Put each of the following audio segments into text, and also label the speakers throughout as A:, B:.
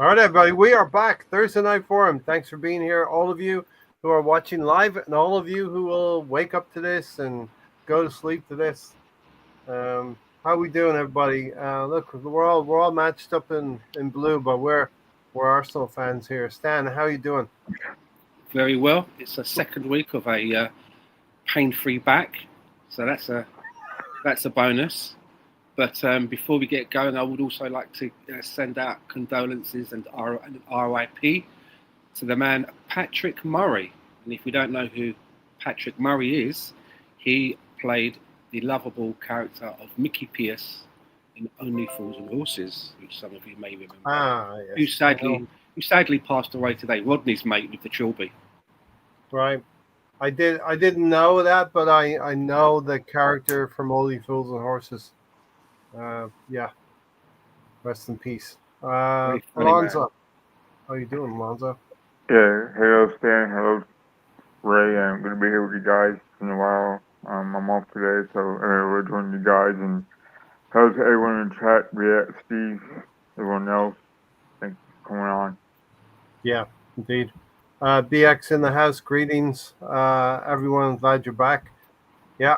A: right, everybody, we are back. Thursday Night Forum. Thanks for being here, all of you who are watching live, and all of you who will wake up to this and go to sleep to this. How we doing, everybody? Look, we're all matched up in blue, but we're Arsenal fans here. Stan, how you doing?
B: Very well. It's a second week of a pain-free back, so that's a bonus. But before we get going, I would also like to send out condolences and RIP to the man Patrick Murray. And if you don't know who Patrick Murray is, he played the lovable character of Mickey Pearce in Only Fools and Horses, which some of you may remember.
A: Yes.
B: Who sadly passed away today. Rodney's mate with the Trilby.
A: Right. I didn't know that, but I know the character from Only Fools and Horses. Yeah. Rest in peace. Alonzo. How you doing, Alonzo?
C: Yeah, hello Stan, hello Ray. I'm going to be here with you guys in a while. I'm off today, so we're joining you guys. And how's everyone in the chat? React, Steve, everyone else? Thanks for coming on.
A: Yeah, indeed. BX in the house, greetings. Everyone, glad you're back. Yeah,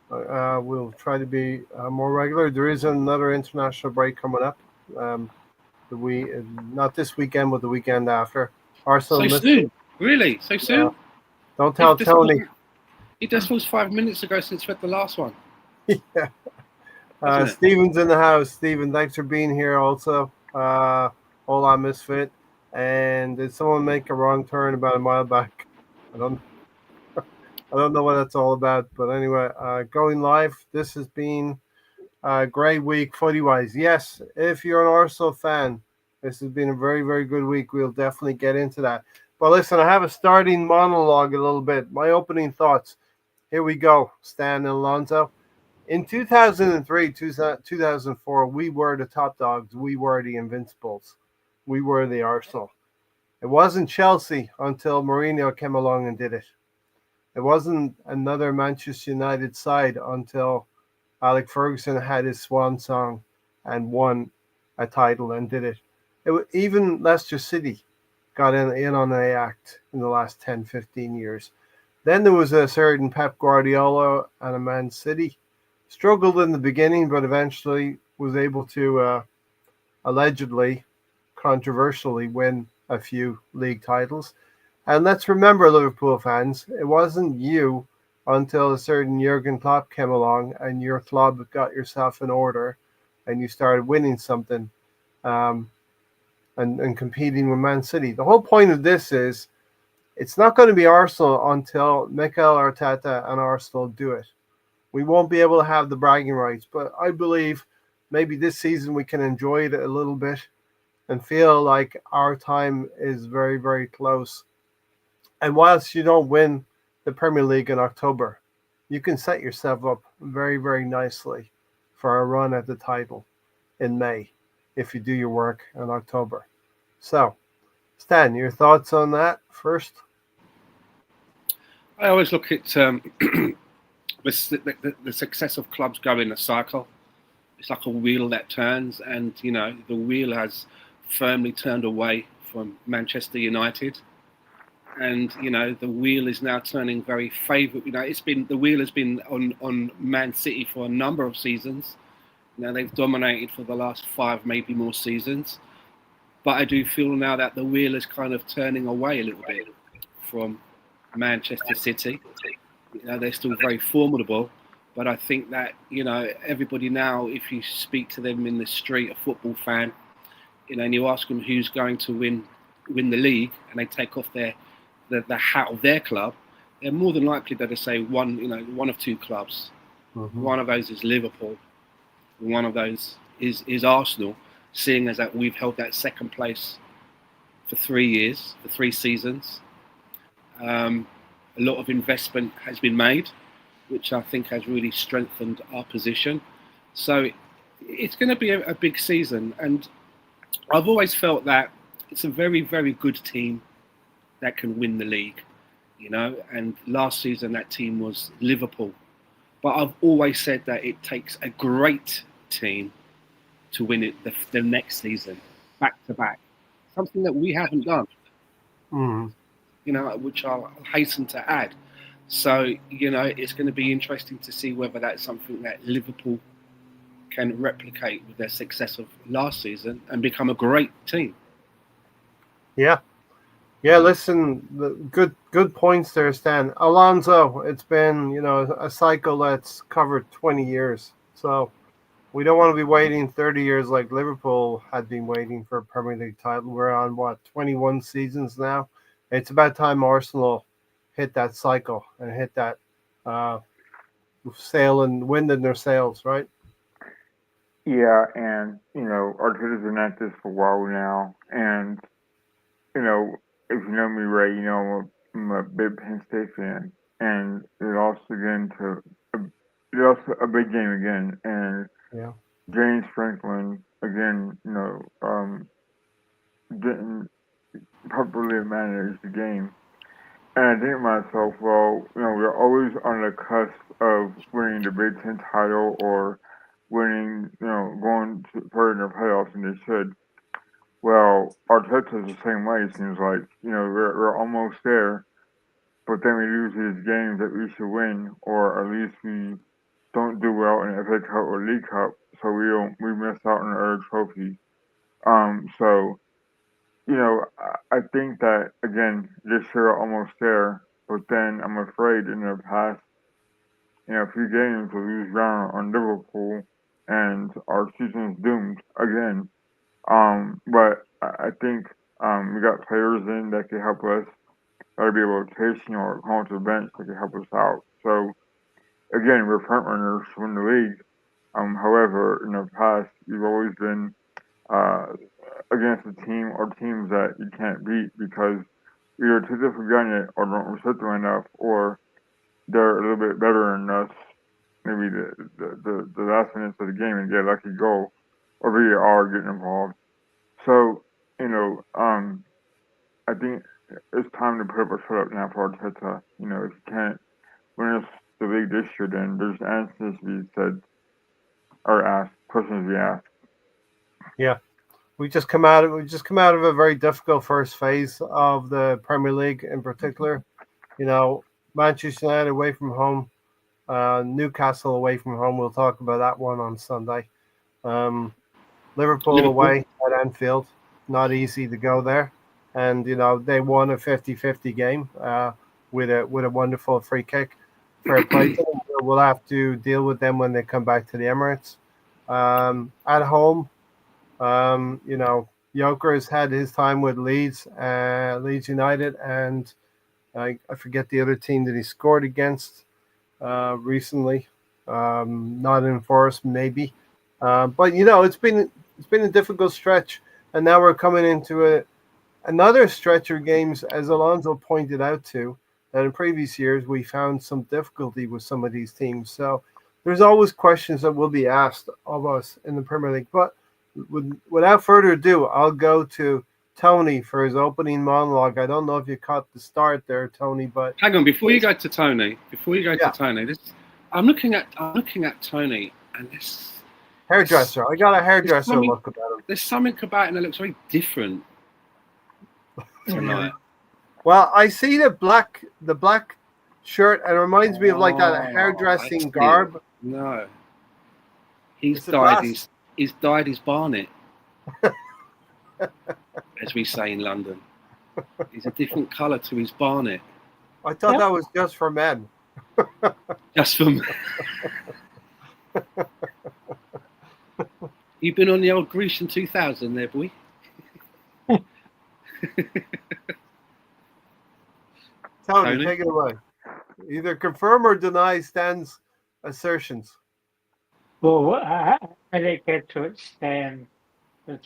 A: we'll try to be more regular. There is another international break coming up. Not this weekend, but the weekend after. Arsenal
B: so soon? Really? So soon?
A: Don't tell Tony.
B: It just was 5 minutes ago since we had the last one.
A: Yeah. Stephen's in the house. Stephen, thanks for being here also. Hola, Misfit. And did someone make a wrong turn about a mile back? I don't know what that's all about. But anyway, going live. This has been a great week footy-wise. Yes, if you're an Arsenal fan, this has been a very, very good week. We'll definitely get into that. But listen, I have a starting monologue a little bit. My opening thoughts. Here we go, Stan and Alonso. In 2003, 2004, we were the top dogs. We were the Invincibles. We were the Arsenal. It wasn't Chelsea until Mourinho came along and did it. It wasn't another Manchester United side until Alex Ferguson had his swan song and won a title and did it. Even Leicester City got in on the act in the last 10, 15 years. Then there was a certain Pep Guardiola and a Man City. Struggled in the beginning, but eventually was able to allegedly, controversially win a few league titles. And let's remember, Liverpool fans, it wasn't you until a certain Jurgen Klopp came along and your club got yourself in order and you started winning something and competing with Man City. The whole point of this is it's not going to be Arsenal until Mikel Arteta and Arsenal do it. We won't be able to have the bragging rights, but I believe maybe this season we can enjoy it a little bit and feel like our time is very, very close. And whilst you don't win the Premier League in October, you can set yourself up very, very nicely for a run at the title in May if you do your work in October. So, Stan, your thoughts on that first?
B: I always look at the success of clubs go in a cycle. It's like a wheel that turns, and the wheel has firmly turned away from Manchester United, and the wheel is now turning very favourable. The wheel has been on Man City for a number of seasons. They've dominated for the last 5, maybe more seasons, but I do feel now that the wheel is kind of turning away a little bit from Manchester City. They're still very formidable, but I think that everybody now, if you speak to them in the street, a football fan, and you ask them who's going to win the league, and they take off the hat of their club, they're more than likely to say one of two clubs. Mm-hmm. One of those is Liverpool, and one of those is Arsenal, seeing as that we've held that second place for 3 years, for 3 seasons. A lot of investment has been made, which I think has really strengthened our position. So it's going to be a big season. And I've always felt that it's a very, very good team that can win the league, and last season that team was Liverpool. But I've always said that it takes a great team to win it the next season, back to back. something that we haven't done.
A: Mm.
B: You know, which I'll hasten to add. So, you know, it's going to be interesting to see whether that's something that Liverpool can replicate with their success of last season and become a great team.
A: Yeah. Yeah, listen, good points there, Stan. Alonso, it's been, a cycle that's covered 20 years. So we don't want to be waiting 30 years like Liverpool had been waiting for a Premier League title. We're on, 21 seasons now? It's about time Arsenal hit that cycle and hit that uh, sail and wind in their sails, right?
C: Yeah, and Arteta's been at this for a while now, and you know, if you know me, Ray, I'm a big Penn State fan, and it also again to it also a big game again, and
A: Yeah.
C: James Franklin again, didn't properly manage the game. And I think to myself, well, we're always on the cusp of winning the Big Ten title or winning, going to further in the playoffs, and they should. Well, Arteta's the same way. It seems like we're almost there, but then we lose these games that we should win, or at least we don't do well in the FA Cup or League Cup, so we miss out on other trophies. So I think that again this year we're almost there, but then I'm afraid in the past few games we lose ground on Liverpool, and our season's doomed again. But I think we got players in that can help us. That'll be a rotation or come to the bench that can help us out. So again, we're front runners to win the league. However, in the past, we've always been uh, against a team or teams that you can't beat because either take it for granted or don't respect them enough, or they're a little bit better than us. Maybe the last minutes of the game and get a lucky goal, or VAR getting involved. So I think it's time to put up a shut up now for Arteta. If you can't win us the league this year, then there's answers to be said or asked, questions to be asked.
A: Yeah. We just come out of a very difficult first phase of the Premier League in particular. Manchester United away from home, Newcastle away from home. We'll talk about that one on Sunday. Um, Liverpool
B: Liverpool.
A: away at Anfield, not easy to go there, and they won a 50-50 game with a wonderful free kick. Fair play to them. We'll have to deal with them when they come back to the Emirates. At home, Joker has had his time with Leeds United, and I forget the other team that he scored against recently. Not in Forest, maybe, but it's been a difficult stretch, and now we're coming into another stretch of games, as Alonso pointed out to, that in previous years we found some difficulty with some of these teams. So there's always questions that will be asked of us in the Premier League, but without further ado, I'll go to Tony for his opening monologue. I don't know if you caught the start there, Tony, but
B: Hang on, before you go to Tony, I'm looking at Tony, and this
A: hairdresser. I got a hairdresser look about him.
B: there's something about him that looks very different tonight.
A: Well, I see the black shirt, and it reminds me of like that
B: I
A: hairdressing
B: see
A: garb.
B: No, he's
A: It's a
B: dyed
A: brass.
B: he's dyed his barnet, as we say in London. He's a different colour to his barnet.
A: I thought that was just for men.
B: Just from you've been on the old Grecian 2000 there, boy.
A: Tony, take it away. Either confirm or deny Stan's assertions.
D: Well, I didn't get to it, Stan. What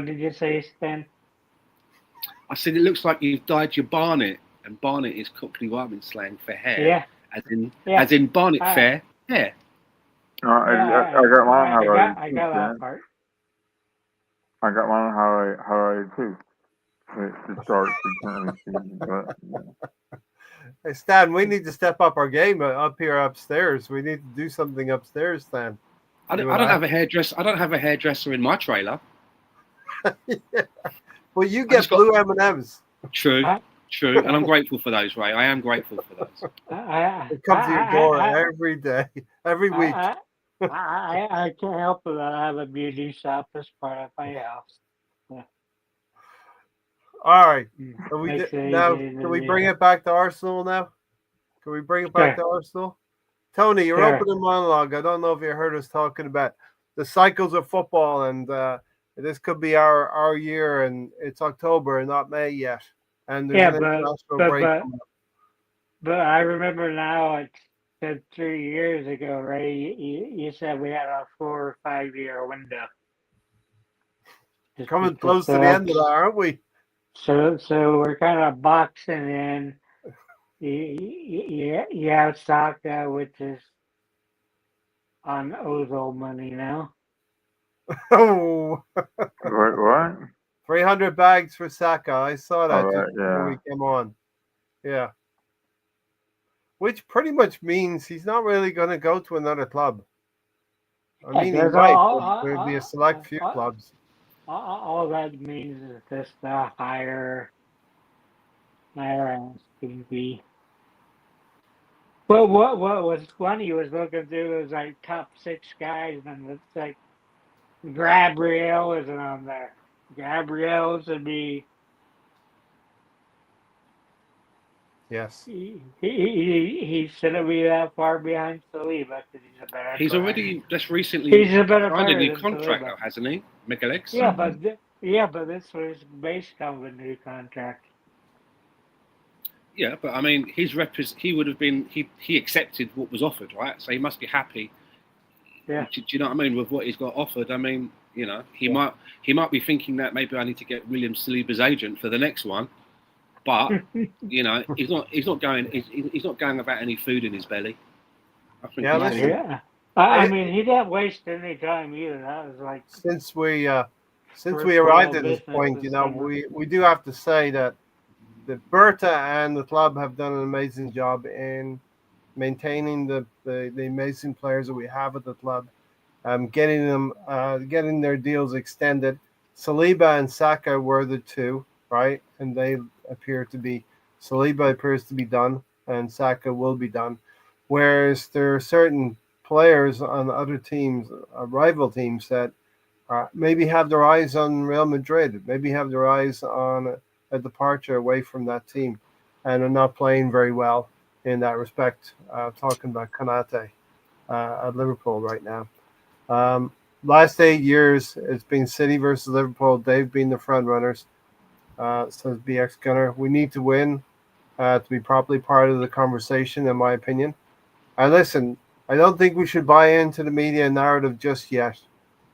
D: did you say, Stan?
B: I said it looks like you've dyed your barnet, and barnet is Cockney Wyman slang for hair.
D: Yeah.
B: As in barnet fair hair.
C: I got mine highlighted.
D: I got that part.
C: I got mine highlighted too. It starts currently season, but
A: Hey, Stan, we need to step up our game up here upstairs. We need to do something upstairs, Stan.
B: I don't have a hairdresser. I don't have a hairdresser in my trailer.
A: Yeah. Well, you
B: I
A: get
B: just got
A: blue M&Ms.
B: true,
D: I,
B: true, and I'm grateful for those, Ray. I am grateful for those.
D: I,
A: It
D: I,
A: comes to your door
D: I,
A: every day, every week.
D: I can't help it that I have a beauty shop as part of my house. Yeah.
A: All right.
D: Makes it
A: Now,
D: easy
A: can
D: to
A: we
D: do.
A: bring it back to Arsenal now? Can we bring it back
D: Sure,
A: to Arsenal? Tony, your
D: sure.
A: opening monologue. I don't know if you heard us talking about the cycles of football, and this could be our year, and it's October and not May yet, and there's
D: Yeah,
A: an international
D: but
A: break
D: but
A: coming up.
D: but I remember now. It's said 3 years ago, right? You said we had a 4 or 5 year window. Just
A: Coming
D: because
A: close to the end of that, aren't we?
D: so we're kind of boxing in. You have Saka, which is on Ozil money now.
A: Oh,
C: Wait, what?
A: 300 bags for Saka. I saw
C: All
A: that just
C: right,
A: before
C: yeah.
A: we came on. Yeah, which pretty much means he's not really going to go to another club. I
D: Yeah,
A: mean, he
D: because
A: might, but there'll be a select few clubs.
D: all that means is just a higher asking fee. But what was funny was looking through those like top 6 guys, and it's like Gabriel isn't on there. Gabriel should be
A: Yes.
D: he shouldn't be that far behind Saliba because he's a better
B: He's
D: player.
B: already just recently
D: He's a better
B: signed a
D: player
B: new
D: than
B: contract,
D: Saliba.
B: though, hasn't he, Miguel X?
D: Yeah, but this was based on a new contract.
B: Yeah, but I mean, he would have been he accepted what was offered, right? So he must be happy.
D: Yeah.
B: Do you know what I mean with what he's got offered? I mean, he
D: Yeah.
B: might be thinking that maybe I need to get William Saliba's agent for the next one, but he's not going about any food in his belly. I think
A: Yeah,
B: he's
A: listen.
B: being,
D: Yeah. I
A: I,
D: mean, he didn't waste any time either. That was like
A: since we
D: real
A: arrived at this
D: business
A: point,
D: this summer.
A: we do have to say that Berta and the club have done an amazing job in maintaining the amazing players that we have at the club, getting their deals extended. Saliba and Saka were the two, right? And they appear to be Saliba appears to be done, and Saka will be done. Whereas there are certain players on other teams, rival teams, that maybe have their eyes on Real Madrid, maybe have their eyes on a departure away from that team, and are not playing very well in that respect. Talking about Konate at Liverpool right now. Last 8 years, it's been City versus Liverpool. They've been the front runners. Says BX Gunner. We need to win to be properly part of the conversation, in my opinion. And listen, I don't think we should buy into the media narrative just yet.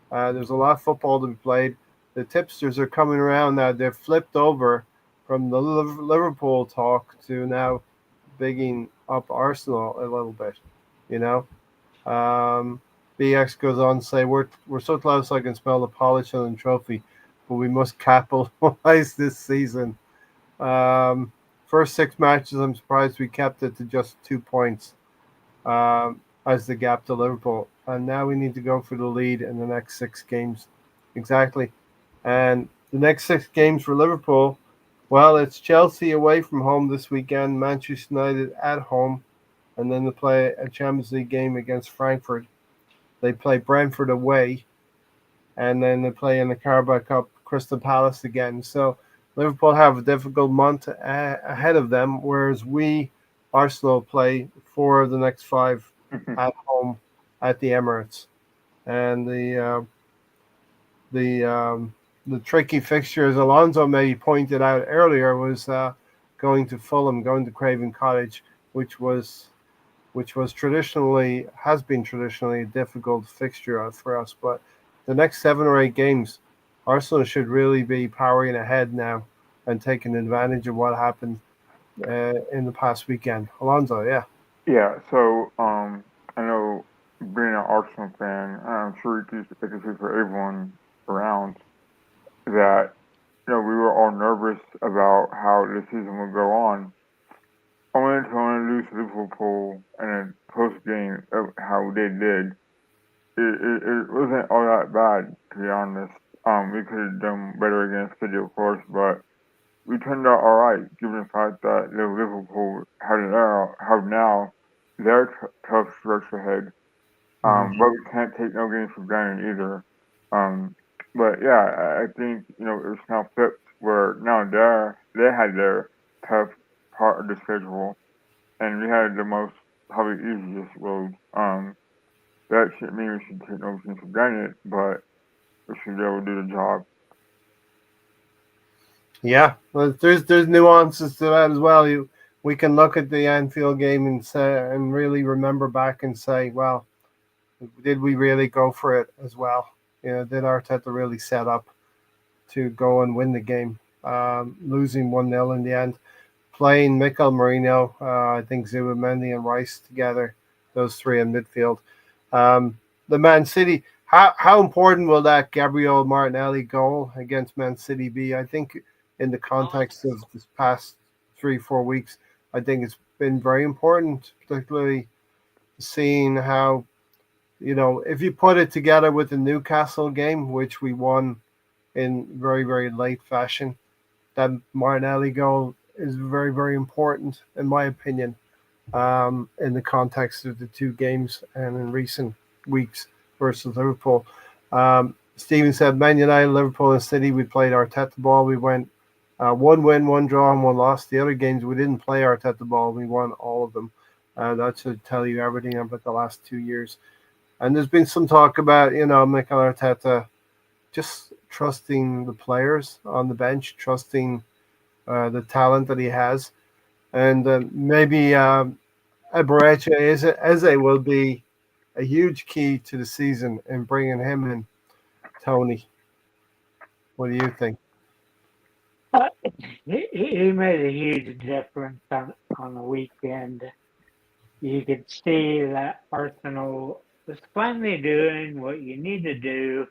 A: There's a lot of football to be played. The tipsters are coming around now. They've flipped over from the Liverpool talk to now bigging up Arsenal a little bit. You know, BX goes on to say, "We're so close. I can smell the polish on the trophy, but we must capitalize this season." First 6 matches, I'm surprised we kept it to just 2 points as the gap to Liverpool. And now we need to go for the lead in the next 6 games. Exactly. And the next 6 games for Liverpool, well, it's Chelsea away from home this weekend, Manchester United at home, and then they play a Champions League game against Frankfurt. They play Brentford away, and then they play in the Carabao Cup Crystal Palace again. So Liverpool have a difficult month ahead of them, whereas Arsenal, play 4 of the next 5 at home at the Emirates. And the tricky fixture, as Alonso maybe pointed out earlier, was going to Fulham, going to Craven Cottage, which has been traditionally a difficult fixture for us. But the next 7 or 8 games, Arsenal should really be powering ahead now and taking advantage of what happened in the past weekend. Alonso, yeah.
C: Yeah, so I know being an Arsenal fan, I'm sure it can speak for everyone around that we were all nervous about how the season would go on. Only to only lose to Liverpool in a close game of how they did. It wasn't all that bad, to be honest. We could have done better against City, of course, but we turned out all right, given the fact that Liverpool have now their tough stretch ahead. But we can't take no games for granted either. Um, but yeah, I think it's now flipped where now they had their tough part of the schedule, and we had the most probably easiest road. That shouldn't mean we should take no games for granted, but we should be able to do the job.
A: Yeah, well, there's nuances to that as well. We can look at the Anfield game and say and really remember back and say, well, did we really go for it as well? Did Arteta really set up to go and win the game, losing 1-0 in the end? Playing Mikel Merino, I think Zubimendi and Rice together, those three in midfield. The Man City, how important will that Gabriel Martinelli goal against Man City be? I think in the context of this past 3-4 weeks, I think it's been very important, particularly seeing how, if you put it together with the Newcastle game, which we won in very, very late fashion, that Martinelli goal is very, very important, in my opinion, in the context of the two games and in recent weeks versus Liverpool. Stephen said, Man United, Liverpool, and City, we played Arteta ball. We went one win, one draw, and one loss. The other games, we didn't play Arteta ball. We won all of them. That should tell you everything about the last 2 years. And there's been some talk about, Mikel Arteta just trusting the players on the bench, trusting the talent that he has. And maybe Eberechi Eze will be a huge key to the season in bringing him in. Tony, what do you think?
D: He made a huge difference on the weekend. You could see that Arsenal was finally doing what you need to do.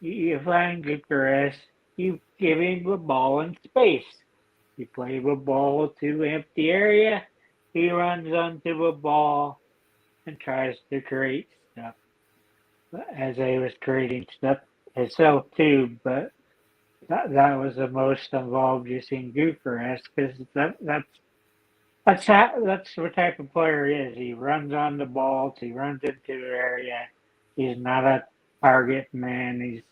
D: You find Bucharest, you give him the ball in space. You play the ball to empty area, he runs onto the ball and tries to create stuff. As he was creating stuff himself too, but that was the most involved you've seen Bucharest because that's what type of player he is. He runs on the ball, he runs into the area. He's not a target man. He's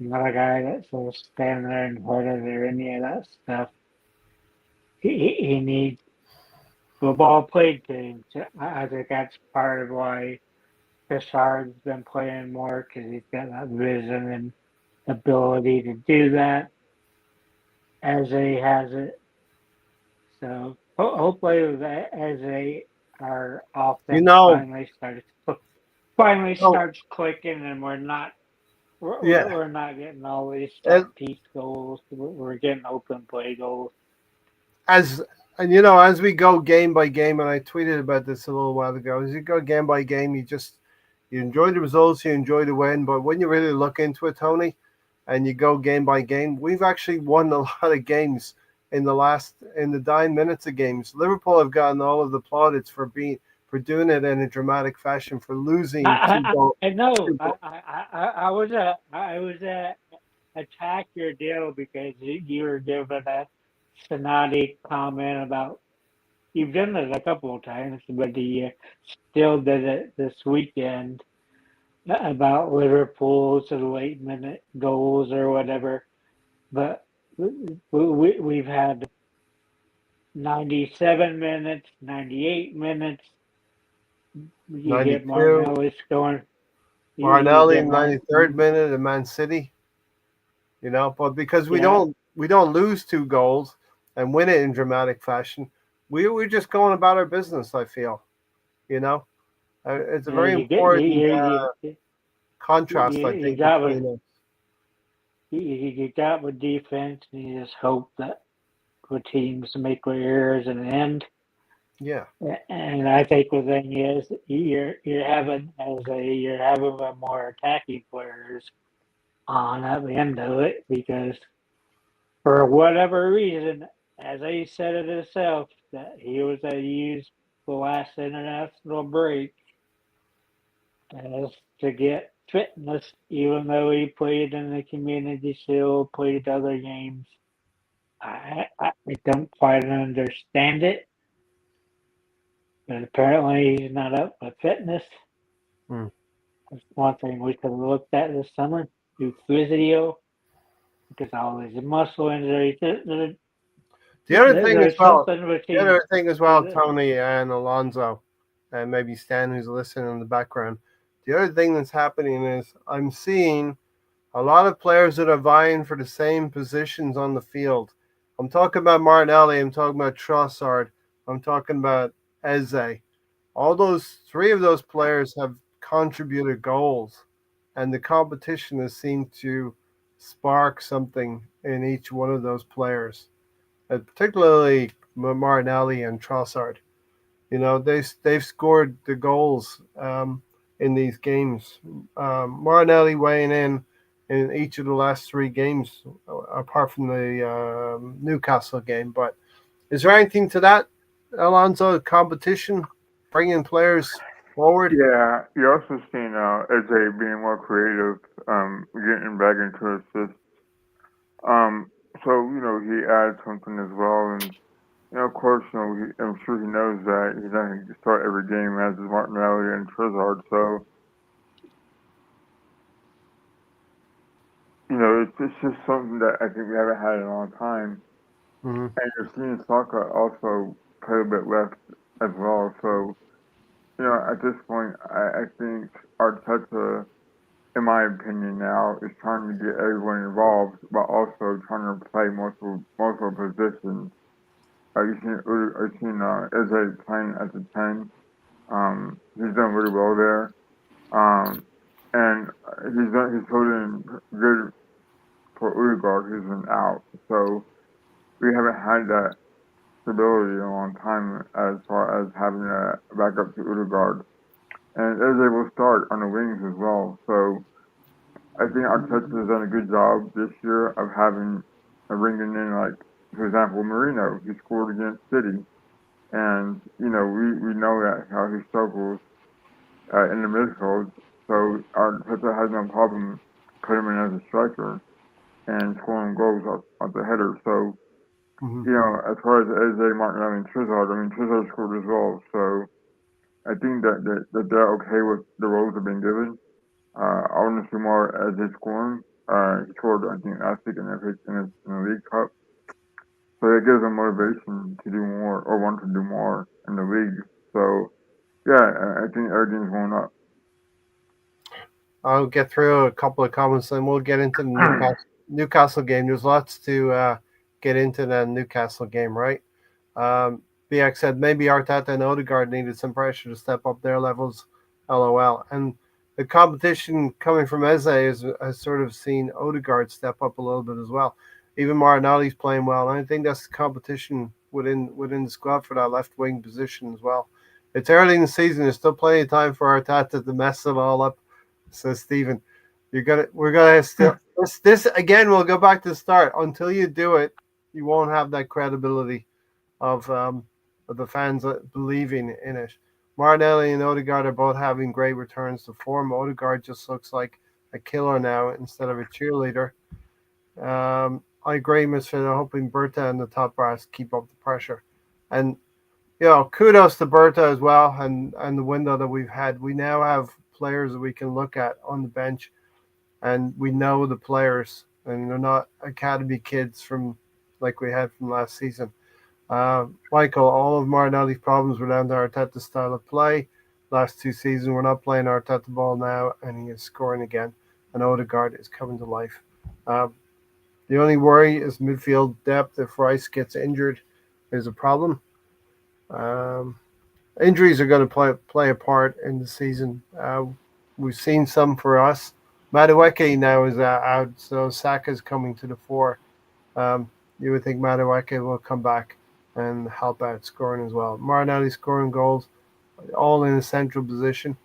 D: not a guy that's will stand there and hurt it or any of that stuff. He needs the ball played to him. I think that's part of why Pissar's been playing more because he's got that vision and ability to do that as he has it. So hopefully, as our offense starts clicking, and we're not getting all these set piece goals. We're getting open play goals.
A: As we go game by game, and I tweeted about this a little while ago. As you go game by game, you enjoy the results, you enjoy the win, but when you really look into it, Tony, and you go game by game, we've actually won a lot of games in the dying minutes of games. Liverpool have gotten all of the plaudits for doing it in a dramatic fashion, for losing
D: I know. I was attack your deal because you were giving a Sonati comment about you've done it a couple of times, but you still did it this weekend about Liverpool's late minute goals or whatever. But we've had 97 minutes, 98 minutes. You get Martinelli scoring.
A: Martinelli in 93rd minute in Man City. But because we don't lose 2 goals and win it in dramatic fashion, we're just going about our business. I feel, it's a very important contrast. I think
D: you got with defense, and you just hope that the teams make their errors and end.
A: Yeah,
D: and I think the thing is you're having more attacking players on at the end of it because for whatever reason, as he said it himself, that he was used the last international break as to get fitness, even though he played in the community shield, played other games. I don't quite understand it, but apparently he's not up for fitness.
A: Hmm.
D: That's one thing we could have looked at this summer. Do physio, because all these muscle injuries.
A: The other thing as
D: There's
A: well,
D: something between.
A: Tony and Alonso, and maybe Stan, who's listening in the background. The other thing that's happening is I'm seeing a lot of players that are vying for the same positions on the field. I'm talking about Martinelli. I'm talking about Trossard. I'm talking about Eze. All those three of those players have contributed goals, and the competition has seemed to spark something in each one of those players, particularly Martinelli and Trossard. You know, they've scored the goals in these games. Martinelli weighing in each of the last three games, apart from the Newcastle game. But is there anything to that, Alonso? Competition, bringing players forward?
C: Yeah, you're also seeing Eze being more creative, getting back into assists. So he adds something as well, and of course, I'm sure he knows that he's not going to start every game as is Martinelli and Trossard. So it's just something that I think we haven't had in a long time.
A: Mm-hmm.
C: And you're seeing Saka also play a bit left as well. So at this point, I think Arteta, in my opinion now, is trying to get everyone involved, but also trying to play multiple positions. You've seen Eze playing at the 10. He's done really well there. And he's holding good for Odegaard, who's been out. So we haven't had that stability in a long time as far as having a backup to Odegaard. And Eze will start on the wings as well. So I think Arteta has done a good job this year of bringing in, like, for example, Marino. He scored against City. And, we know that how he struggles in the midfield. So Arteta has no problem putting him in as a striker and scoring goals off the header. So,
A: Mm-hmm.
C: as far as Eze, Martinelli, and Trossard, Trossard scored as well. So I think that they're okay with the roles they've been given. I want to see more Eze scoring. He scored, I think, last week in the League Cup. So it gives him motivation to do more or want to do more in the league. So, yeah, I think everything's going up.
A: I'll get through a couple of comments and we'll get into the Newcastle game. There's lots to get into the Newcastle game, right? BX said maybe Arteta and Odegaard needed some pressure to step up their levels. LOL. And the competition coming from Eze has sort of seen Odegaard step up a little bit as well. Even Martinelli's playing well. And I think that's the competition within the squad for that left wing position as well. It's early in the season. There's still plenty of time for Arteta to mess it all up. Says Stephen. We're gonna still this again. We'll go back to the start. Until you do it, you won't have that credibility of the fans believing in it. Martinelli and Odegaard are both having great returns to form. Odegaard just looks like a killer now instead of a cheerleader. I agree, Misfit. I'm hoping Berta and the top brass keep up the pressure. And kudos to Berta as well and the window that we've had. We now have players that we can look at on the bench, and we know the players, and they're not academy kids from like we had from last season. Michael, all of Martinelli's problems were down to Arteta's style of play. Last two seasons, we're not playing Arteta ball now, and he is scoring again. And Odegaard is coming to life. The only worry is midfield depth. If Rice gets injured, is a problem. Injuries are going to play a part in the season. We've seen some for us. Madueke now is out, so Saka's coming to the fore. You would think Madueke will come back and help out scoring as well. Martinelli scoring goals, all in a central position.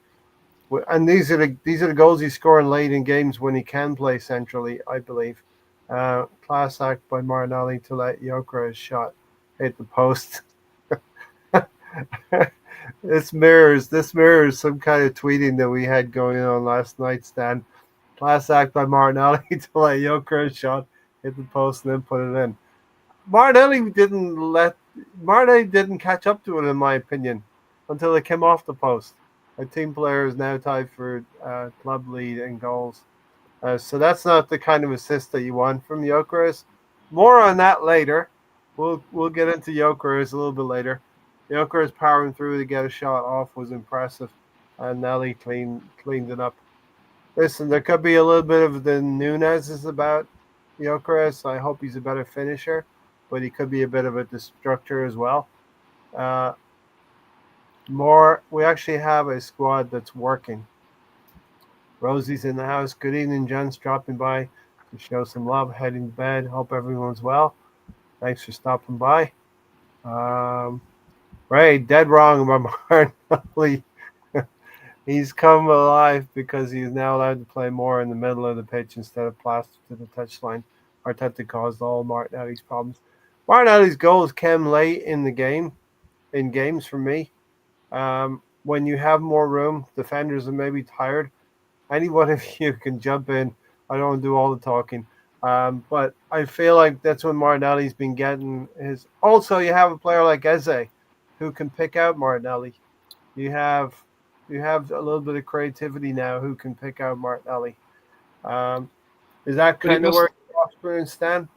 A: And these are the goals he's scoring late in games when he can play centrally, I believe. Class act by Martinelli to let Gyökeres shot hit the post. This mirrors some kind of tweeting that we had going on last night, Stan. Class act by Martinelli to let Joker's shot hit the post and then put it in. Martinelli didn't catch up to it, in my opinion, until it came off the post. Our team player is now tied for club lead in goals. So that's not the kind of assist that you want from Jokeres. More on that later. We'll get into Jokeres a little bit later. Jokeres powering through to get a shot off was impressive, and Nelly cleaned it up. Listen, there could be a little bit of the Nunez is about Jokeres. I hope he's a better finisher, but he could be a bit of a destructor as well. We actually have a squad that's working. Rosie's in the house. Good evening, gents. Dropping by to show some love. Heading to bed. Hope everyone's well. Thanks for stopping by. Ray, dead wrong about Martinelli. He's come alive because he's now allowed to play more in the middle of the pitch instead of plastered to the touchline. Arteta caused all Martinelli's problems. Martinelli's goals came late in the game, in games for me. When you have more room, defenders are maybe tired. Any one of you can jump in. I don't do all the talking. But I feel like that's when Martinelli's been getting his. Also, you have a player like Eze who can pick out Martinelli. You have a little bit of creativity now who can pick out Martinelli. Is that kind of where Prosper and Stan?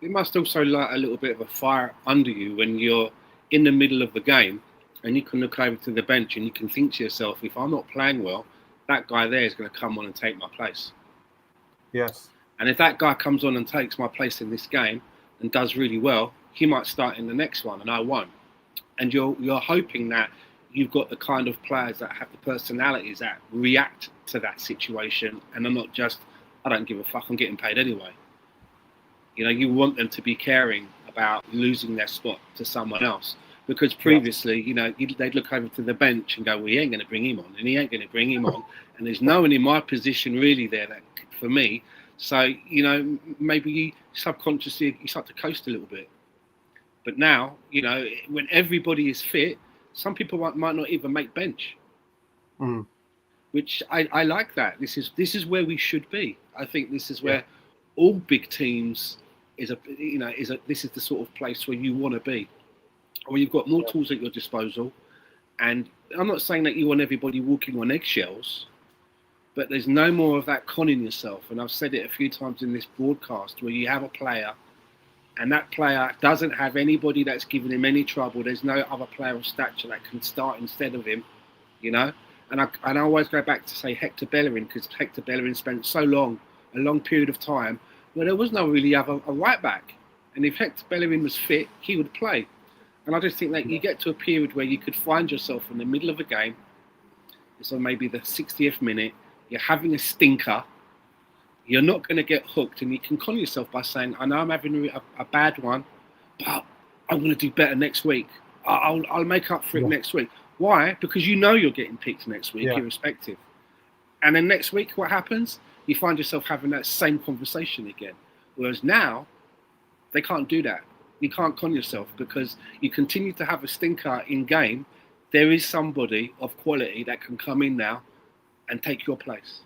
B: It must also light a little bit of a fire under you when you're in the middle of the game and you can look over to the bench and you can think to yourself, if I'm not playing well, that guy there is going to come on and take my place.
A: Yes.
B: And if that guy comes on and takes my place in this game and does really well, he might start in the next one and I won't. And you're hoping that you've got the kind of players that have the personalities that react to that situation and are not just, I don't give a fuck, I'm getting paid anyway. You know, you want them to be caring about losing their spot to someone else. Because previously, you know, they'd look over to the bench and go, well, he ain't going to bring him on, and he ain't going to bring him on. And there's no one in my position really there that for me. So, you know, maybe you subconsciously you start to coast a little bit. But now, you know, when everybody is fit, some people might not even make bench. Which I like that. This is where we should be. I think this is where all big teams this is the sort of place where you want to be. Where you've got more tools at your disposal. And I'm not saying that you want everybody walking on eggshells, but there's no more of that conning yourself. And I've said it a few times in this broadcast where you have a player and that player doesn't have anybody that's giving him any trouble. There's no other player of stature that can start instead of him, you know? And I always go back to say Hector Bellerin, because Hector Bellerin spent a long period of time where there was no really other a right back. And if Hector Bellerin was fit, he would play. And I just think that you get to a period where you could find yourself in the middle of a game. So maybe the 60th minute, you're having a stinker. You're not going to get hooked, and you can con yourself by saying, I know I'm having a bad one, but I'm going to do better next week. I'll make up for it next week. Why? Because you know you're getting picked next week, irrespective. And then next week, what happens? You find yourself having that same conversation again. Whereas now, they can't do that. You can't con yourself because you continue to have a stinker in game. There is somebody of quality that can come in now and take your place.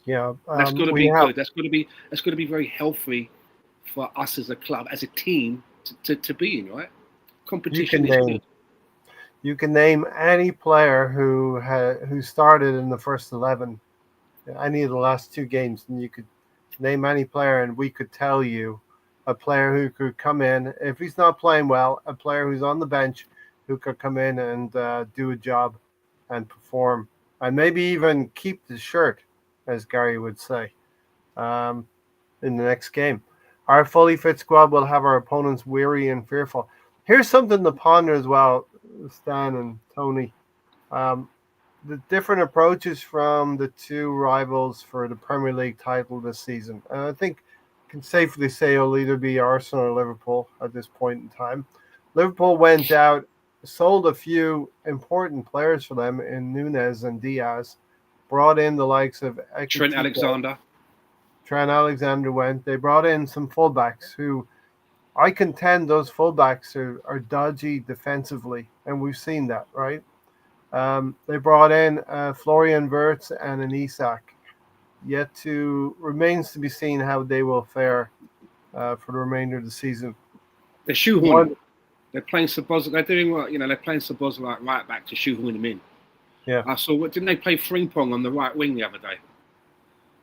A: Yeah,
B: that's got to be good. That's got to be very healthy for us as a club, as a team, to be in, right? Competition is good.
A: You can name any player who started in the first 11, any of the last 2 games, and you could name any player, and we could tell you a player who could come in, if he's not playing well, a player who's on the bench who could come in and do a job and perform, and maybe even keep the shirt, as Gary would say, in the next game. Our fully fit squad will have our opponents weary and fearful. Here's something to ponder as well, Stan and Tony. The different approaches from the 2 rivals for the Premier League title this season. And I think can safely say it'll either be Arsenal or Liverpool at this point in time. Liverpool went out, sold a few important players for them in Nunez and Diaz, brought in the likes of
B: Trent Alexander.
A: Trent Alexander went. They brought in some fullbacks who I contend those fullbacks are dodgy defensively, and we've seen that, right? They brought in Florian Wirtz and an Isak. Yet remains to be seen how they will fare for the remainder of the season.
B: They're shoehorning. They're playing Sabozza. They're doing what they're playing Sabozza like right back to shoehorn him in.
A: Yeah.
B: I saw didn't they play Frimpong on the right wing the other day?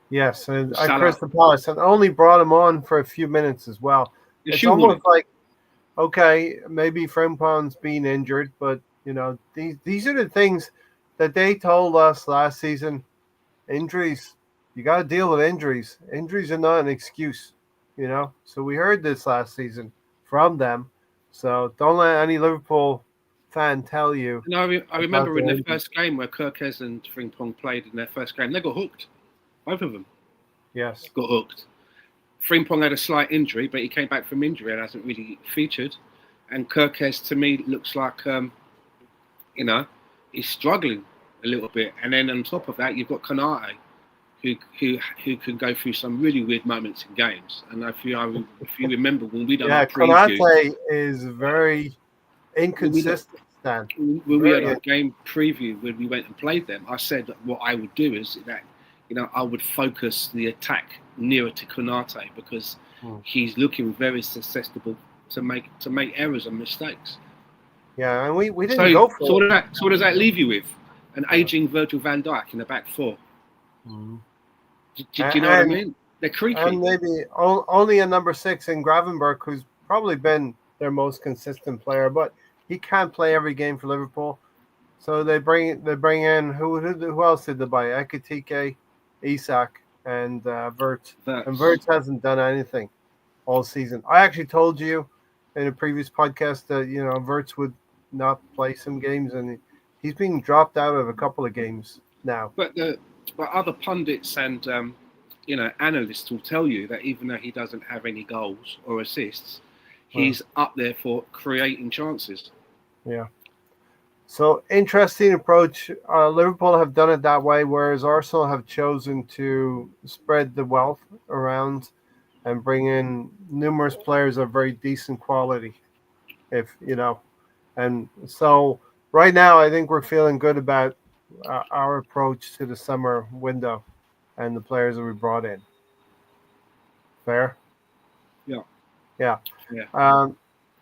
A: Yes, and at Crystal Palace, and only brought him on for a few minutes as well. It's almost like, okay, maybe Frimpong's been injured, but these are the things that they told us last season. Injuries, you got to deal with injuries. Injuries are not an excuse, So we heard this last season from them. So don't let any Liverpool fan tell you.
B: No, I remember in their first game where Kirkes and Frimpong played in their first game, they got hooked. Both of them.
A: Yes.
B: Got hooked. Frimpong had a slight injury, but he came back from injury and hasn't really featured. And Kirkes, to me, looks like, he's struggling a little bit. And then on top of that, you've got Konate, who can go through some really weird moments in games. And if you remember when we done our preview,
A: Konate is very inconsistent.
B: When we had our game preview when we went and played them, I said that what I would do is that I would focus the attack nearer to Konate because he's looking very susceptible to make errors and mistakes.
A: Yeah, and we didn't go for
B: it. So what does that leave you with? An aging Virgil van Dijk in the back four.
A: Mm-hmm.
B: Do you know what I mean? They're creaky.
A: And maybe only a number 6 in Gravenberch, who's probably been their most consistent player, but he can't play every game for Liverpool. So they bring in who else did they buy? Ekitike, Isak, and Wirtz. And Wirtz hasn't done anything all season. I actually told you in a previous podcast that Wirtz would not play some games, and he's being dropped out of a couple of games now.
B: But other pundits and analysts will tell you that even though he doesn't have any goals or assists, he's up there for creating chances.
A: Yeah. So interesting approach. Liverpool have done it that way, whereas Arsenal have chosen to spread the wealth around and bring in numerous players of very decent quality. And so right now I think we're feeling good about our approach to the summer window and the players that we brought in. Fair? Yeah.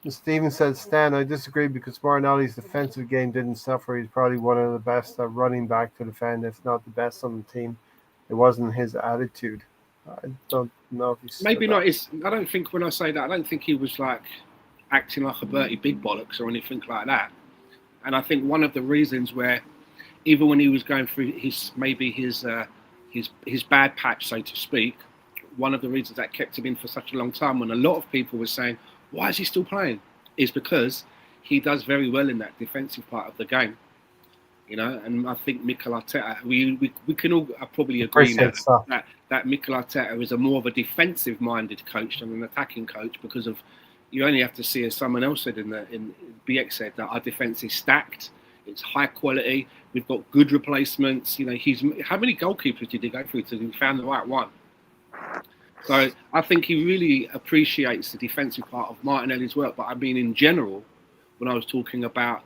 A: Steven said, Stan, I disagree because Martinelli's defensive game didn't suffer. He's probably one of the best at running back to defend, if not the best on the team. It wasn't his attitude. I don't know if he's...
B: Maybe not. I don't think when I say that, I don't think he was like acting like a Bertie Big Bollocks or anything like that. And I think one of the reasons where, even when he was going through his bad patch, so to speak, one of the reasons that kept him in for such a long time, when a lot of people were saying, why is he still playing? Is because he does very well in that defensive part of the game, And I think Mikel Arteta, we can all probably agree that Mikel Arteta is a more of a defensive-minded coach than an attacking coach because of you only have to see, as someone else said in BX said, that our defense is stacked. It's high quality. We've got good replacements. How many goalkeepers did he go through till he found the right one? So I think he really appreciates the defensive part of Martinelli's work. But I mean, in general, when I was talking about,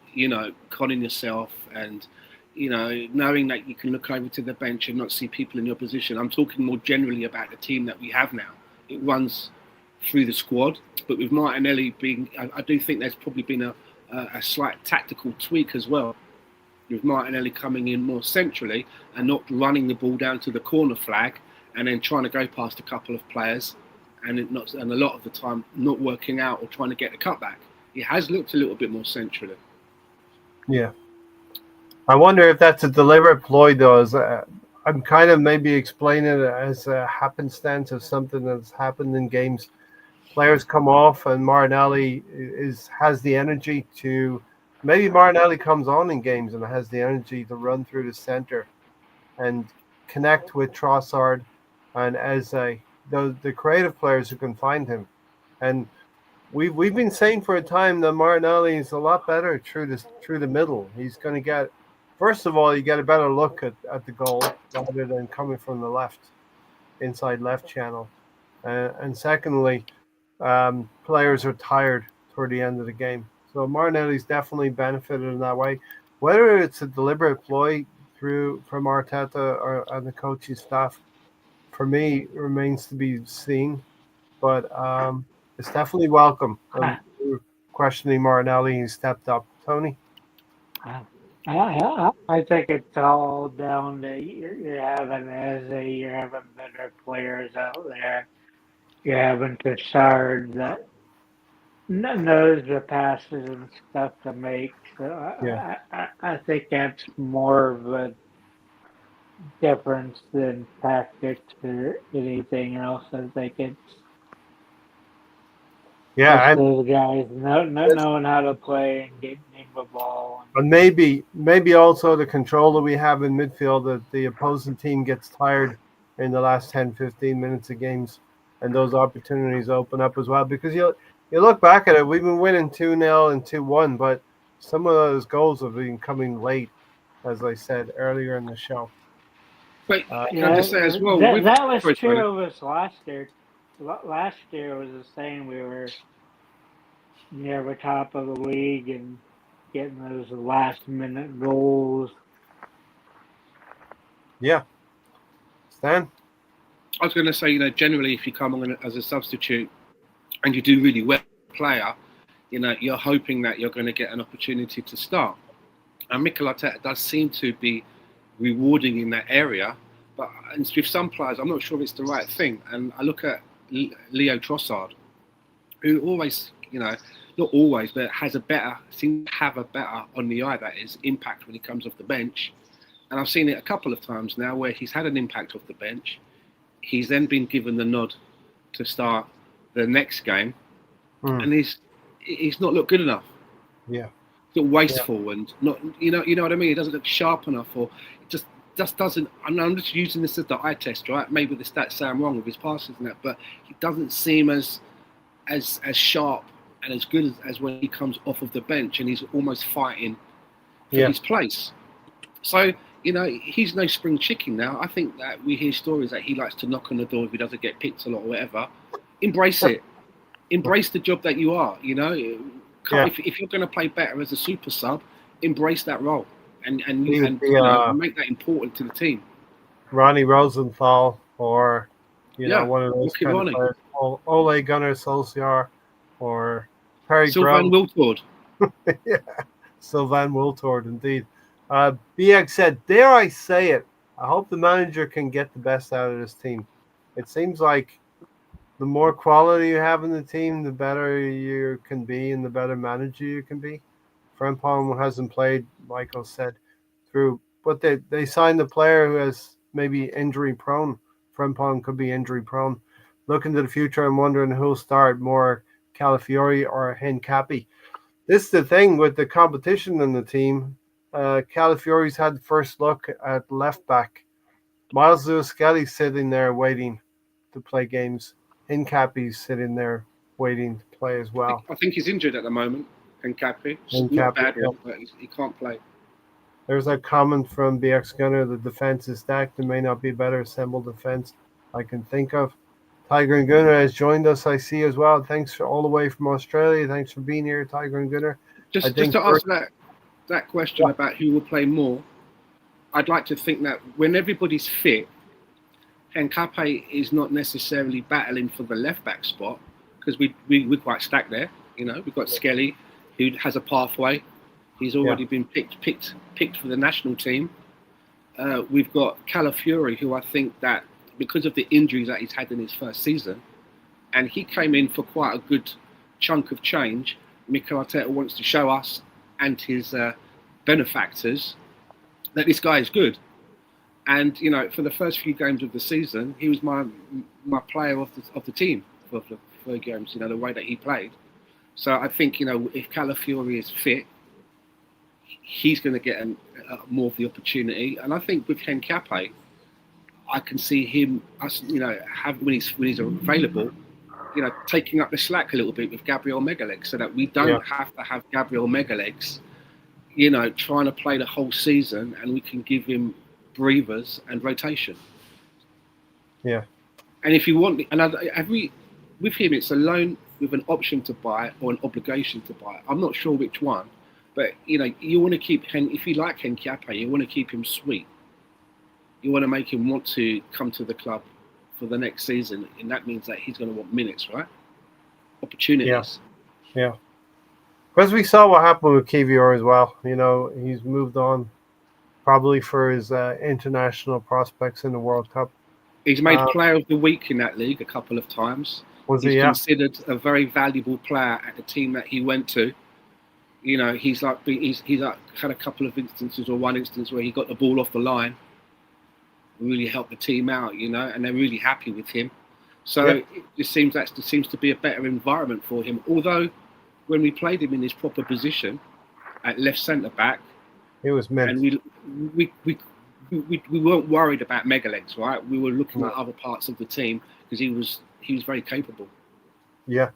B: conning yourself and, knowing that you can look over to the bench and not see people in your position, I'm talking more generally about the team that we have now. It runs through the squad. But with Martinelli being, I do think there's probably been a slight tactical tweak as well. With Martinelli coming in more centrally and not running the ball down to the corner flag and then trying to go past a couple of players and a lot of the time not working out or trying to get the cutback. It has looked a little bit more centrally.
A: Yeah. I wonder if that's a deliberate ploy, though. I'm kind of maybe explaining it as a happenstance of something that's happened in games. Players come off and Martinelli has the energy to... Maybe Martinelli comes on in games and has the energy to run through the center and connect with Trossard and Eze, the creative players who can find him. And we've been saying for a time that Martinelli is a lot better through the middle. He's going to get, first of all, you get a better look at the goal rather than coming from the left, inside left channel. And secondly, players are tired toward the end of the game. So Martinelli's definitely benefited in that way. whether it's a deliberate ploy from Arteta or and the coaching staff, for me remains to be seen. But it's definitely welcome. We're questioning Martinelli, he stepped up. Tony?
D: I think it's all down to you're having better players out there. You're having Trossard that knows the passes and stuff to make. So
A: Yeah.
D: I think that's more of a difference than tactics or anything else. I think it's
A: Yeah,
D: just those guys knowing how to play and getting the ball.
A: and maybe also the control that we have in midfield, that the opposing team gets tired in the last 10, 15 minutes of games, and those opportunities open up as well. Because you look back at it, we've been winning 2-0 and 2-1, but some of those goals have been coming late, as I said earlier in the show.
B: But can I just say as well,
D: that was true of us last year. Last year was the same. We were near top of the league and getting those last minute goals.
A: Yeah. Stan?
B: I was going to say, generally, if you come on as a substitute and you do really well, player, you're hoping that you're going to get an opportunity to start. And Mikel Arteta does seem to be rewarding in that area, but with some players, I'm not sure it's the right thing. And I look at Leo Trossard, who always, not always, but seems to have a better on the eye, that is, impact when he comes off the bench. And I've seen it a couple of times now where he's had an impact off the bench. He's then been given the nod to start the next game, and he's not looked good enough.
A: Yeah.
B: He's not wasteful and not, you know what I mean? He doesn't look sharp enough, or just doesn't. I'm just using this as the eye test, right? Maybe the stats say I'm wrong with his passes and that, but he doesn't seem as sharp and as good as when he comes off of the bench and he's almost fighting for his place. So, he's no spring chicken now. I think that we hear stories that he likes to knock on the door if he doesn't get picked a lot or whatever. Embrace it. Embrace the job that you are, If you're going to play better as a super sub, embrace that role and make that important to the team.
A: Ronnie Rosenthal or, one of those kind of players. Ole Gunnar Solskjaer or Perry
B: Sylvain Wiltord.
A: Yeah, Sylvain Wiltord, indeed. BX said, dare I say it, I hope the manager can get the best out of this team. It seems like the more quality you have in the team, the better you can be and the better manager you can be. Frimpong hasn't played, Michael said, but they signed a player who has maybe injury prone. Frimpong could be injury prone. Looking to the future, I'm wondering who'll start more, Calafiori or Hincapie. This is the thing with the competition in the team. Calafiori's had the first look at left back. Miles Lewis-Skelly's sitting there waiting to play games. Hincapie's sitting there waiting to play as well.
B: I think he's injured at the moment, Hincapie.
A: Not bad,
B: but he can't play.
A: There's a comment from BX Gunner, the defense is stacked. There may not be a better assembled defense I can think of. Tiger and Gunner has joined us, I see as well. Thanks all the way from Australia. Thanks for being here, Tiger and Gunner.
B: Just to answer that question about who will play more, I'd like to think that when everybody's fit, Hincapie is not necessarily battling for the left back spot, because we're quite stacked there. We've got Skelly, who has a pathway. He's already been picked for the national team. We've got Calafiori, who I think that because of the injuries that he's had in his first season, and he came in for quite a good chunk of change, Mikel Arteta wants to show us and his benefactors that this guy is good. And for the first few games of the season, he was my player of the team for the games. The way that he played. So I think if Calafiori is fit, he's going to get more of the opportunity. And I think with Hincapie, I can see him, when he's available, taking up the slack a little bit with Gabriel Megalex, so that we don't have to have Gabriel Megalex, trying to play the whole season, and we can give him breathers and rotation.
A: Yeah.
B: And if you want, with him, it's a loan with an option to buy or an obligation to buy. I'm not sure which one, But you want to keep if you like Henkiape, you want to keep him sweet. You want to make him want to come to the club for the next season, and that means that he's going to want minutes, right? Opportunities.
A: Yeah. Because we saw what happened with KVR as well. He's moved on probably for his international prospects in the World Cup.
B: He's made Player of the Week in that league a couple of times.
A: He's
B: considered a very valuable player at the team that he went to. He's like had a couple of instances, or one instance where he got the ball off the line, really helped the team out, and they're really happy with him. So it just seems to be a better environment for him. Although when we played him in his proper position at left centre back,
A: it was meant.
B: And we weren't worried about mega legs, right? We were looking at other parts of the team because he was very capable.
A: Yeah.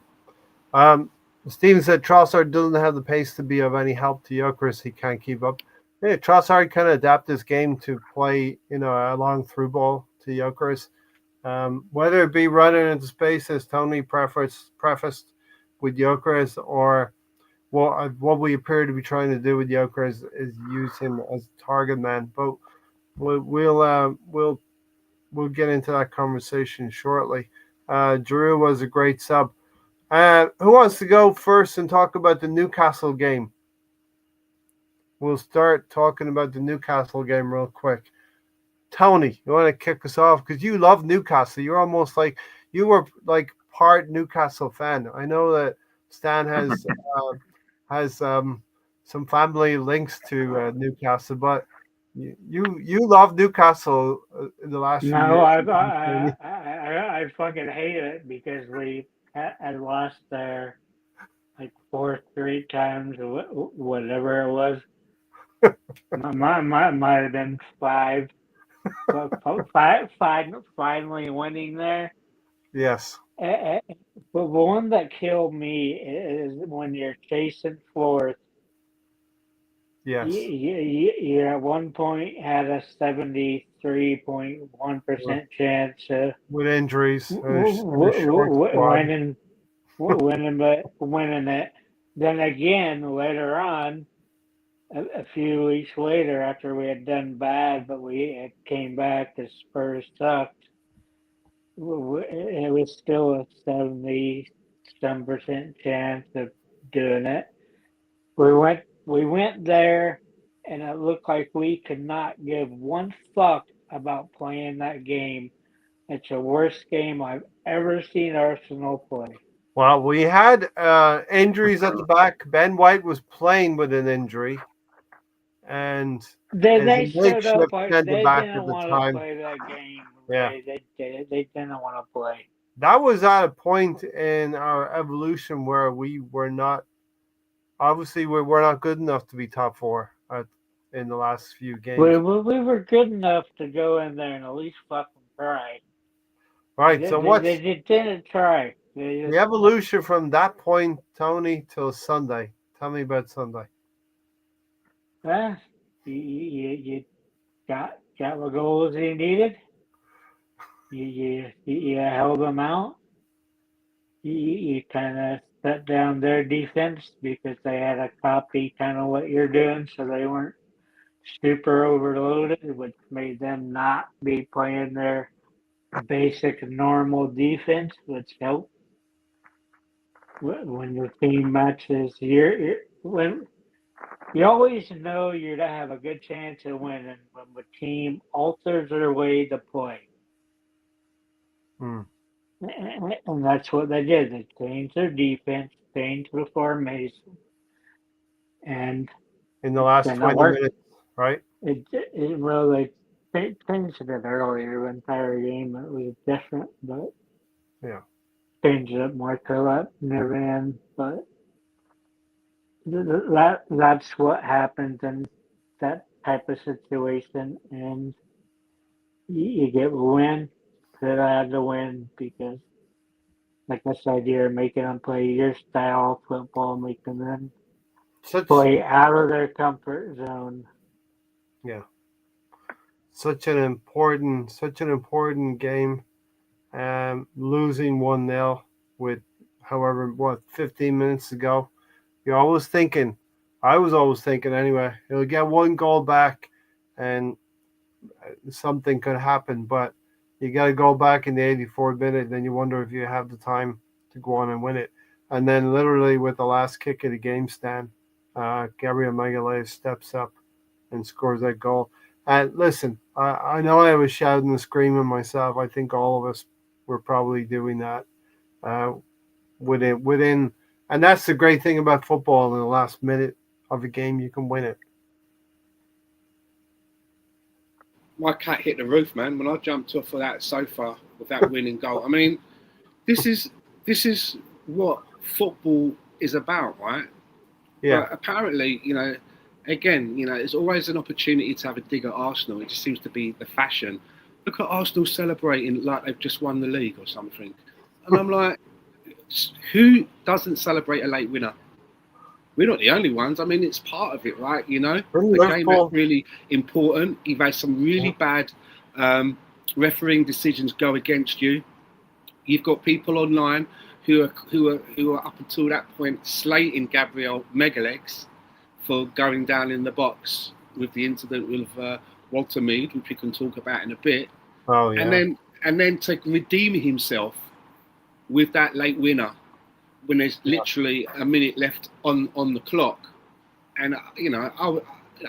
A: Steven said Trossard doesn't have the pace to be of any help to Gyökeres. He can't keep up. Yeah, Trossard kind of adapted his game to play, a long through ball to Gyökeres. Whether it be running into space, as Tony prefaced with Gyökeres, or what we appear to be trying to do with Gyökeres is use him as target man. But we'll get into that conversation shortly. Drew was a great sub. Who wants to go first and talk about the Newcastle game? We'll start talking about the Newcastle game real quick. Tony, you want to kick us off? Because you love Newcastle. You're almost like you were like part Newcastle fan. I know that Stan has some family links to Newcastle, but you love Newcastle in the last few years.
D: No, I fucking hate it because we had lost there like 4 straight times, or whatever it was. Might have been 5. Finally winning there.
A: Yes.
D: But the one that killed me is when you're chasing fourth.
A: Yes.
D: You at one point had a 73.1% chance
A: with injuries,
D: winning it. Then again, later on, a few weeks later, after we had done bad, but we came back, the Spurs sucked. It was still a 70% chance of doing it. We went there, and it looked like we could not give one fuck about playing that game. It's the worst game I've ever seen Arsenal play.
A: Well, we had injuries at the back. Ben White was playing with an injury, and
D: they stood up like they didn't want to play that game.
A: Yeah,
D: they didn't want to play.
A: That was at a point in our evolution where we were not. Obviously, we were not good enough to be top 4 in the last few games.
D: We were good enough to go in there and at least fucking try.
A: Right. So what?
D: They didn't try.
A: The evolution from that point, Tony, till Sunday. Tell me about Sunday.
D: You got the goals you needed. You held them out. You kind of shut down their defense because they had to copy kind of what you're doing, so they weren't super overloaded, which made them not be playing their basic normal defense, which helped when your team matches. When you always know you're to have a good chance of winning when the team alters their way to play. And that's what they did. They changed their defense, changed the formation, and
A: in the last 20 minutes, right?
D: They changed it earlier. The entire game it was different, but
A: yeah,
D: changed it more to that never end. But that's what happens in that type of situation, and you get a win. That I had to win because, like I said, you're making them play your style of football, making them play out of their comfort zone.
A: Yeah, such an important game. Losing 1-0 with 15 minutes to go. You're always thinking, I was always thinking anyway, he'll get one goal back, and something could happen. But you got to go back in the 84th minute, then you wonder if you have the time to go on and win it. And then literally with the last kick of the game, Stan, Gabriel Magalhaes steps up and scores that goal. And listen, I know I was shouting and screaming myself. I think all of us were probably doing that uh, within, and that's the great thing about football. In the last minute of a game, you can win it.
B: My cat hit the roof, man, when I jumped off of that sofa with that winning goal. I mean, this is what football is about, right?
A: Yeah.
B: But apparently, again, there's always an opportunity to have a dig at Arsenal. It just seems to be the fashion. Look at Arsenal celebrating like they've just won the league or something. And I'm like, who doesn't celebrate a late winner? We're not the only ones. I mean, it's part of it, right? The game that's really important. You've had some really bad refereeing decisions go against you. You've got people online who are up until that point slating Gabriel Magalhaes for going down in the box with the incident with Walter Mead, which we can talk about in a bit.
A: Oh yeah.
B: And then to redeem himself with that late winner when there's literally a minute left on the clock. And I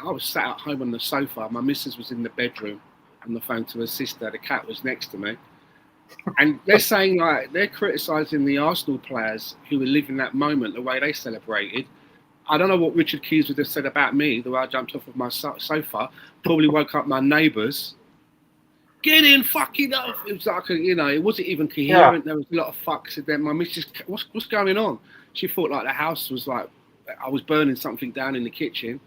B: was sat at home on the sofa. My missus was in the bedroom on the phone to her sister. The cat was next to me. And they're saying, like, they're criticising the Arsenal players who were living that moment, the way they celebrated. I don't know what Richard Keys would have said about me, the way I jumped off of my sofa. Probably woke up my neighbours. Get in, fucking up. It was like, it wasn't even coherent. There was a lot of fucks. And then my missus, what's going on? She thought like the house was like, I was burning something down in the kitchen.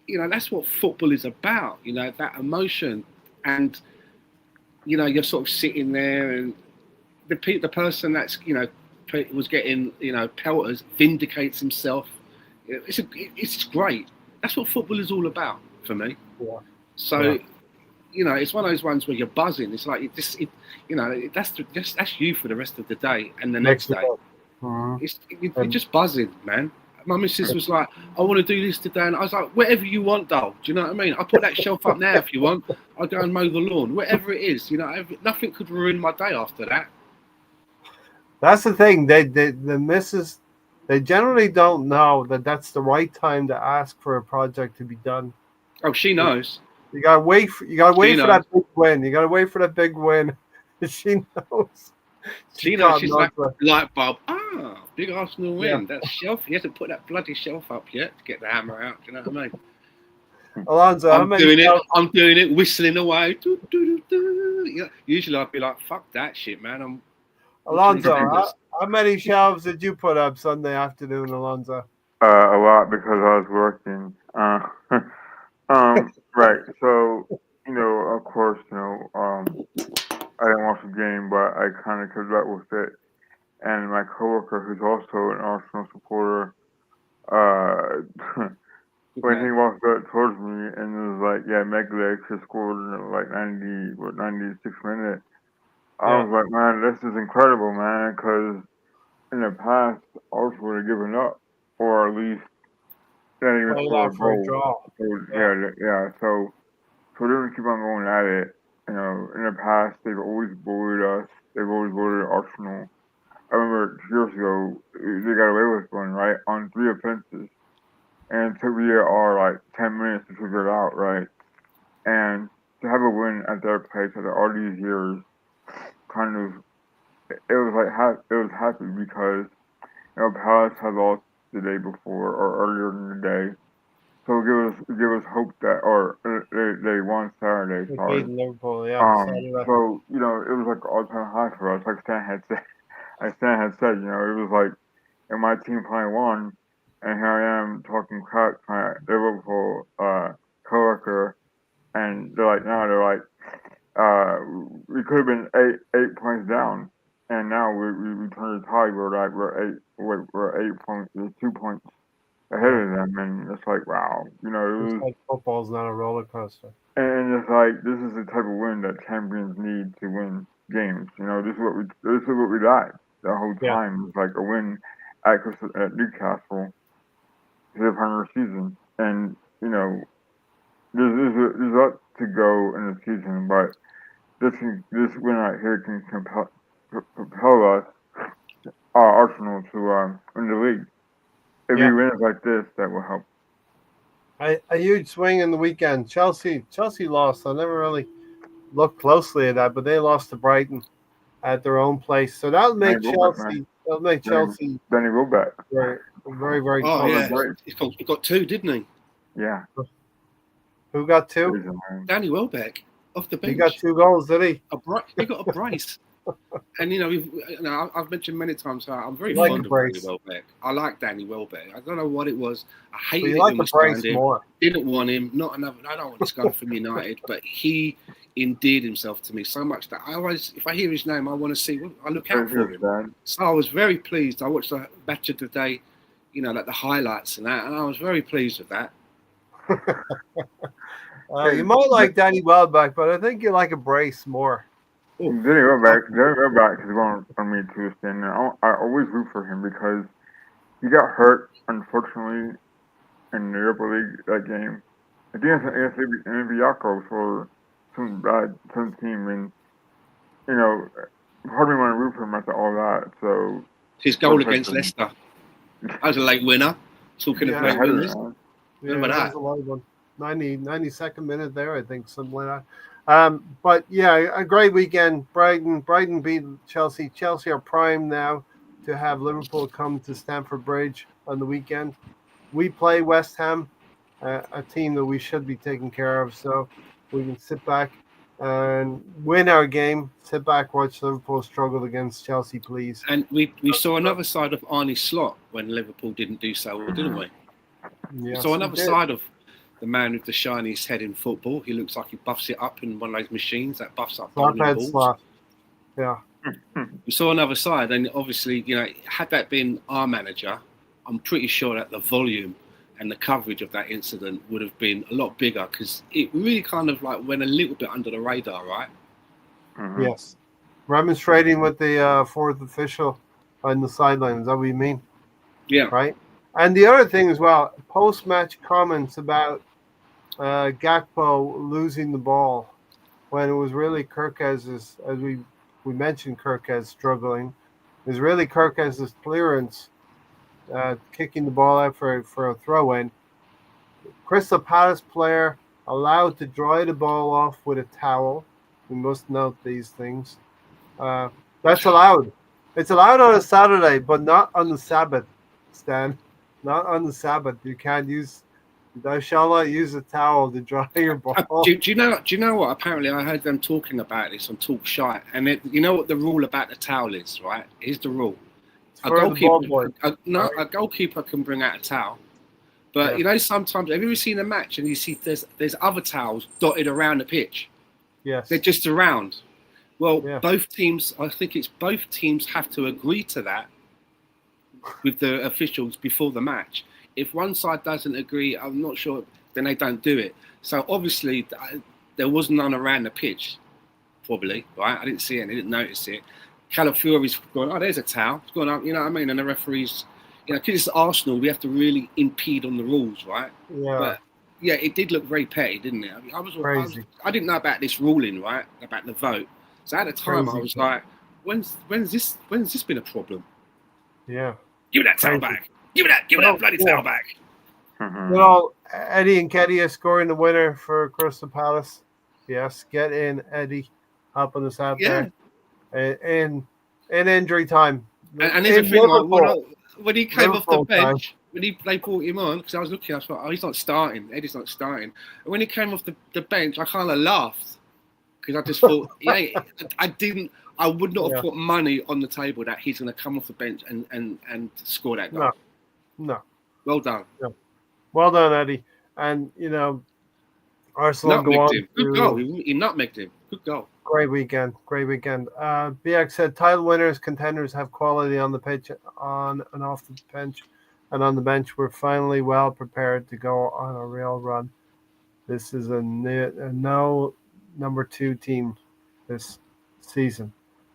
B: That's what football is about, that emotion. And, you're sort of sitting there and the person that's, was getting, pelters vindicates himself. It's great. That's what football is all about for me.
A: Yeah.
B: So, it's one of those ones where you're buzzing. It's like, that's you for the rest of the day and the next day. You're just buzzing, man. My missus was like, I want to do this today. And I was like, whatever you want, doll. Do you know what I mean? I'll put that shelf up now if you want. I'll go and mow the lawn. Whatever it is, nothing could ruin my day after that.
A: That's the thing. The missus, they generally don't know that that's the right time to ask for a project to be done.
B: Oh, she knows.
A: You gotta wait for that big win. You gotta wait for that big win. She knows.
B: She knows. She's like light bulb. Big Arsenal win. That shelf. He hasn't put that bloody shelf up yet to get the hammer out. Do you know what I mean?
A: Alonso,
B: I'm doing it, whistling away. Do, do, do, do. Usually I'd be like, "Fuck that shit, man."
A: Alonso, how many shelves did you put up Sunday afternoon, Alonso?
C: A lot because I was working. Right. So, of course, I didn't watch the game, but I kind of kept up with it. And my coworker, who's also an Arsenal supporter, when he walked up towards me and it was like, yeah, Magalhaes just scored in like 96 minutes. I was like, man, this is incredible, man, because in the past, Arsenal would have given up, or at least not even for a goal. Yeah. So they're going to keep on going at it. In the past, they've always bullied us. They've always bullied Arsenal. I remember 2 years ago, they got away with one, right, on 3 offenses. And it took VAR like 10 minutes to figure it out, right? And to have a win at their place after all these years, kind of, it was happy because, Palace had lost the day before or earlier in the day. So give us hope that, or they won Saturday. Sorry.
A: Beat Liverpool, yeah.
C: So it was like all-time high for us. Like Stan had said, it was like, and my team finally won, and here I am talking crap to my Liverpool coworker, and they're like, we could have been eight points down, and now we turned the tide. We're 8 points, 2 points ahead of them, and it's like, wow, it was
A: like football's not a roller coaster.
C: And it's like, this is the type of win that champions need to win games. This is what we got the whole time. It's like a win at Newcastle, his final season. And, you know, there's a lot to go in the season, but this win right here can propel us, Arsenal, to win the league. If
A: Yeah.
C: he wins like this, that will help.
A: A huge swing in the weekend. Chelsea lost. I never really looked closely at that, but they lost to Brighton at their own place. So that'll make
C: Danny Welbeck, man.
A: Chelsea. That'll make Chelsea
C: Danny Welbeck.
A: very, very, very
B: Oh
A: close.
B: yeah,
C: great.
B: he got two, didn't he?
C: Yeah.
A: Who got two?
C: Crazy, man.
B: Danny Welbeck off the bench.
A: He got 2 goals, did he?
B: He got a brace. And I've mentioned many times how I'm very
A: You like
B: fond
A: a
B: of Danny
A: brace.
B: Welbeck. I like Danny Welbeck. I don't know what it was. I
A: But
B: hated
A: you like
B: him.
A: the
B: We signed
A: brace
B: him.
A: more.
B: Didn't want him. Not another. I don't want this guy from United, but he endeared himself to me so much that I always, if I hear his name, I want to see. I look out for him.
C: Man.
B: So I was very pleased. I watched the match of the day, like the highlights and that, and I was very pleased with that.
A: You might like Danny Welbeck, but I think you like a brace more.
C: Danny Welbeck is going on me too, Stan. I always root for him because he got hurt, unfortunately, in the Europa League that game. I think it's Olympiacos for some team, and part of me want to root for him after all that. So
B: his goal against Leicester, that was a late winner. Talking of late winners, remember that?
A: Was a lot of one. 92nd minute there, I think, something like that. But yeah, a great weekend. Brighton beat Chelsea. Chelsea are primed now to have Liverpool come to Stamford Bridge on the weekend. We play West Ham, a team that we should be taking care of. So we can sit back and win our game. Sit back, watch Liverpool struggle against Chelsea, please.
B: And we saw another side of Arne Slot when Liverpool didn't do so well, didn't we?
A: Yes,
B: so another side of the man with the shiniest head in football. He looks like he buffs it up in one of those machines that buffs up bowling balls.
A: Slot. Yeah.
B: We saw another side, and obviously, had that been our manager, I'm pretty sure that the volume and the coverage of that incident would have been a lot bigger because it really kind of like went a little bit under the radar, right?
C: Mm-hmm.
A: Yes. Remonstrating with the fourth official on the sideline. Is that what you mean?
B: Yeah.
A: Right? And the other thing as well, post-match comments about Gakpo losing the ball when it was really Kirkes's, as we mentioned, Kirkes struggling. It was really Kirkes's clearance, kicking the ball out for a throw-in. Crystal Palace player allowed to dry the ball off with a towel. We must note these things. That's allowed. It's allowed on a Saturday, but not on the Sabbath, Stan. Not on the Sabbath. You can't use. Thou shalt not use a towel to dry your ball.
B: Do you know what? Apparently, I heard them talking about this on Talk Shite, and you know what the rule about the towel is, right? Here's the rule: a goalkeeper can bring out a towel, but sometimes have you ever seen a match and you see there's other towels dotted around the pitch?
A: Yes,
B: they're just around. Well,
A: yeah.
B: both teams. I think it's both teams have to agree to that with the officials before the match. If one side doesn't agree, I'm not sure, then they don't do it. So obviously there was none around the pitch, probably, right? I didn't see it, I didn't notice it. Calafiori's going, oh, there's a towel. It's going up, you know what I mean? And the referees, because it's Arsenal, we have to really impede on the rules, right?
A: Yeah.
B: But yeah, it did look very petty, didn't it? I mean, I didn't know about this ruling, right? About the vote. So at the time, I was like, when's this been a problem?
A: Yeah.
B: Give me that towel back. Give me that bloody towel back.
C: Mm-hmm.
A: Eddie and Nketiah scoring the winner for Crystal Palace. Yes, get in, Eddie. Helping us out there. In injury time.
B: And there's a thing like, when he came off the bench, they brought him on, because I was looking, I thought, oh, he's not starting. Eddie's not starting. And when he came off the bench, I kind of laughed. Because I just thought, I would not have put money on the table that he's going to come off the bench and score that goal.
A: No.
B: Well done.
A: Yeah. Well done, Eddie. And, Arsenal go on.
B: Good goal. He nutmegged him. Good goal.
A: Great weekend. BX said, title winners, contenders have quality on the pitch, on and off the bench. And on the bench, we're finally well prepared to go on a real run. This is a no number 2 team this season.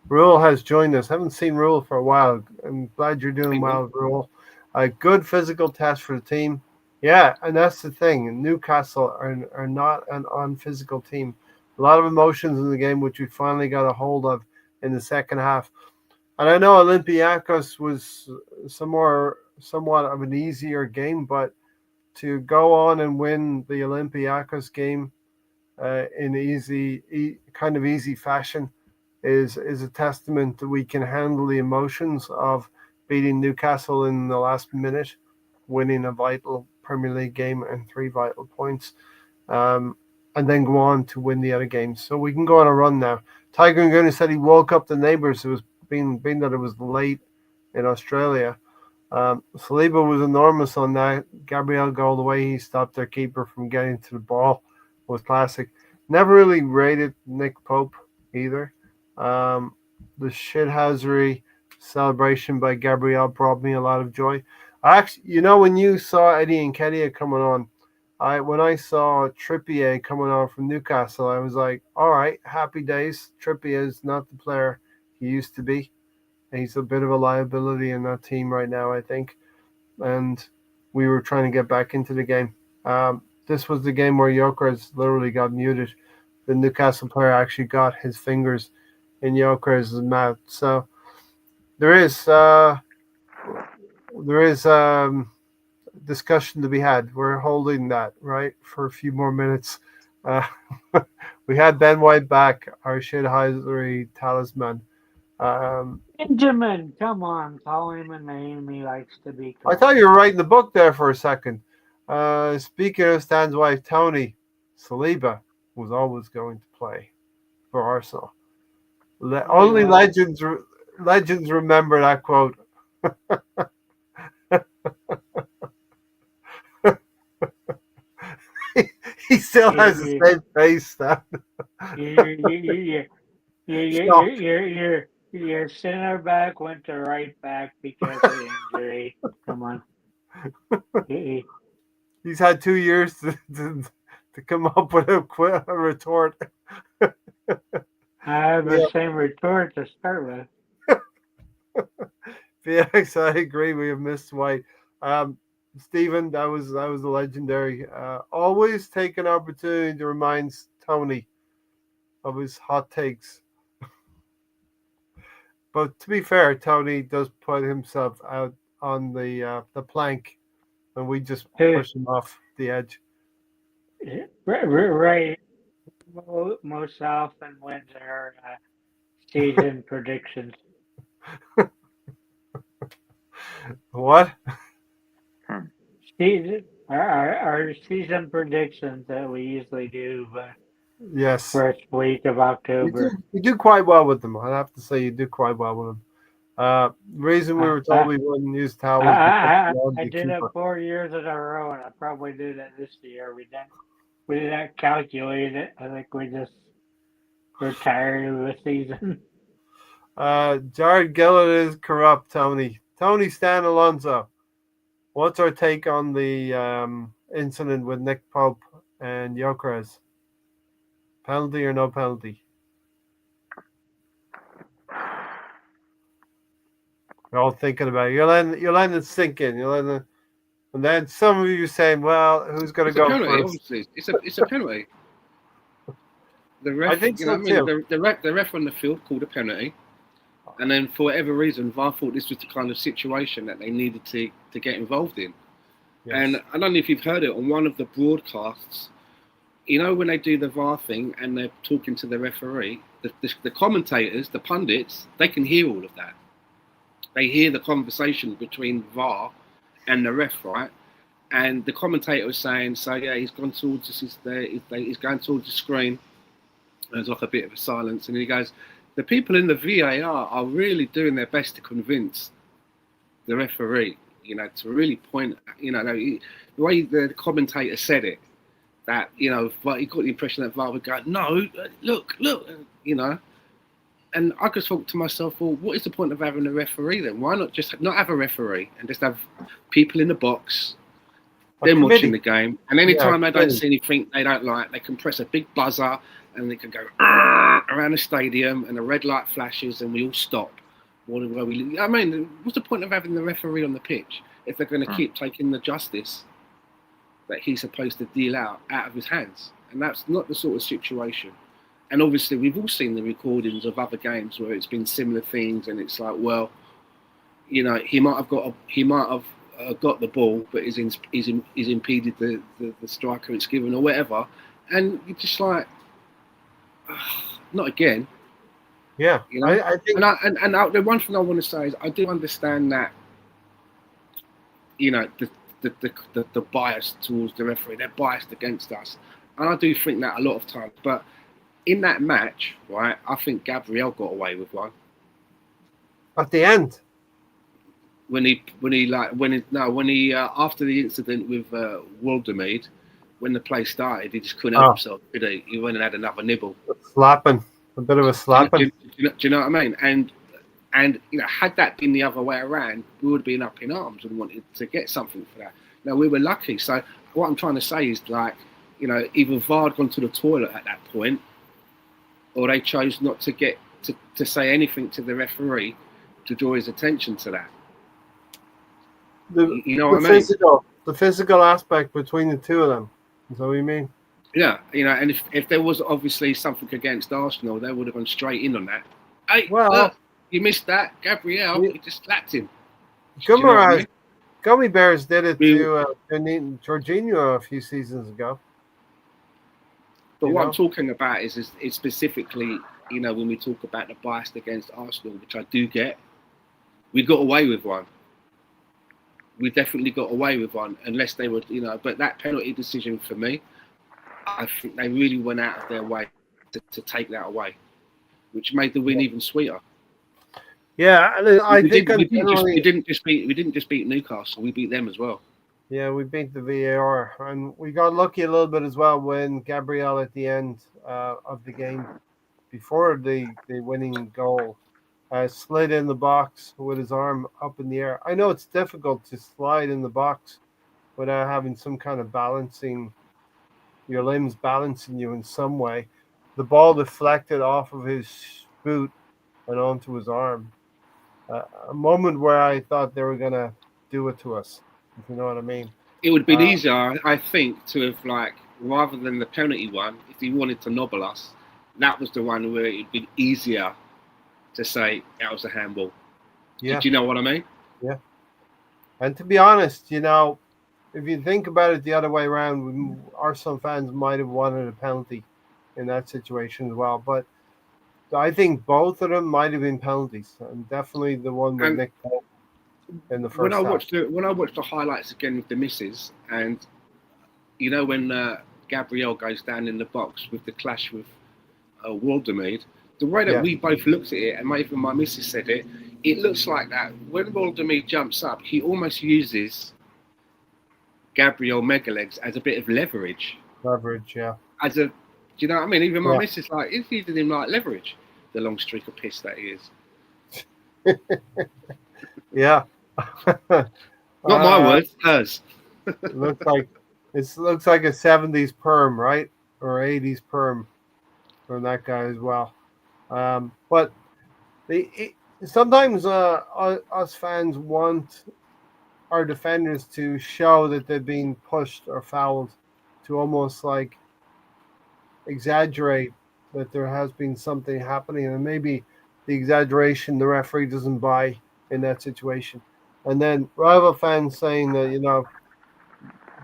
A: Rule has joined us. Haven't seen Rule for a while. I'm glad you're doing well, Rule. A good physical test for the team. Yeah, and that's the thing. Newcastle are not an unphysical team. A lot of emotions in the game, which we finally got a hold of in the second half. And I know Olympiacos was somewhat of an easier game, but to go on and win the Olympiacos game in kind of easy fashion is a testament that we can handle the emotions of beating Newcastle in the last minute, winning a vital Premier League game and 3 vital points, and then go on to win the other games. So we can go on a run now. Tiger and Gunner said he woke up the neighbours. It was being that it was late in Australia. Saliba was enormous on that. Gabriel goal, the way he stopped their keeper from getting to the ball was classic. Never really rated Nick Pope either. The shithousery celebration by Gabriel brought me a lot of joy. Actually, when you saw Eddie and Nketiah coming on, when I saw Trippier coming on from Newcastle, I was like, all right, happy days. Trippier is not the player he used to be. He's a bit of a liability in that team right now, I think. And we were trying to get back into the game. This was the game where Gyökeres literally got muted. The Newcastle player actually got his fingers in Gyökeres' mouth. So there is discussion to be had. We're holding that, right, for a few more minutes. We had Ben White back, our shithousery talisman.
D: Benjamin, come on, call him a name he likes to be
A: I
D: called.
A: thought you were writing the book there for a second. Speaking of Stan's wife, Tony, Saliba was always going to play for Arsenal. Only legends remember that quote. He still has the same face, Stan.
D: Your center back went to right back because of injury. Come on.
A: He's had 2 years to come up with a retort.
D: I have the same retort to start with.
A: Felix, I agree. We have missed White. Stephen, that was a legendary. Always take an opportunity to remind Tony of his hot takes. But to be fair, Tony does put himself out on the plank, and we just push him off the edge.
D: Right. Most often wins our season predictions.
A: What?
D: Our season predictions that we usually do.
A: Yes.
D: First week of October.
A: You do quite well with them. I have to say, you do quite well with them. The reason we were told we wouldn't use towels.
D: I did it 4 years in a row, and I probably do that this year. We didn't calculate it. I think we just were tired of the season.
A: Jared Gillett is corrupt, Tony. Tony Stan Alonso. What's our take on the incident with Nick Pope and Gyökeres? Penalty or no penalty? You're all thinking about it. You're letting it sink in. And then some of you saying, "Well, who's going to go
B: penalty,
A: first?"
B: Obviously, it's a penalty. The ref,
A: I think so too.
B: The ref on the field called a penalty, and then for whatever reason, VAR thought this was the kind of situation that they needed to get involved in. Yes. And I don't know if you've heard it on one of the broadcasts. When they do the VAR thing and they're talking to the referee, the commentators, the pundits, they can hear all of that. They hear the conversation between VAR and the ref, right? And the commentator was saying, so yeah, he's gone towards us, he's going towards the screen. There's like a bit of a silence, and he goes, the people in the VAR are really doing their best to convince the referee, to really point, the way the commentator said it, that, he got the impression that VAR would go, no, look, and I just thought to myself, well, what is the point of having a referee then? Why not just not have a referee and just have people in the box, them watching the game, and anytime they don't see anything they don't like, they can press a big buzzer and they can go around the stadium and the red light flashes and we all stop. What's the point of having the referee on the pitch if they're going to keep taking the justice that he's supposed to deal out of his hands, and that's not the sort of situation. And obviously, we've all seen the recordings of other games where it's been similar things, and it's like, well, you know, he might have got the ball, but he's impeded the striker it's given or whatever, and you're just like, not again.
A: Yeah,
B: you know.
A: I think,
B: The one thing I want to say is I do understand that, you know, the bias towards the referee, they're biased against us, and I do think that a lot of times. But in that match, right, I think Gabriel got away with one
A: at the end.
B: when he after the incident with Waldemade, when the play started, he just couldn't help himself, did he? He went and had another nibble.
A: Slapping. A bit of a slapping.
B: Do you know what I mean? And you know, had that been the other way around, we would have been up in arms and wanted to get something for that. Now, we were lucky. So what I'm trying to say is, like, you know, either VAR had gone to the toilet at that point, or they chose not to get to say anything to the referee to draw his attention to that. You know what I mean?
A: The physical aspect between the two of them. Is that what you mean?
B: Yeah, you know, and if there was obviously something against Arsenal, they would have gone straight in on that. Hey,
A: well,
B: look, you missed that. Gabriel, he just slapped him.
A: Gummy Bears did it to Jorginho a few seasons ago.
B: But what I'm talking about is specifically, you know, when we talk about the bias against Arsenal, which I do get, we got away with one. We definitely got away with one, unless they were, you know. But that penalty decision for me, I think they really went out of their way to take that away, which made the win even sweeter.
A: Yeah, we
B: didn't just beat Newcastle, we beat them as well.
A: Yeah, we beat the VAR, and we got lucky a little bit as well when Gabriel at the end of the game, before the winning goal, slid in the box with his arm up in the air. I know it's difficult to slide in the box without having some kind of balancing, your limbs balancing you in some way. The ball deflected off of his boot and onto his arm. A moment where I thought they were going to do it to us, if you know what I mean.
B: It would have been easier, I think, to have, like, rather than the penalty one, if he wanted to nobble us, that was the one where it'd been easier to say that was a handball.
A: Yeah.
B: Do you know what I mean?
A: Yeah. And to be honest, you know, if you think about it the other way around, Arsenal fans might have wanted a penalty in that situation as well. But I think both of them might have been penalties, and definitely the one with Nick Pope in the first half.
B: When I watched the highlights again with the misses, and you know when Gabriel goes down in the box with the clash with Waldemade, the way that we both looked at it, and even my missus said it, it looks like that when Waldemade jumps up, he almost uses Gabriel Megalegs as a bit of leverage.
A: Leverage, yeah.
B: Do you know what I mean? Even my missus, like, he's using him like leverage. The long streak of piss that he is.
A: Yeah.
B: Not my words, hers.
A: looks like a 70s perm, right? Or 80s perm from that guy as well. But sometimes us fans want our defenders to show that they're being pushed or fouled, to almost like exaggerate that there has been something happening, and maybe the exaggeration the referee doesn't buy in that situation. And then rival fans saying that, you know,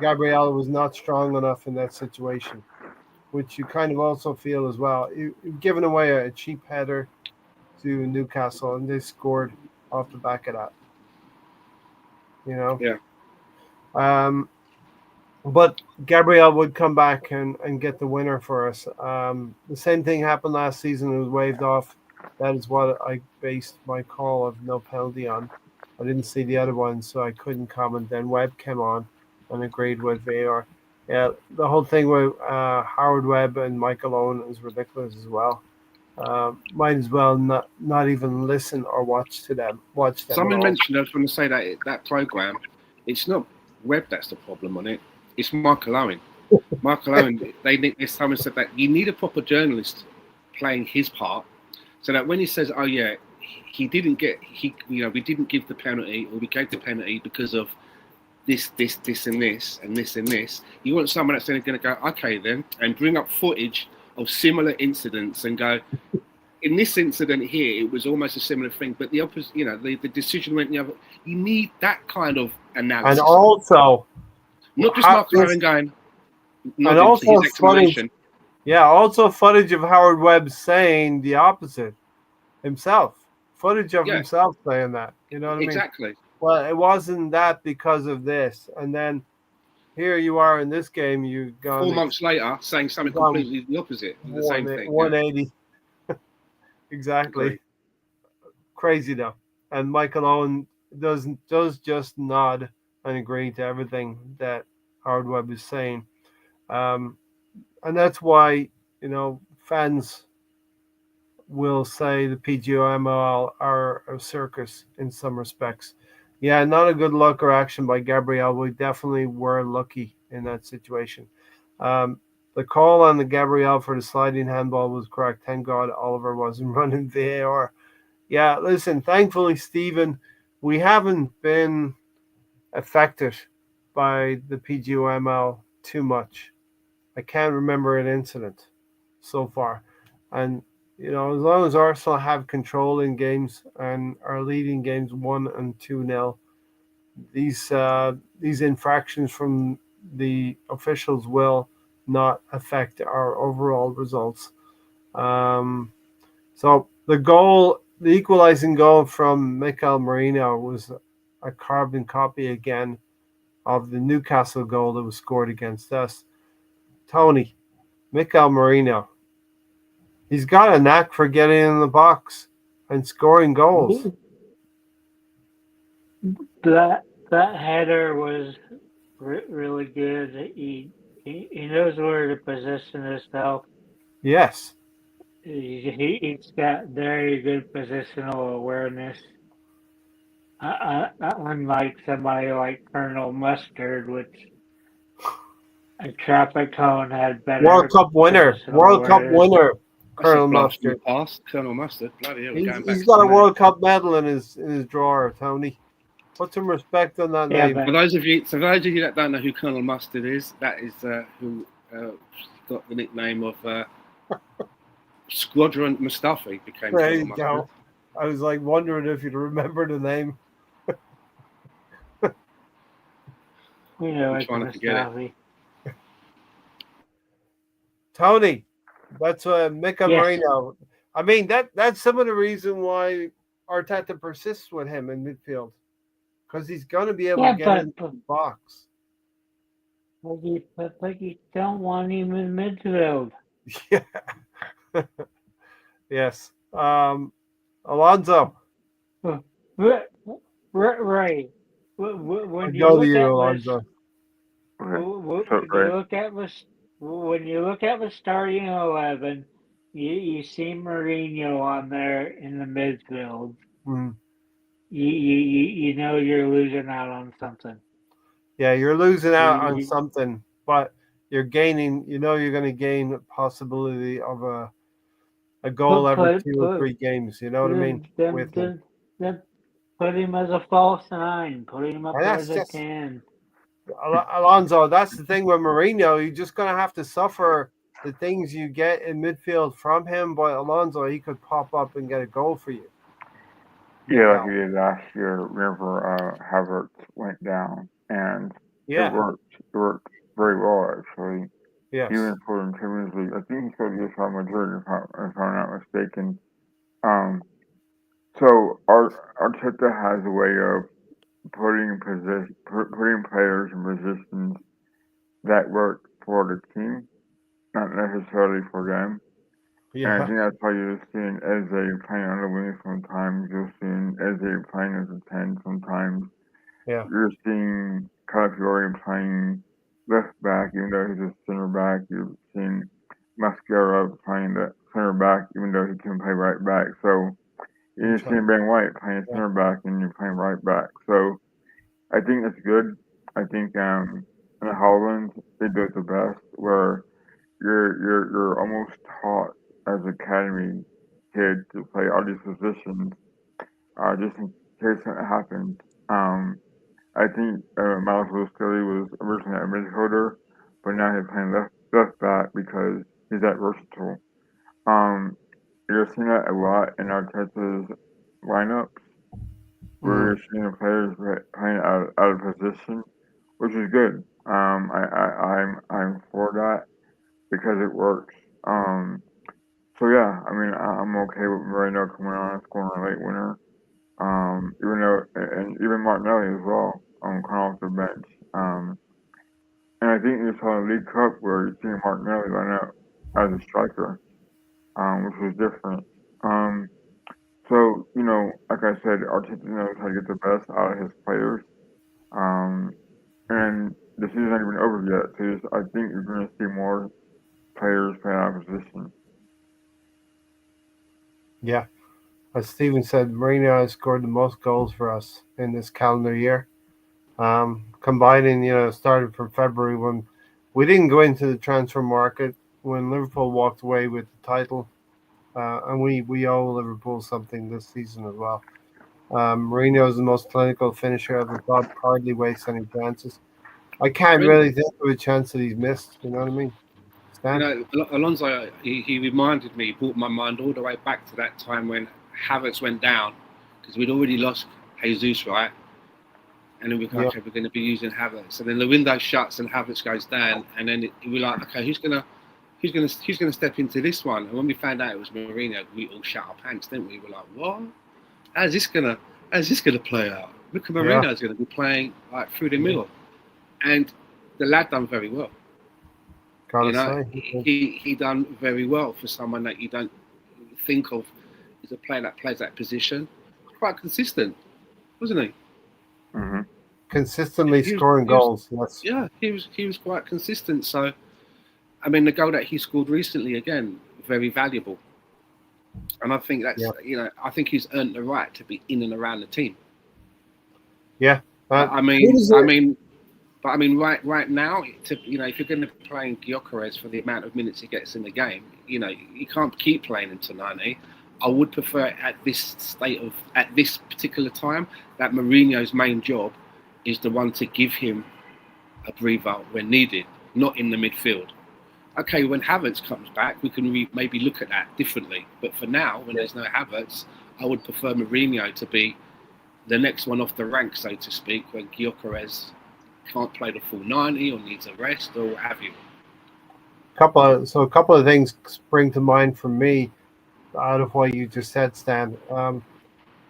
A: Gabriel was not strong enough in that situation, which you kind of also feel as well. You've given away a cheap header to Newcastle, and they scored off the back of that. You know?
B: Yeah.
A: But Gabriel would come back and get the winner for us. The same thing happened last season. It was waved off. That is what I based my call of no penalty on. I didn't see the other one, so I couldn't comment. Then Webb came on and agreed with VAR. Yeah, the whole thing with Howard Webb and Michael Owen is ridiculous as well. Might as well not even listen or watch them.
B: Someone mentioned, I was going to say that program, it's not Webb that's the problem on it. It's Michael Owen. Michael Owen. Someone said that you need a proper journalist playing his part, so that when he says, "Oh yeah, we didn't give the penalty, or we gave the penalty because of this, and this, and this, and this. You want someone that's then going to go, okay, then, and bring up footage of similar incidents and go, in this incident here, it was almost a similar thing, but the opposite, the decision went the other. You need that kind of analysis.
A: And also,
B: not just Mark Laren going,
A: and also his explanation. Also footage of Howard Webb saying the opposite himself. Footage of himself saying that. You know what I mean?
B: Exactly.
A: Well, it wasn't that because of this. And then here you are in this game, you've gone
B: 4 months later saying something completely the opposite. The same thing.
A: 180. Yeah. Exactly. Agreed. Crazy though. And Michael Owen does just nod and agree to everything that Howard Webb is saying. And that's why, fans will say the PGMOL are a circus in some respects. Yeah, not a good luck or action by Gabriel. We definitely were lucky in that situation. The call on the Gabriel for the sliding handball was correct. Thank God Oliver wasn't running VAR. Yeah, listen, thankfully, Stephen, we haven't been affected by the PGMOL too much. I can't remember an incident so far. And, as long as Arsenal have control in games and are leading games 1 and 2-0, these infractions from the officials will not affect our overall results. So the equalizing goal from Mikel Merino was a carbon copy again of the Newcastle goal that was scored against us. Tony, Mikel Merino, he's got a knack for getting in the box and scoring goals.
D: That header was really good. He knows where to position himself.
A: Yes.
D: He's got very good positional awareness. Unlike somebody like Colonel Mustard, which a traffic cone had better.
A: World Cup winner, Colonel Mustard.
B: Colonel Mustard, bloody hell,
A: he's got a World Cup medal in his drawer, Tony. Put some respect on that name.
B: For those of you that don't know who Colonel Mustard is, that is who got the nickname of Squadron Mustafi. Became
A: there
B: Colonel
A: you
B: Mustard.
A: Go. I was wondering if you'd remember the name.
B: I'm trying to forget it.
A: Tony, that's Mikel Merino. I mean, that's some of the reason why Arteta persists with him in midfield, because he's going to be able to get into the box.
D: But you don't want him in midfield.
A: Yeah. Yes. Alonso.
D: Right. When you look at the starting 11, you see Mourinho on there in the midfield.
A: Mm.
D: You know you're losing out on something.
A: Yeah, you're losing out on something, but you're gaining. You're going to gain a possibility of a goal every 2 or 3 games. You know what I mean?
D: Then put him as a false 9. Put him up as a 10.
A: Alonso, that's the thing with Mourinho. You're just going to have to suffer the things you get in midfield from him. But Alonso, he could pop up and get a goal for you.
C: Yeah, like he did last year. Remember, Havertz went down, and it worked. It worked very well, actually.
A: Yes.
C: Even for him, I think he scored against Real Madrid, if I'm not mistaken. So Arteta has a way of putting players in positions that work for the team, not necessarily for them. Yeah. And I think that's why you're seeing Eze playing on the wing sometimes. You're seeing Eze playing as a 10 sometimes.
A: Yeah.
C: You're seeing Calafiori playing left back, even though he's a center back. You're seeing Mascara playing the center back, even though he can play right back. So you're seeing Ben White playing center back, and you're playing right back. So I think that's good. I think in Holland they do it the best, where you're almost taught as an academy kid to play all these positions, just in case something happens. I think Miles Scully was originally a midfielder, but now he's playing left back because he's that versatile. Um, you're seeing that a lot in Arteta's lineups, where you're seeing the players playing out of position, which is good. I'm for that because it works. So yeah, I mean, I'm okay with Moreno coming on and scoring a late winner. Even though, and even Martinelli as well, coming off the bench. And I think you saw the League Cup where you see Martinelli line up as a striker, which was different. Um, so, like I said, Arteta knows how to get the best out of his players. Um, and the season's not even over yet, so I think you're going to see more players play out of position.
A: Yeah. As Steven said, Mourinho has scored the most goals for us in this calendar year. Combining, started from February when we didn't go into the transfer market, when Liverpool walked away with the title. And we owe Liverpool something this season as well. Mourinho is the most clinical finisher of the club, hardly wastes any chances. I can't really think of a chance that he's missed. You know what I mean? Stan?
B: Alonso, he reminded me, he brought my mind all the way back to that time when Havertz went down, because we'd already lost Jesus, right? And then we're going to be using Havertz. And then the window shuts and Havertz goes down, and then we're like, okay, who's gonna step into this one? And when we found out it was Mourinho, we all shut our pants, didn't we? We're like, what? How's this gonna play out? Look at Mourinho's gonna be playing like through the middle, and the lad done very well. He done very well for someone that you don't think of as a player that plays that position. Quite consistent, wasn't he?
C: Mm-hmm.
A: Consistently scoring goals. Yes.
B: Yeah, he was quite consistent. So, I mean, the goal that he scored recently, again, very valuable. And I think that's I think he's earned the right to be in and around the team.
A: Yeah.
B: I mean, right now, if you're going to be playing Gyökeres for the amount of minutes he gets in the game, you can't keep playing him to 90. I would prefer at this particular time that Mourinho's main job is the one to give him a breather when needed, not in the midfield. Okay, when Havertz comes back, we can maybe look at that differently. But for now, when there's no Havertz, I would prefer Mourinho to be the next one off the rank, so to speak, when Gyökeres can't play the full 90 or needs a rest or what have you.
A: A couple of things spring to mind for me out of what you just said, Stan.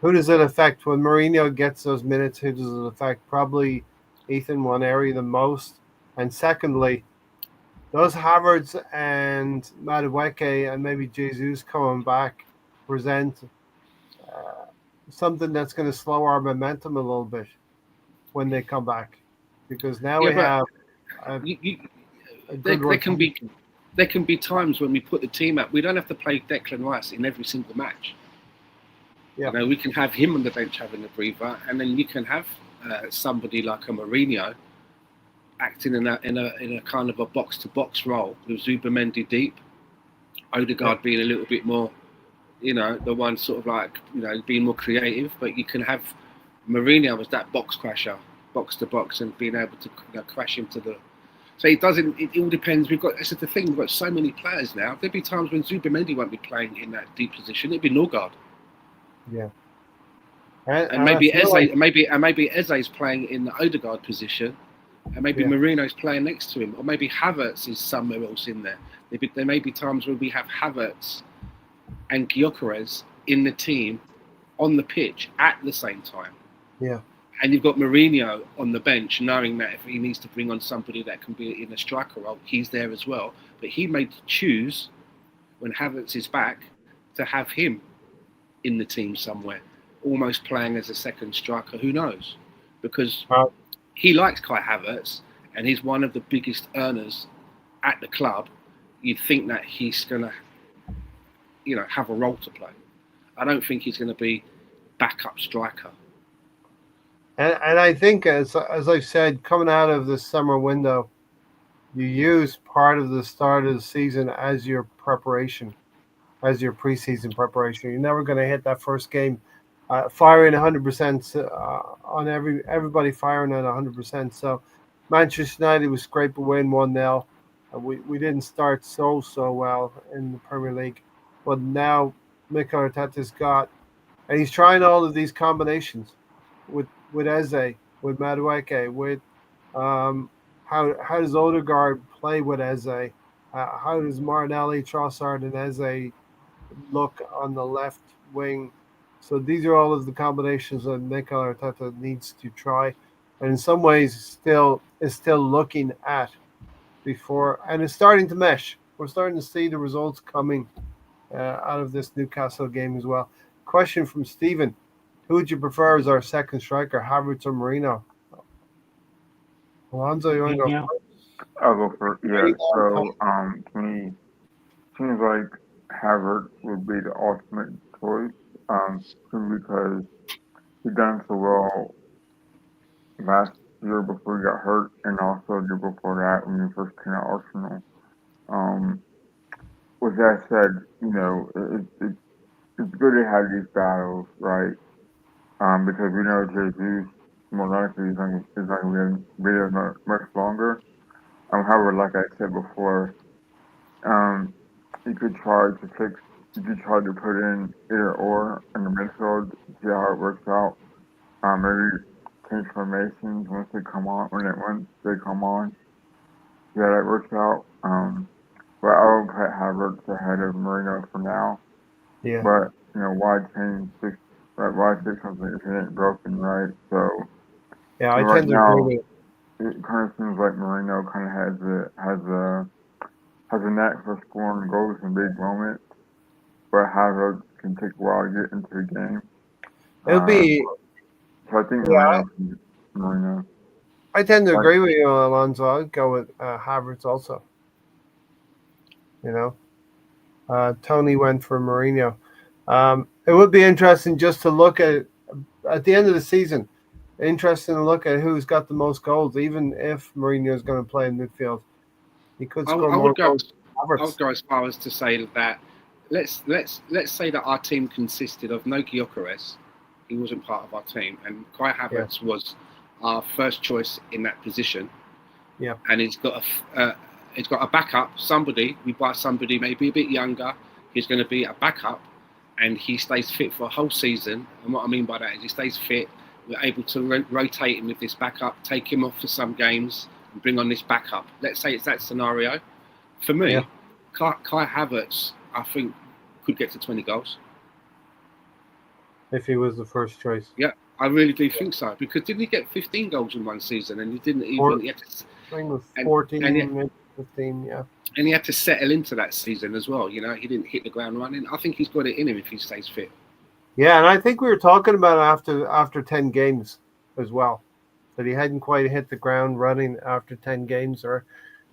A: Who does it affect when Mourinho gets those minutes? Who does it affect? Probably Ethan Nwaneri the most. And secondly, does Havertz and Madueke and maybe Jesus coming back present something that's going to slow our momentum a little bit when they come back? Because now we have.
B: There can be times when we put the team out. We don't have to play Declan Rice in every single match.
A: Yeah.
B: We can have him on the bench having a breather, and then you can have somebody like a Mourinho acting in a kind of a box to box role with Zubimendi deep, Odegaard being a little bit more, the one sort of like being more creative. But you can have Mourinho as that box crasher, box to box, and being able to crash into the. So it doesn't. It all depends. This is the thing. We've got so many players now. There'll be times when Zubimendi won't be playing in that deep position. It'll be Norgard.
A: Yeah.
B: And maybe Eze, maybe Eze's playing in the Odegaard position, and maybe Marino's playing next to him, or maybe Havertz is somewhere else in there. There may be times where we have Havertz and Gyökeres in the team on the pitch at the same time.
A: Yeah.
B: And you've got Mourinho on the bench, knowing that if he needs to bring on somebody that can be in a striker role, he's there as well. But he may choose, when Havertz is back, to have him in the team somewhere, almost playing as a second striker. Who knows? Because he likes Kai Havertz, and he's one of the biggest earners at the club. You'd think that he's going to, have a role to play. I don't think he's going to be backup striker.
A: And I think, as I said, coming out of the summer window, you use part of the start of the season as your preparation, as your preseason preparation. You're never going to hit that first game firing 100% on everybody firing at 100%. So Manchester United was scrape a win 1-0. We didn't start so well in the Premier League, but now Mikel Arteta's got, and he's trying all of these combinations with Eze, with Madueke, with how does Odegaard play with Eze? How does Martinelli, Trossard, and Eze look on the left wing? So these are all of the combinations that Mikel Arteta needs to try, and in some ways is still looking at before, and it's starting to mesh. We're starting to see the results coming out of this Newcastle game as well. Question from Stephen: who would you prefer as our second striker, Havertz or Marino? Alonso, you want to go
D: Yeah.
A: first?
C: I'll go first. Yeah. So, to me, seems like Havertz would be the ultimate choice. Simply because he done so well last year before he got hurt, and also the year before that when he first came to Arsenal. Um, with that said, it's good to have these battles, right? Because we know Jesus more likely is not going to be there much longer. However, like I said before, um, you could try to fix, you could try to put in either or in the midfield, see how it works out. Maybe change formations once they come on, see how that works out. But I would put Havertz ahead of Marino for now.
A: Yeah.
C: But why change six? Why fix something if it ain't broken, right? So
A: Yeah, I
C: right
A: tend to
C: now,
A: agree with
C: it kind of seems like Marino kind of has a knack for scoring goals in big moments, but Havertz can take a while to get into the game.
A: it. It'll be
C: So I think
A: yeah.
C: Marino.
A: I tend to
C: Like,
A: agree with you, Alonso. I'd go with Havertz also. Tony went for Mourinho. It would be interesting just to look at the end of the season. Interesting to look at who's got the most goals, even if Mourinho is going to play in midfield. He could score
B: I
A: more
B: would go.
A: goals than
B: I would
A: Havertz.
B: go as far as to say that let's say that our team consisted of no Gyökeres. He wasn't part of our team, and Kai Havertz was our first choice in that position.
A: Yeah.
B: And he's got a backup. Somebody we buy somebody maybe a bit younger. He's going to be a backup, and he stays fit for a whole season. And what I mean by that is he stays fit. We're able to rotate him with this backup, take him off for some games, and bring on this backup. Let's say it's that scenario. For me,
A: Yeah.
B: Kai Havertz, I think, could get to 20 goals.
A: If he was the first choice.
B: Yeah, I really do think so. Because didn't he get 15 goals in one season, and he didn't even.
A: I think it was 14, maybe 15, yeah.
B: And he had to settle into that season as well. He didn't hit the ground running. I think he's got it in him if he stays fit.
A: Yeah, and I think we were talking about after 10 games as well, that he hadn't quite hit the ground running after 10 games, or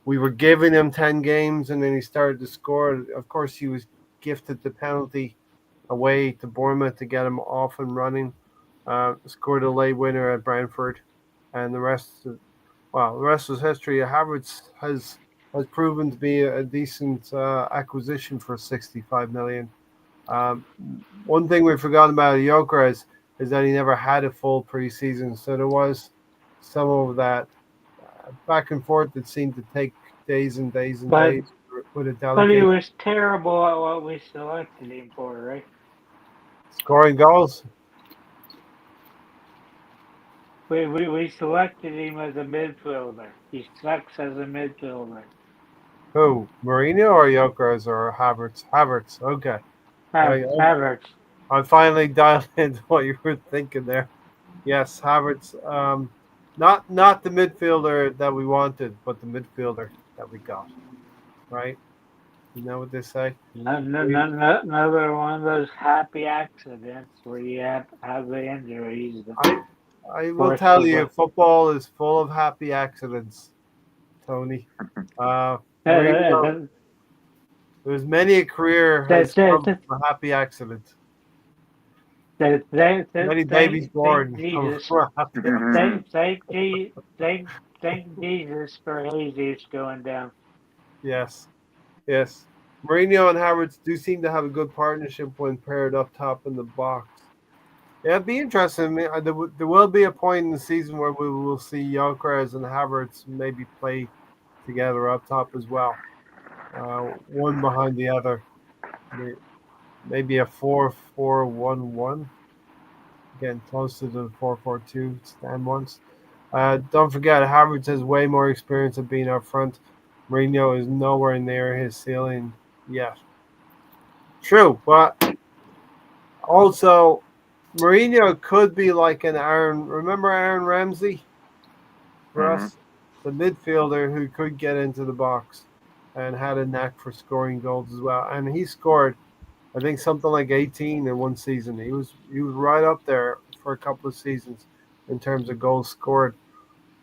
A: we were giving him 10 games and then he started to score. Of course, he was gifted the penalty away to Bournemouth to get him off and running. Scored a late winner at Brentford, and the rest was history. Havertz has proven to be a decent acquisition for 65 million. One thing we forgot about Gyökeres is that he never had a full preseason, so there was some of that back and forth that seemed to take days and days and
D: But-
A: days with a
D: But he
A: delegate
D: was terrible at what we selected him for, right?
A: scoring goals.
D: We selected him as a midfielder. He sucks as a midfielder.
A: Who, Mourinho or Gyökeres or Havertz? Havertz, okay.
D: Havertz.
A: I finally dialed into what you were thinking there. Yes, Havertz. Not the midfielder that we wanted, but the midfielder that we got. Right? You know what they say?
D: Another one of those happy accidents where you have the injuries.
A: I will tell you, football is full of happy accidents, Tony. Mourinho, there's many a career has come from a happy accident. Many babies born.
D: Jesus. Thank Jesus for Jesus going down.
A: Yes. Mourinho and Havertz do seem to have a good partnership when paired up top in the box. Yeah, it'd be interesting. I mean, there will be a point in the season where we will see Gyökeres and Havertz maybe play together up top as well, one behind the other. May- Maybe a 4-4-1-1, getting close to the 4-4-2 stand once. Don't forget, Havertz has way more experience of being up front. Mourinho is nowhere near his ceiling yet. True, but also Mourinho could be like an Aaron. Remember Aaron Ramsey for
C: Mm-hmm.
A: us, the midfielder who could get into the box and had a knack for scoring goals as well. And he scored, I think, something like 18 in one season. He was right up there for a couple of seasons in terms of goals scored.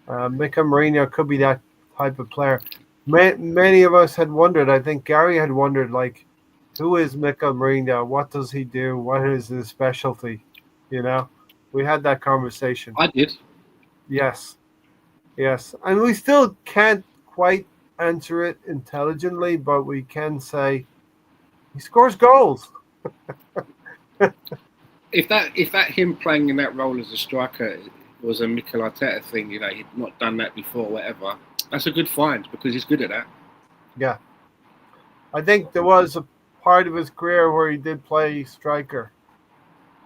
A: Mika Mourinho could be that type of player. Many of us had wondered. I think Gary had wondered, like, who is Mika Mourinho? What does he do? What is his specialty? You know, we had that conversation.
B: I did.
A: Yes, yes, and we still can't quite answer it intelligently, but we can say he scores goals.
B: If that him playing in that role as a striker was a Mikel Arteta thing, he'd not done that before, whatever. That's a good find because he's good at that.
A: Yeah, I think there was a part of his career where he did play striker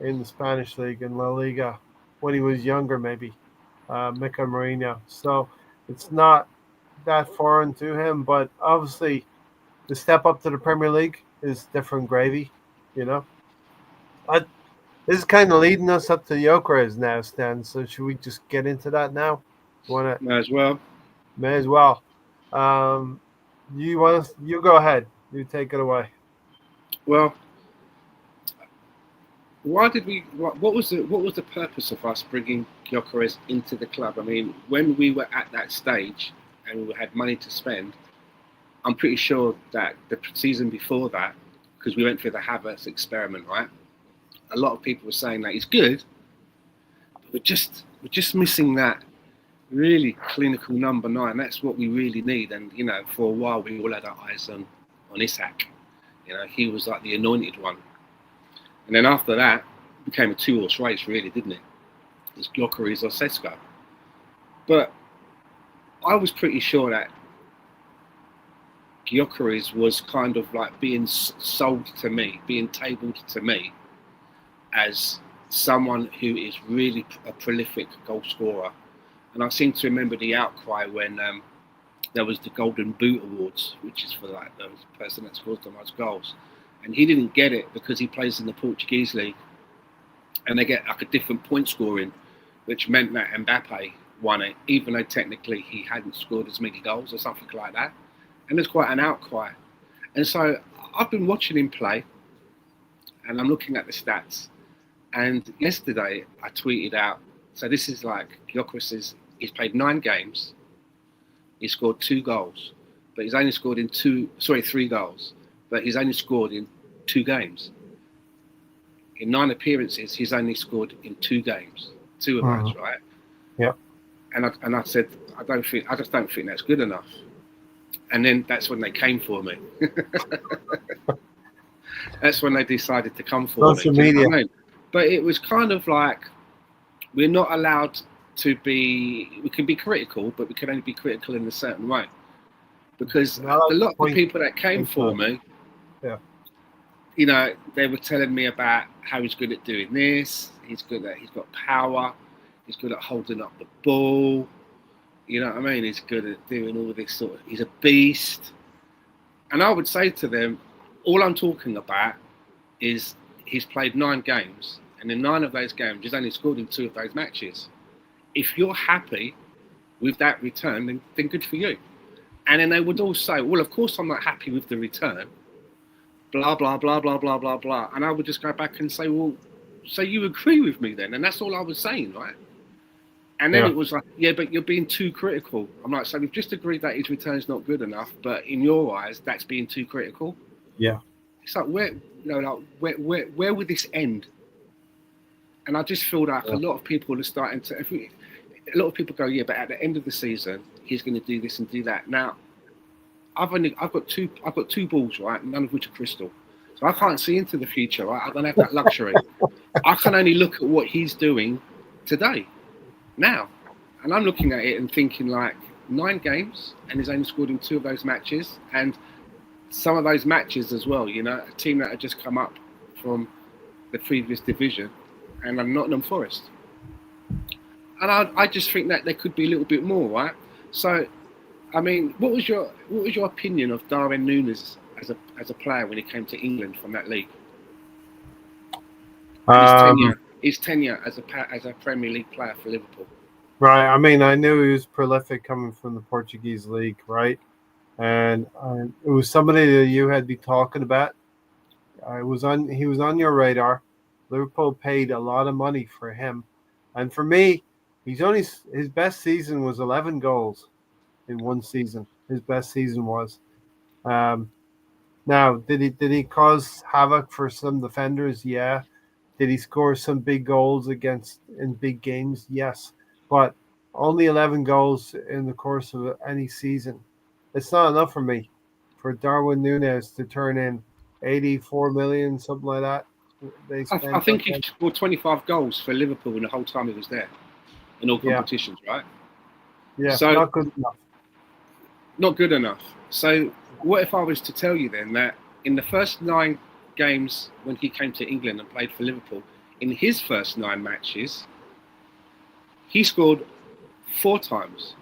A: in the Spanish league in La Liga when he was younger, maybe. Mika Mourinho. So it's not that foreign to him, but obviously the step up to the Premier League is different gravy. You know, I, this is kind of leading us up to Gyökeres now, Stan. So should we just get into that now? Want to?
B: May as well.
A: May as well. You want to? You go ahead. You take it away.
B: Well, why did we? What was the purpose of us bringing Gyökeres into the club? I mean, when we were at that stage and we had money to spend, I'm pretty sure that the season before that, because we went through the Havertz experiment, right? A lot of people were saying that he's good, but we're just missing that really clinical number 9. That's what we really need. And for a while we all had our eyes on Isak. He was like the anointed one. And then after that, it became a 2-horse race, really, didn't it? It was Gyökeres or Sesko. But I was pretty sure that Gyökeres was kind of like being sold to me, being tabled to me as someone who is really a prolific goal scorer. And I seem to remember the outcry when there was the Golden Boot Awards, which is for like the person that scores the most goals. And he didn't get it because he plays in the Portuguese league and they get like a different point scoring, which meant that Mbappe won it, even though technically he hadn't scored as many goals or something like that. And there's quite an outcry. And so I've been watching him play and I'm looking at the stats. And yesterday I tweeted out, so this is like Gyökeres, he's played 9 games, he scored 2 goals, but he's only scored in 3 goals, but he's only scored in 2 games. In 9 appearances, he's only scored in 2 games, 2 of those, right?
A: Yeah.
B: And I said, I just don't think that's good enough. And then that's when they came for me. That's when they decided to come for
A: Social
B: me.
A: media.
B: But it was kind of like, we're not allowed to be, we can be critical, but we can only be critical in a certain way. Because a lot of the people that came for me, they were telling me about how he's good at doing this, he's got power, he's good at holding up the ball, you know what I mean? He's good at doing all this he's a beast. And I would say to them, all I'm talking about is he's played 9 games, and in 9 of those games, he's only scored in 2 of those matches. If you're happy with that return, then good for you. And then they would all say, well, of course I'm not happy with the return, blah, blah, blah, blah, blah, blah, blah. And I would just go back and say, well, so you agree with me then? And that's all I was saying, right? And then it was like, yeah, but you're being too critical. I'm like, so we've just agreed that his return's not good enough, but in your eyes, that's being too critical.
A: Yeah.
B: It's like, where would this end? And I just feel like a lot of people are starting to, a lot of people go, yeah, but at the end of the season, he's going to do this and do that. Now, I've got two balls, right? None of which are crystal. So I can't see into the future. I don't have that luxury. I can only look at what he's doing today, now. And I'm looking at it and thinking like 9 games, and he's only scored in 2 of those matches. And some of those matches as well, you know, a team that had just come up from the previous division, and I'm Nottingham Forest. And I just think that there could be a little bit more, right? So, I mean, what was your opinion of Darwin Núñez as a player when he came to England from that league? His tenure as a Premier League player for Liverpool.
A: Right. I mean, I knew he was prolific coming from the Portuguese league, right? And it was somebody that you had been talking about. He was on your radar. Liverpool paid a lot of money for him, and for me, his best season was 11 goals in one season. His best season was. Now, did he cause havoc for some defenders? Yeah. Did he score some big goals in big games? Yes, but only 11 goals in the course of any season. It's not enough for me. For Darwin Núñez to turn in 84 million, something like that. They spent.
B: I think he scored 25 goals for Liverpool in the whole time he was there, in all competitions, right?
A: Yeah,
B: so
A: not good enough.
B: Not good enough. So what if I was to tell you then that in the first 9 games when he came to England and played for Liverpool, in his first 9 matches, he scored 4 times.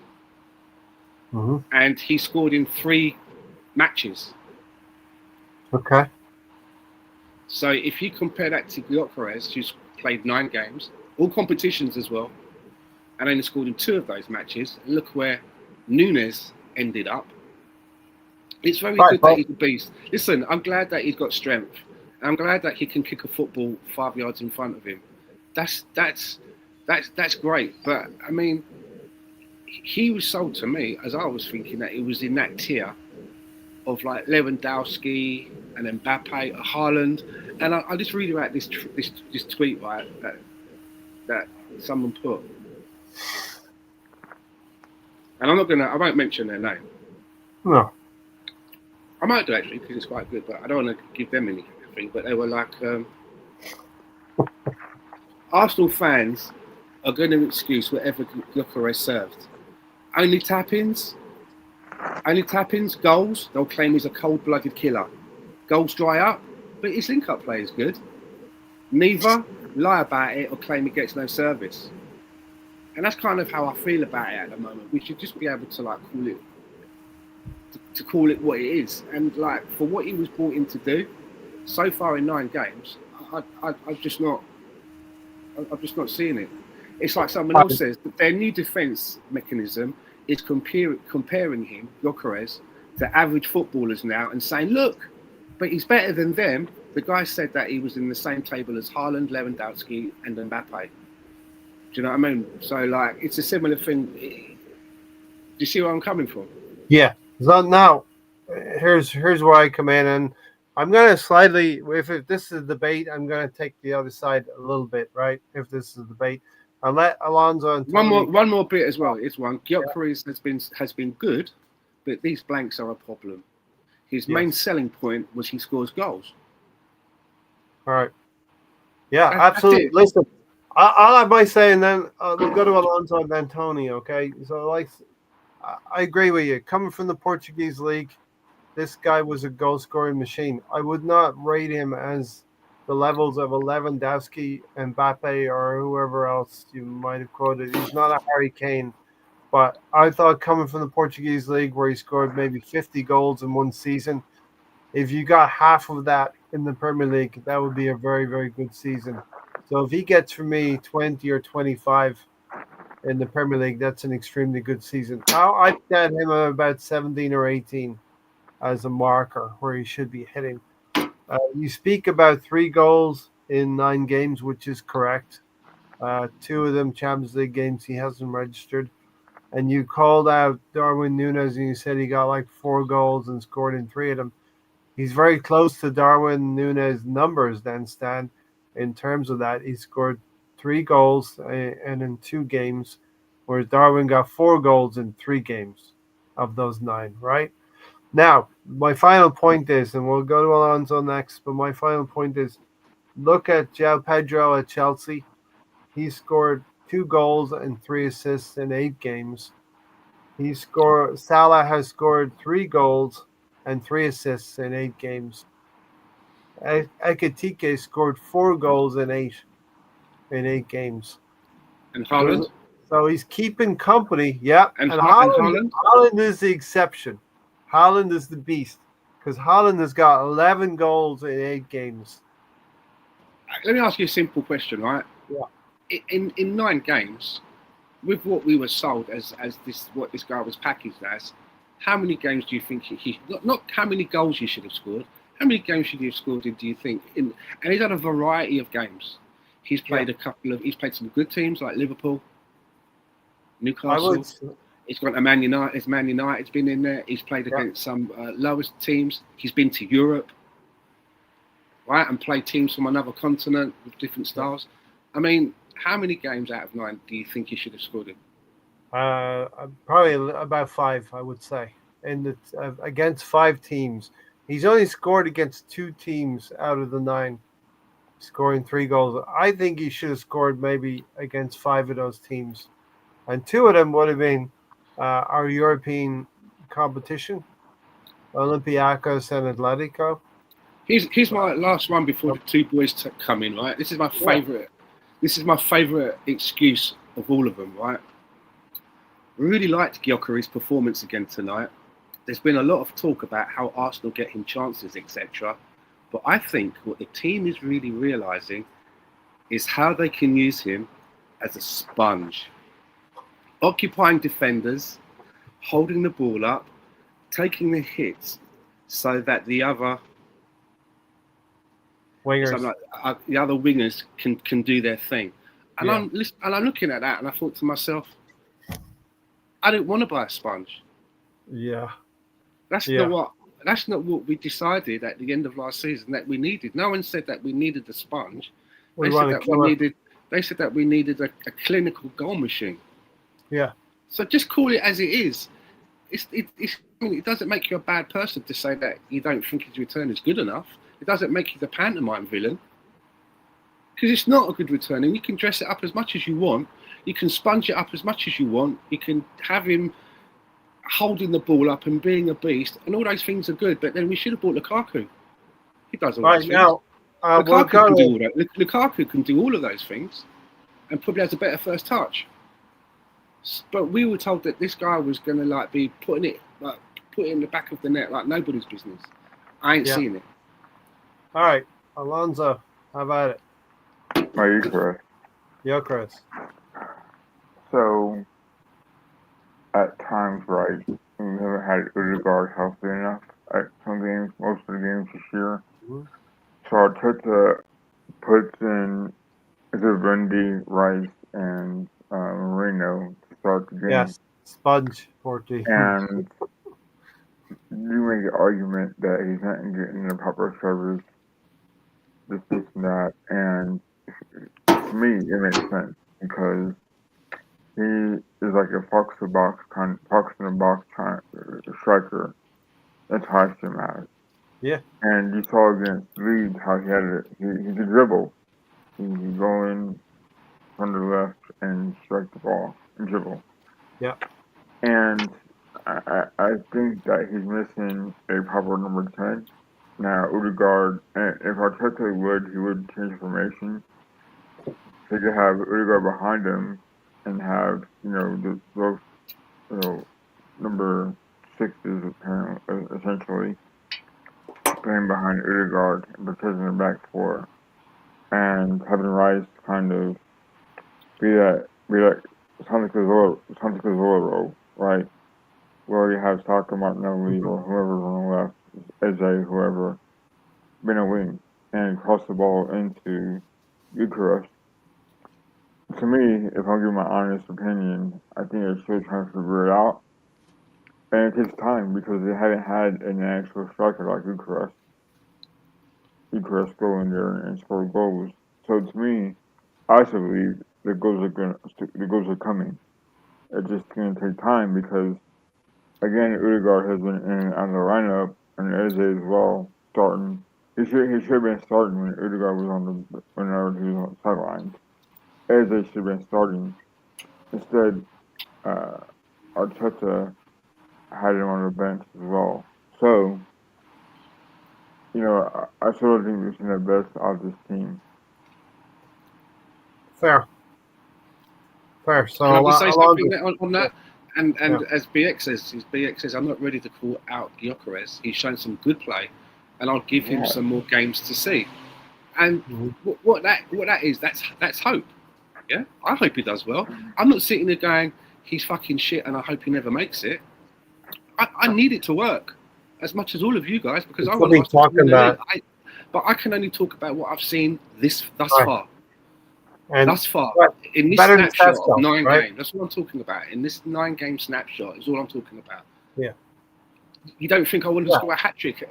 A: Mm-hmm.
B: And he scored in 3 matches.
A: Okay.
B: So if you compare that to Gyökeres, who's played 9 games, all competitions as well, and only scored in 2 of those matches, look where Núñez ended up. It's very good that he's a beast. Listen, I'm glad that he's got strength. I'm glad that he can kick a football 5 yards in front of him. That's great. But I mean, he was sold to me as I was thinking that he was in that tier of like Lewandowski and Mbappe, Haaland. And I just read about this tweet, right, that someone put. And I won't mention their name.
A: No.
B: I might do actually because it's quite good, but I don't want to give them anything. But they were like, Arsenal fans are going to excuse whatever Gyökeres served. Only tap-ins, goals. They'll claim he's a cold-blooded killer. Goals dry up, but his link-up play is good. Neither lie about it or claim he gets no service. And that's kind of how I feel about it at the moment. We should just be able to like call it what it is. And like for what he was brought in to do, so far in 9 games, I'm just not seeing it. It's like someone else says that their new defence mechanism is comparing him, Gyökeres, to average footballers now and saying, look, but he's better than them. The guy said that he was in the same table as Haaland, Lewandowski, and Mbappe. Do you know what I mean? So, like, it's a similar thing. Do you see where I'm coming from?
A: Yeah. So now, here's where I come in, and I'm going to slightly, if this is a debate, I'm going to take the other side a little bit, right? If this is a debate, I'll let Alonso and Tony...
B: one more bit as well. It's one. Gyökeres has been good, but these blanks are a problem. His main selling point was he scores goals.
A: All right. Yeah, absolutely. Listen, I'll have my say, and then we'll go to Alonso and then Tony. Okay. So, like, I agree with you. Coming from the Portuguese league, this guy was a goal-scoring machine. I would not rate him as the levels of a Lewandowski, Mbappe, or whoever else you might have quoted. He's not a Harry Kane, but I thought coming from the Portuguese league, where he scored maybe 50 goals in one season, if you got half of that in the Premier League, that would be a very, very good season. So if he gets for me 20 or 25 in the Premier League, that's an extremely good season. I'd get him about 17 or 18 as a marker where he should be hitting. You speak about 3 goals in 9 games, which is correct. 2 of them Champions League games he hasn't registered. And you called out Darwin Núñez and you said he got like 4 goals and scored in 3 of them. He's very close to Darwin Núñez numbers then, Stan. In terms of that, he scored 3 goals and in 2 games, whereas Darwin got 4 goals in 3 games of those 9, right? Now, my final point is, and we'll go to Alonso next, but my final point is look at João Pedro at Chelsea. He scored 2 goals and 3 assists in 8 games. Salah has scored 3 goals and 3 assists in 8 games. Ekitike scored 4 goals in 8 games.
B: And Haaland?
A: So he's keeping company. Yeah.
B: And
A: Haaland is the exception. Haaland is the beast because Haaland has got 11 goals in 8 games.
B: Let me ask you a simple question, right?
A: Yeah.
B: In 9 games, with what we were sold as what this guy was packaged as, how many games do you think he not how many goals he should have scored? How many games should he have scored? Do you think? And he's had a variety of games. He's played He's played some good teams like Liverpool, Newcastle. He's got Man United. Man United's been in there. He's played against some lowest teams. He's been to Europe, right, and played teams from another continent with different styles. I mean, how many games out of 9 do you think he should have scored in?
A: Probably about 5, I would say. Against 5 teams, he's only scored against 2 teams out of the 9, scoring 3 goals. I think he should have scored maybe against 5 of those teams, and 2 of them would have been our European competition, Olympiacos and Atletico.
B: Here's my last one before the 2 boys come in. Right, this is my favorite. This is my favourite excuse of all of them, right? I really liked Gyökeres's performance again tonight. There's been a lot of talk about how Arsenal get him chances, etc. But I think what the team is really realising is how they can use him as a sponge. Occupying defenders, holding the ball up, taking the hits so that the other wingers can do their thing. And I'm looking at that and I thought to myself, I don't want to buy a sponge.
A: Yeah.
B: That's not what we decided at the end of last season that we needed. No one said that we needed a sponge. They said that we needed a clinical goal machine.
A: Yeah.
B: So just call it as it is. It doesn't make you a bad person to say that you don't think his return is good enough. It doesn't make you the pantomime villain. Because it's not a good return, and you can dress it up as much as you want. You can sponge it up as much as you want. You can have him holding the ball up and being a beast, and all those things are good. But then we should have bought Lukaku. He does all those things. Lukaku can do all of those things, and probably has a better first touch. But we were told that this guy was going to be putting it in the back of the net like nobody's business. I ain't seen it.
A: All right, Alonso, how about it? Gyökeres.
C: So, at times, right, we haven't had Odegaard healthy enough at some games, most of the games this year. Mm-hmm. So Arteta puts in Bundy, Rice, and Moreno to start the game.
A: Yes, sponge 14.
C: And you make the argument that he's not getting the proper service, this and that, and to me it makes sense because he is like a fox in a box striker. That's how I see him as.
A: Yeah.
C: And you saw against Leeds how he could dribble. He could go in from the left and strike the ball and dribble.
A: Yeah.
C: And I think that he's missing a proper number 10. Now, Odegaard, and if Arteta he would change formation. He could have Odegaard behind him and have, those number 6s essentially playing behind Odegaard and protecting the back 4, and having Rice kind of be like Santi Cazorla role, right? We already have Saka, Martinelli, or whoever's on the left, Eze, whoever, been a wing and cross the ball into Gyökeres. To me, if I'm giving my honest opinion, I think they're still trying to figure it out. And it takes time because they haven't had an actual striker like Gyökeres. Gyökeres go in there and score goals. So to me, I still believe the goals are coming. It's just going to take time because again, Udegaard has been in and out of the lineup, and Eze as well starting. He should have been starting when Udegaard was on the whenever he was on the sidelines. Eze should have been starting. Instead, uh, Arteta had him on the bench as well. So, I still don't think we've seen the best out of this team.
A: Fair. So
B: Can I just say something
A: Alonso,
B: on that? And
A: Yeah.
B: as BX says, I'm not ready to call out Gyökeres. He's shown some good play, and I'll give him
C: Yeah.
B: some more games to see. And
A: Mhm.
B: what that is, that's hope. Yeah, I hope he does well. I'm not sitting there going, he's fucking shit, and I hope he never makes it. I need it to work as much as all of you guys because I
A: That's
B: want
A: what we
B: Arsenal to
A: talking
B: win the league.
A: about.
B: But I can only talk about what I've seen thus
A: Right.
B: far.
A: And
B: Thus far,
A: but
B: in this
A: better than
B: snapshot
A: Sesko,
B: of 9
A: right?
B: games, that's what I'm talking about. In this 9-game snapshot is all I'm talking about.
A: Yeah.
B: You don't think I want to
A: Yeah.
B: score a hat trick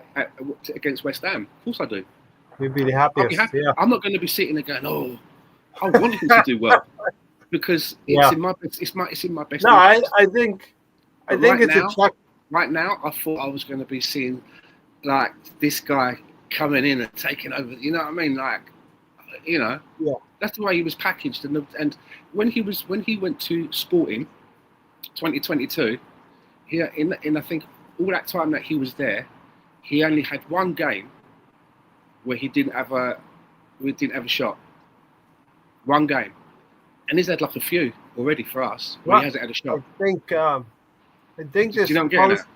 B: against West Ham? Of course I do.
A: You'd be the
B: I'll be
A: happiest.
B: happy.
A: Yeah.
B: I'm not going to be sitting there going, "Oh, I want him to do well," because it's in my best.
A: No,
B: interest.
A: I think
B: But
A: it's
B: now,
A: a check.
B: Right now, I thought I was going to be seeing like this guy coming in and taking over. You know what I mean? Like,
A: Yeah.
B: that's the way he was packaged. And when he went to Sporting, 2022, in I think all that time that he was there, he only had one game where he didn't have a shot. One game, and he's had like a few already for us. Where he hasn't had a shot.
A: I think this
B: You don't get
A: post.
B: that.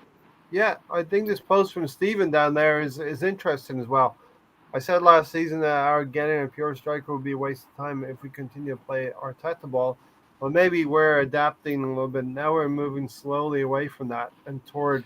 A: Yeah, I think this post from Stephen down there is interesting as well. I said last season that our getting a pure striker would be a waste of time if we continue to play Arteta ball. Well, maybe we're adapting a little bit. Now we're moving slowly away from that and toward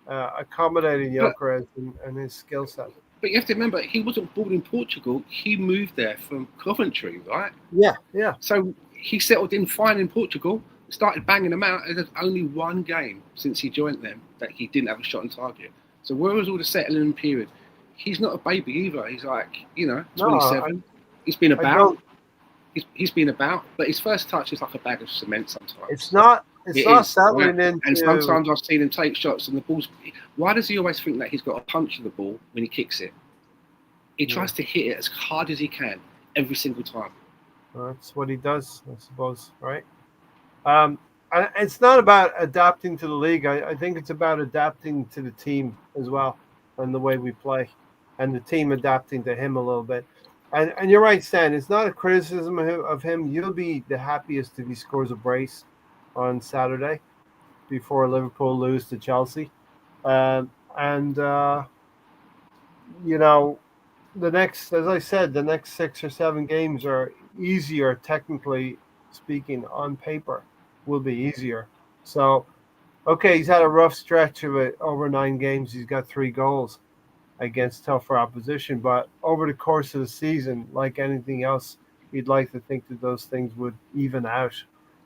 A: accommodating Gyökeres and his skill set.
B: But you have to remember, he wasn't born in Portugal. He moved there from Coventry, right?
A: Yeah.
B: So he settled in fine in Portugal, started banging them out, and there's only one game since he joined them that he didn't have a shot on target. So where was all the settling period? He's not a baby either. He's like, 27. He's been about. He's been about, but his first touch is like a bag of cement sometimes.
A: It's not settling
B: right?
A: into.
B: And sometimes I've seen him take shots and the ball's. Why does he always think that he's got a punch in the ball when he kicks it? He tries to hit it as hard as he can every single time.
A: That's what he does, I suppose, right? It's not about adapting to the league. I think it's about adapting to the team as well and the way we play, and the team adapting to him a little bit. And you're right, Stan. It's not a criticism of him. You'll be the happiest if he scores a brace on Saturday before Liverpool lose to Chelsea. The next, as I said, the next 6 or 7 games are easier, technically speaking, on paper, will be easier. So, okay, he's had a rough stretch of it over 9 games. He's got 3 goals against tougher opposition, but over the course of the season, like anything else, you'd like to think that those things would even out.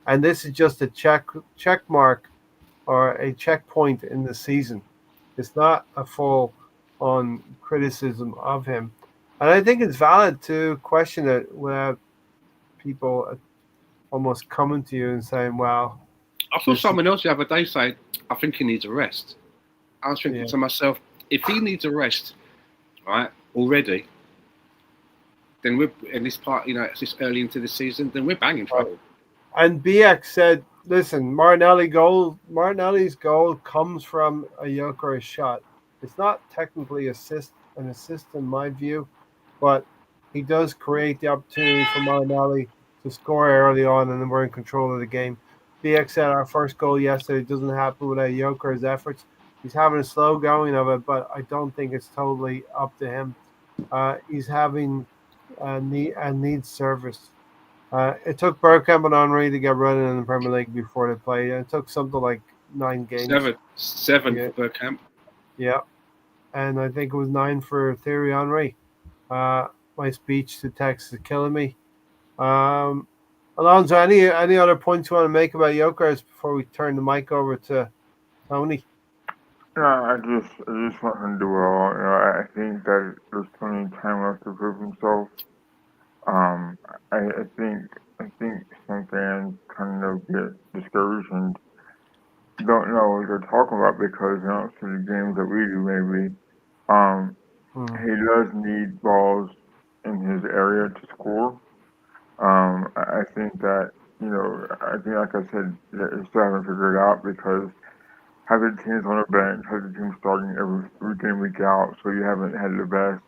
A: And this is just a check mark or a checkpoint in the season. It's not a full on criticism of him. And I think it's valid to question it without people almost coming to you and saying, well,
B: I saw someone else the other day say, I think he needs a rest. I was thinking to myself, if he needs a rest, right, already, then we're in this part, it's this early into the season, then we're banging trouble.
A: And BX said, listen, Martinelli's goal comes from a Gyökeres shot. It's not technically an assist in my view, but he does create the opportunity for Martinelli to score early on, and then we're in control of the game. BX said our first goal yesterday doesn't happen without Gyökeres' efforts. He's having a slow going of it, but I don't think it's totally up to him. He's having needs service. It took Bergkamp and Henry to get running in the Premier League before they played. It took something like 9 games.
B: Seven for Bergkamp.
A: Yeah, and I think it was 9 for Thierry Henry. My speech to text is killing me. Alonso, any other points you want to make about Gyökeres before we turn the mic over to Tony?
C: No, I just want him to do well. I think that there's plenty of time left to prove himself. I think some fans kind of get discouraged, and don't know what they're talking about because they don't see the games that we do. Maybe um, he does need balls in his area to score. I think that I think like I said, that they still haven't figured it out because having teams on the bench, having teams starting every game week out, so you haven't had the best.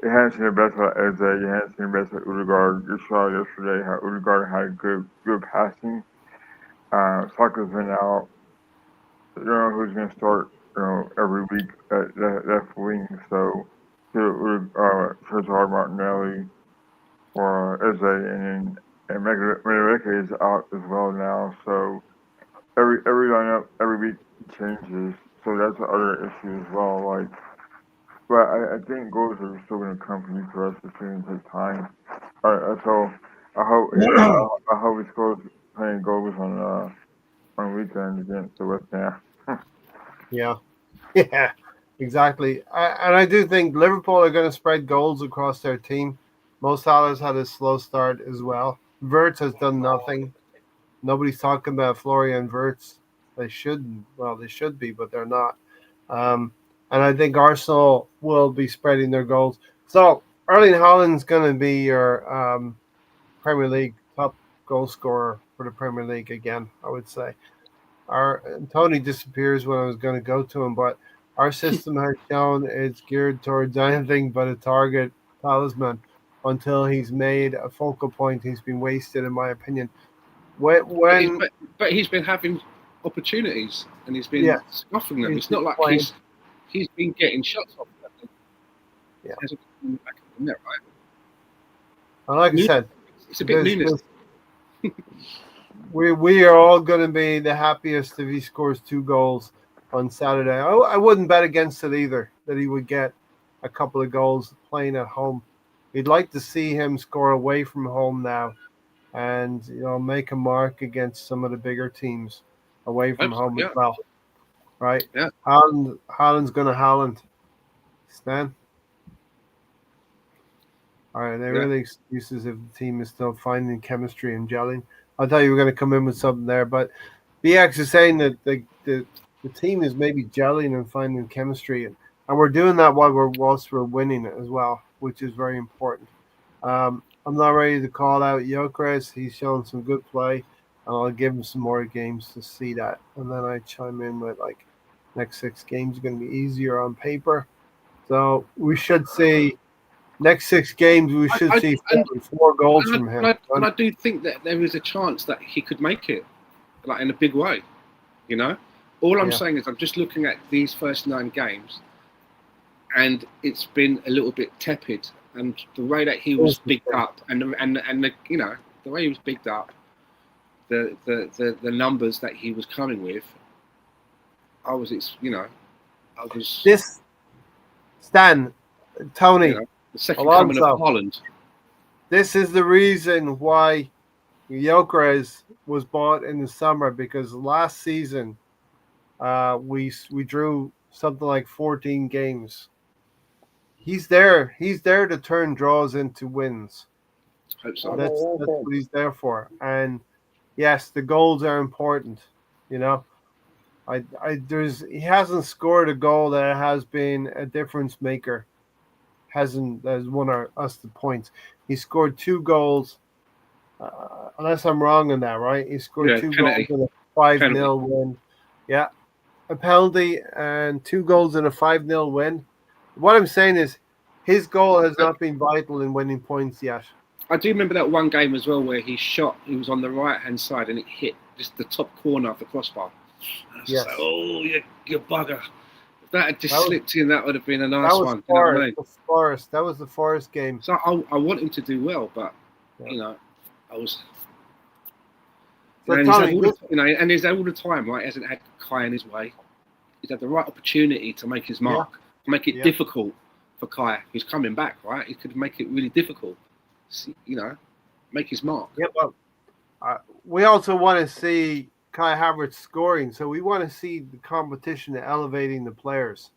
C: You haven't seen the best of Eze. You haven't seen the best of Udegaard. You saw yesterday how Udegaard had good passing. Saka's been out. You know who's going to start. Every week at left wing. So, Cesar Martinelli or Eze, and Megareke is out as well now. So every lineup every week changes. So that's the other issue as well. Like, but I think goals are still going to come from each of us. It's going to take time. So I hope he scores playing goals on weekend against the West Ham.
A: Yeah, yeah, exactly. And I do think Liverpool are going to spread goals across their team. Mo Salah's had a slow start as well. Wirtz has done nothing. Nobody's talking about Florian Wirtz. They shouldn't. Well, they should be, but they're not. Um, and I think Arsenal will be spreading their goals. So Erling Haaland's going to be your Premier League top goal scorer for the Premier League again, I would say. Our Tony disappears when I was going to go to him, but our system has shown it's geared towards anything but a target talisman until he's made a focal point. He's been wasted, in my opinion.
B: But he's been having opportunities and he's been scuffing them. It's not like he's been getting shots off.
A: Yeah.
B: Hasn't been back in the net, right?
A: And like I said,
B: it's a bit lunatic.
A: We are all going to be the happiest if he scores 2 goals on Saturday. I wouldn't bet against it either, that he would get a couple of goals playing at home. We'd like to see him score away from home now and make a mark against some of the bigger teams away from home as well. Right?
B: Yeah.
A: Haaland's going to Haaland. Stan? All right, they're really excuses if the team is still finding chemistry and gelling. I thought you were going to come in with something there, but BX is saying that the team is maybe gelling and finding chemistry, and we're doing that whilst we're winning it as well, which is very important. I'm not ready to call out Gyökeres. He's shown some good play, and I'll give him some more games to see that. And then I chime in with next 6 games are going to be easier on paper, so we should see. Next 6 games, we should see 4 goals from him.
B: And I do think that there is a chance that he could make it, in a big way. All I'm saying is I'm just looking at these first 9 games, and it's been a little bit tepid. And the way that he was bigged up, and the way he was bigged up, the numbers that he was coming with,
A: this Stan, Tony.
B: The second coming of Holland.
A: This is the reason why Gyökeres was bought in the summer, because last season we drew something like 14 games. He's there to turn draws into wins.
B: Hope so.
A: That's what he's there for. And yes, the goals are important. He hasn't scored a goal that has been a difference maker. Has won us the points. He scored 2 goals, unless I'm wrong on that, right? He scored 2 goals in a 5-0 win. Yeah, a penalty and 2 goals in a 5-0 win. What I'm saying is, his goal has not been vital in winning points yet.
B: I do remember that one game as well where he shot. He was on the right-hand side and it hit just the top corner of the crossbar. Yes. Like, oh, you bugger. If that had just slipped in, that would have been a nice one.
A: Forest. That was the Forest game.
B: So I want him to do well, but, I was... So and he's had all the time, right? He hasn't had Kai in his way. He's had the right opportunity to make his mark, to make it difficult for Kai. He's coming back, right? He could make it really difficult, make his mark.
A: Yeah, but we also want to see Kai Havertz scoring, so we want to see the competition elevating the players,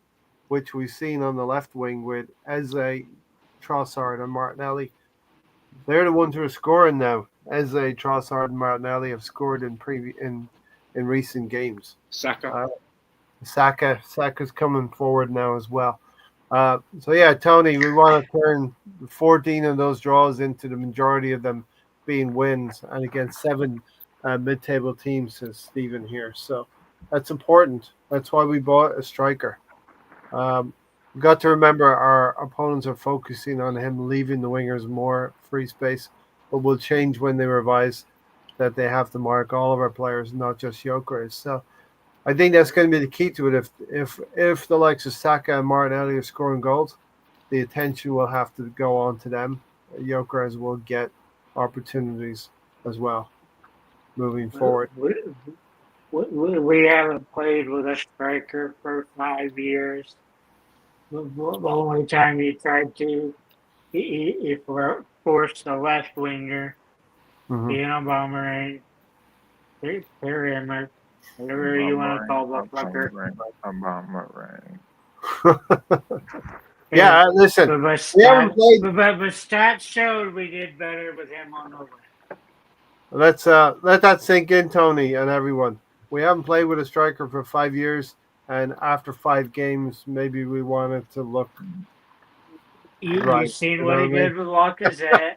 A: which we've seen on the left wing with Eze, Trossard, and Martinelli. They're the ones who are scoring now. Eze, Trossard, and Martinelli have scored in in recent games.
B: Saka.
A: Saka's coming forward now as well. So yeah, Tony, we want to turn 14 of those draws into the majority of them being wins, and against 7 mid-table teams, says Stephen here. So that's important. That's why we bought a striker. We've got to remember our opponents are focusing on him leaving the wingers more free space, but will change when they revise that they have to mark all of our players, not just Gyökeres. So I think that's going to be the key to it. If the likes of Saka and Martinelli are scoring goals, the attention will have to go on to them. Gyökeres will get opportunities as well moving forward.
D: We haven't played with a striker for 5 years. The only time he tried to, he forced the left winger, Bummer, Perry, whatever you want to call the fucker.
A: Yeah, listen.
D: But stats showed we did better with him on the left.
A: Let that sink in, Tony, and everyone. We haven't played with a striker for 5 years, and after 5 games, maybe we wanted to look.
D: You've seen what he did with Lacazette.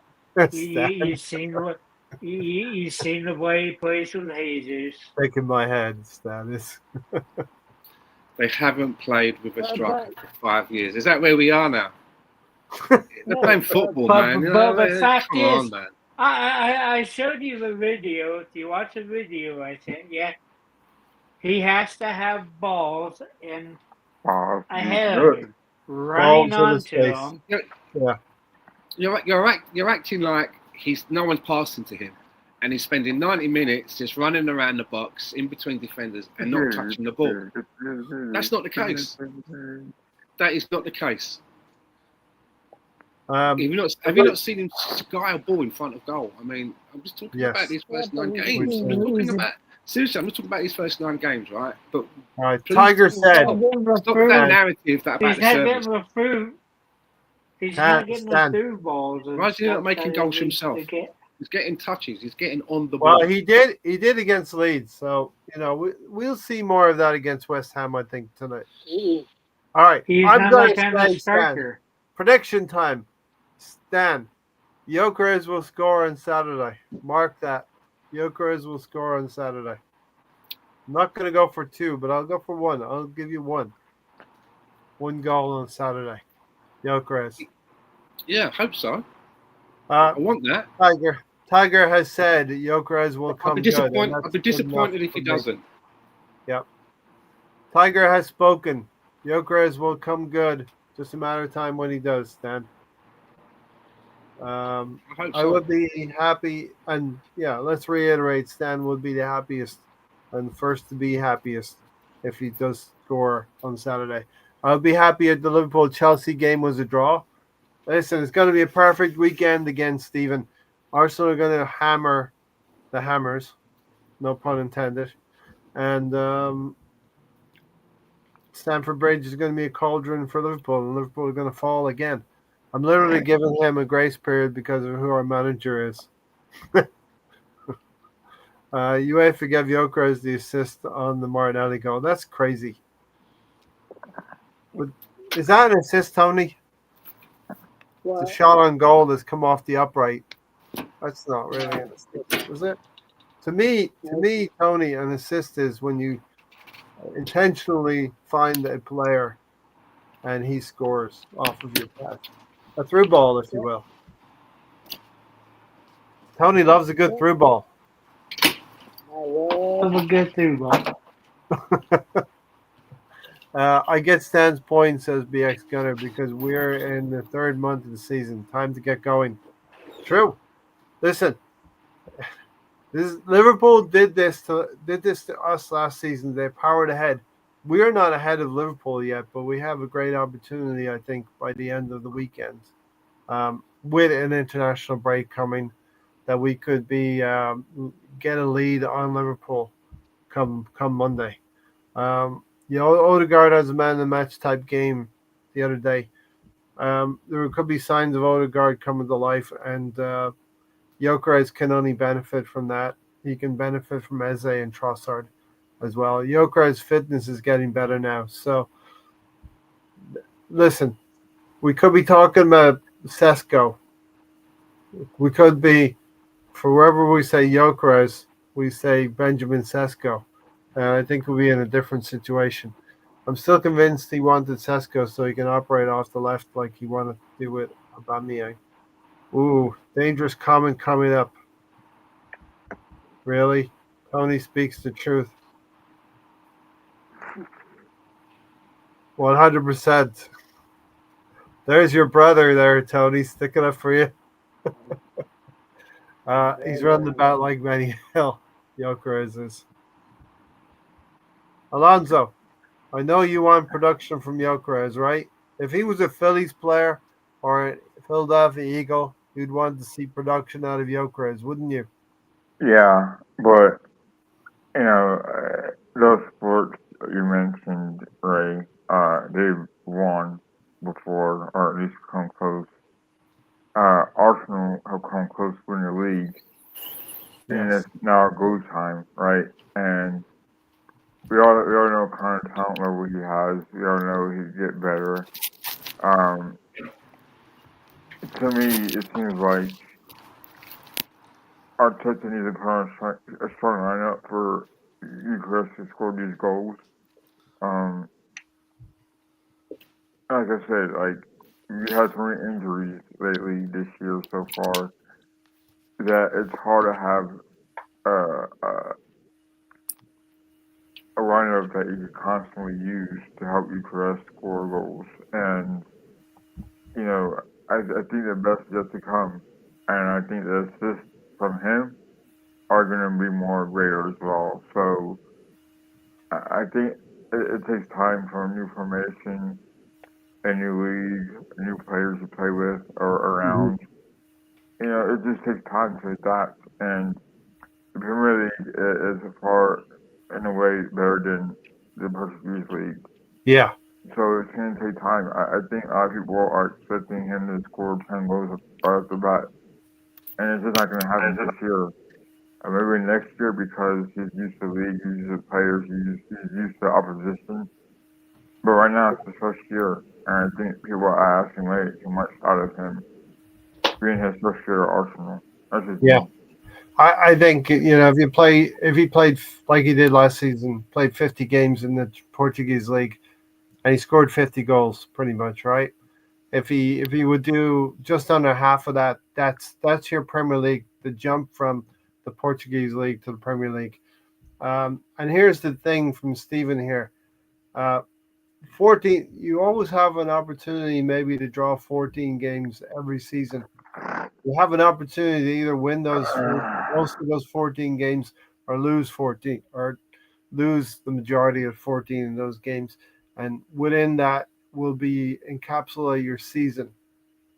D: You've seen the way he plays with Jesus.
A: Shaking my head, Status.
B: They haven't played with a striker for 5 years. Is that where we are now? They're playing football, man.
D: But the fact is, man. I showed you the video. If you watch the video, I said, yeah, he has to have balls and ahead of him, running onto him.
A: Yeah,
B: you're acting like no one's passing to him, and he's spending 90 minutes just running around the box in between defenders and not touching the ball. That's not the case. That is not the case. Have you not seen him sky a ball in front of goal? I mean, I'm just talking about his first 9 games. Seriously, I'm just talking about his first 9 games, right? But
A: Tiger said,
B: stop that narrative that about the service.
D: He's not getting the through balls.
B: Why is he not making goals himself? He's getting touches. He's getting on the ball.
A: Well, he did against Leeds. So, we'll see more of that against West Ham, I think, tonight. All right. I'm going to explain, Stan. Prediction time. Stan, Gyökeres will score on Saturday. Mark that. Gyökeres will score on Saturday. I'm not going to go for 2, but I'll go for 1. I'll give you 1. 1 goal on Saturday. Gyökeres.
B: Yeah, hope so. I want that.
A: Tiger has said Gyökeres will come good.
B: I'll be disappointed if he doesn't.
A: Yep. Tiger has spoken. Gyökeres will come good. Just a matter of time when he does, Stan. I would be happy, and let's reiterate, Stan would be the happiest and first to be happiest if he does score on Saturday. I would be happy if the Liverpool-Chelsea game was a draw. Listen, it's going to be a perfect weekend again, Stephen. Arsenal are going to hammer the Hammers, no pun intended, and Stamford Bridge is going to be a cauldron for Liverpool, and Liverpool are going to fall again. I'm literally giving him a grace period because of who our manager is. UEFA gave Gyökeres the assist on the Martinelli goal. That's crazy. Is that an assist, Tony? It's a shot on goal that's come off the upright. That's not really an assist, is it? To me, Tony, an assist is when you intentionally find a player and he scores off of your pass. A through ball, if you will. Tony loves a good through ball.
D: I love a good through ball.
A: I get Stan's point, says BX Gunner, because we're in the 3rd month of the season. Time to get going. True. Listen, Liverpool did this to us last season. They powered ahead. We are not ahead of Liverpool yet, but we have a great opportunity, I think, by the end of the weekend, with an international break coming, that we could be get a lead on Liverpool come Monday. Odegaard has a man of the match type game the other day. There could be signs of Odegaard coming to life, and Gyökeres can only benefit from that. He can benefit from Eze and Trossard. as well. Gyökeres' fitness is getting better now. So, listen, we could be talking about Sesko. We could be, for wherever we say Gyökeres, we say Benjamin Sesko. I think we'll be in a different situation. I'm still convinced he wanted Sesko so he can operate off the left like he wanted to do with Aubameyang. Ooh, dangerous comment coming up. Really? Tony speaks the truth. 100%. There's your brother there, Tony, sticking up for you. He's running about like Manny Hill. Gyökeres is. Alonso, I know you want production from Gyökeres, right? If he was a Phillies player or a Philadelphia Eagle, you'd want to see production out of Gyökeres, wouldn't you?
C: Yeah, but those sports you mentioned, Ray, they've won before, or at least come close. Arsenal have come close to winning the league, and
A: Yes.
C: it's now go time, right? And we all know what kind of talent level he has. We all know he'd get better. To me, it seems like Arteta needs to put on a strong lineup for Eucharist to score these goals. Like I said, we had so many injuries lately this year so far that it's hard to have a lineup that you can constantly use to help Eucharist score goals. And I think the best is yet to come, and I think the assists from him are going to be more greater as well. So I think it takes time for a new formation, a new league, new players to play with or around. It just takes time to adapt, and the Premier League is far in a way better than the Portuguese league.
A: Yeah.
C: So it's going to take time. I think a lot of people are expecting him to score 10 goals right off the bat, and it's just not going to happen this year. Maybe next year because he's used to the league, he's used to players, he's used to opposition. But right now it's the first year, and I think people are asking way too much out of him being his first year at Arsenal. That's just
A: Yeah.
C: me.
A: I think if he played like he did last season, played 50 games in the Portuguese league, and he scored 50 goals, pretty much, right? If he would do just under half of that, that's your Premier League. The jump from the Portuguese league to the Premier League. And here's the thing from Stephen here. 14. You always have an opportunity maybe to draw 14 games every season. You have an opportunity to either win most of those 14 games or lose 14 or lose the majority of 14 in those games. And within that will be encapsulate your season.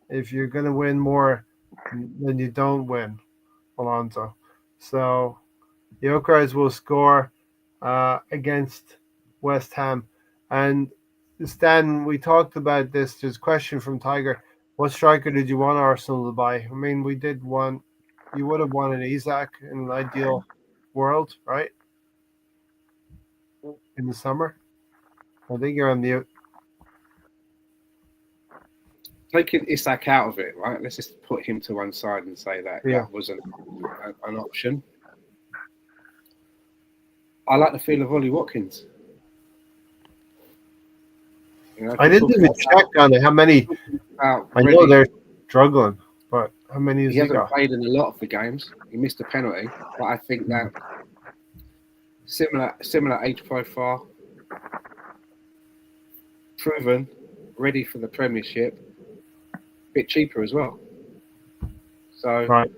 A: If you're going to win more than you don't win, Alonso. So Gyökeres will score against West Ham. And Stan, we talked about this. There's a question from Tiger. What striker did you want Arsenal to buy? I mean, we did want. You would have wanted Isak in an ideal world, right? In the summer. I think you're on mute.
B: Taking Isak out of it, right? Let's just put him to one side and say that that was an option. I like the feel of Ollie Watkins.
A: I didn't even check on it. How many? I know they're struggling, but how many has
B: he hasn't
A: got?
B: played in a lot of the games. He missed a penalty, but I think that similar age profile, proven, ready for the Premiership, a bit cheaper as well. So
A: Right.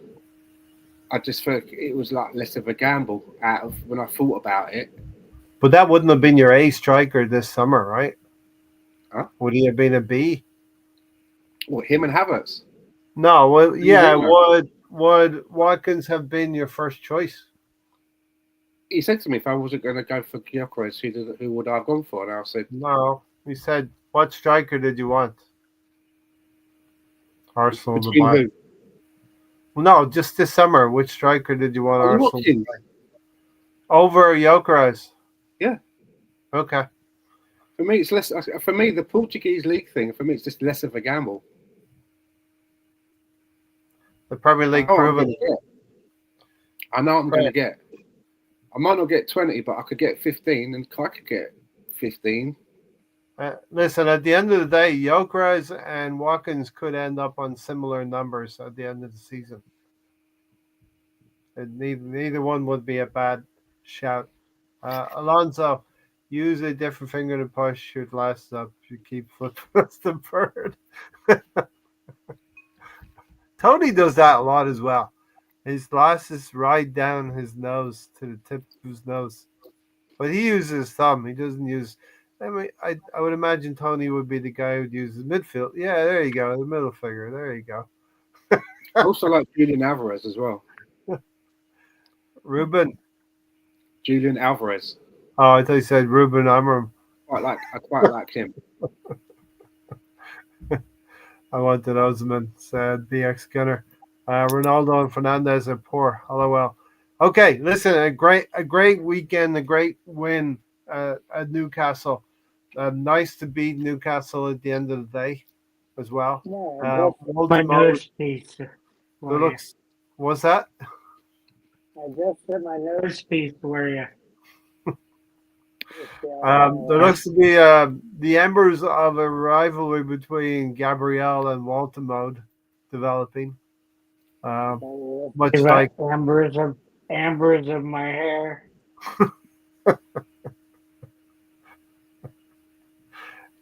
B: I just felt it was like less of a gamble out of when I thought about it.
A: But that wouldn't have been your A striker this summer, right?
B: Huh?
A: Would he have been a B?
B: What, him and Havertz?
A: No, well, yeah. Would Watkins have been your first choice?
B: He said to me if I wasn't going to go for Gyökeres, who would I have gone for? And I said,
A: No. He said, what striker did you want? Arsenal to
B: between
A: buy.
B: who?
A: Well, no, just this summer. Which striker did you want Arsenal to
B: Watkins.
A: buy? Over Gyökeres.
B: Yeah.
A: Okay.
B: For me, it's less. For me, the Portuguese league thing. For me, it's just less of a gamble.
A: The Premier
B: I
A: League
B: know what I'm
A: proven.
B: going to get. I know what I'm going to
A: Right.
B: get. I might not get 20, but I could get 15, and Kai could get 15.
A: Listen, at the end of the day, Gyökeres and Watkins could end up on similar numbers at the end of the season. And neither one would be a bad shout. Alonso, use a different finger to push your glasses up. You keep flipping us the bird. Tony does that a lot as well. His glasses ride down his nose to the tip of his nose. But he uses his thumb. He doesn't use. I mean, I would imagine Tony would be the guy who'd use his midfield. Yeah, there you go. The middle finger. There you go.
B: I also like Julian Alvarez as well.
A: Ruben.
B: Julian Alvarez.
A: Oh, I thought you said Ruben Amorim.
B: I quite like him.
A: I wanted Osman, said the ex-gunner. Ronaldo and Fernandez are poor. LOL. Okay, listen, a great weekend, a great win at Newcastle. Nice to beat Newcastle at the end of the day as well.
D: My nose piece.
A: What's that?
D: I just hit my nose piece for you.
A: There looks to be the embers of a rivalry between Gabriel and Walter Mode developing. Much like
D: ambers of my hair.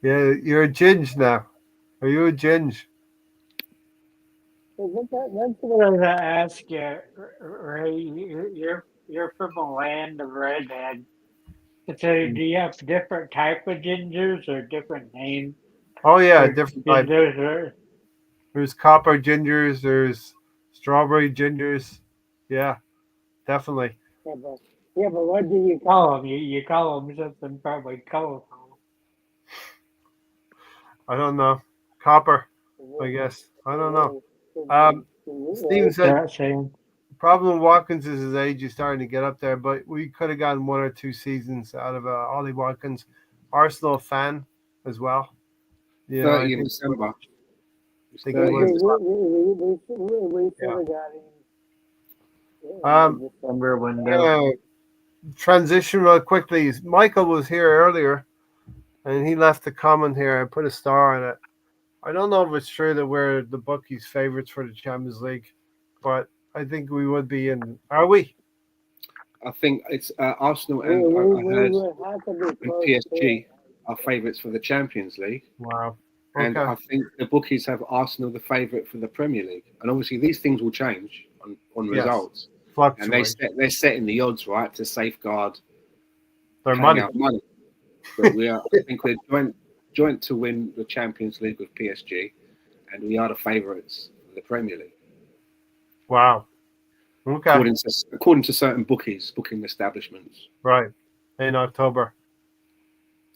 A: Yeah, you're a ginge now. Are you a ginge?
D: That's what I was going to ask you, Ray. You're from a land of redhead. So do you have different type of gingers or different names?
A: Oh yeah, different type.
D: Gingers
A: There's copper gingers. There's strawberry gingers. Yeah, definitely.
D: Yeah, but what do you call them? You call them something probably colorful.
A: I don't know. Copper, I guess. I don't know. Steven said the problem with Watkins is his age is starting to get up there, but we could have gotten 1 or 2 seasons out of Ollie Watkins. Arsenal fan as well.
B: 30 in December.
D: We should have got him. December window.
A: Transition real quickly. Michael was here earlier, and he left a comment here. I put a star on it. I don't know if it's true that we're the bookies' favorites for the Champions League, but I think we would be in. Are we?
B: I think it's Arsenal and PSG are favourites for the Champions League.
A: Wow. Okay.
B: And I think the bookies have Arsenal the favourite for the Premier League. And obviously these things will change on results.
A: Fluctuate.
B: And they're setting the odds, right, to safeguard
A: their money.
B: But I think we're joint to win the Champions League with PSG, and we are the favourites for the Premier League.
A: Wow. Okay.
B: According to certain booking establishments.
A: Right. In October.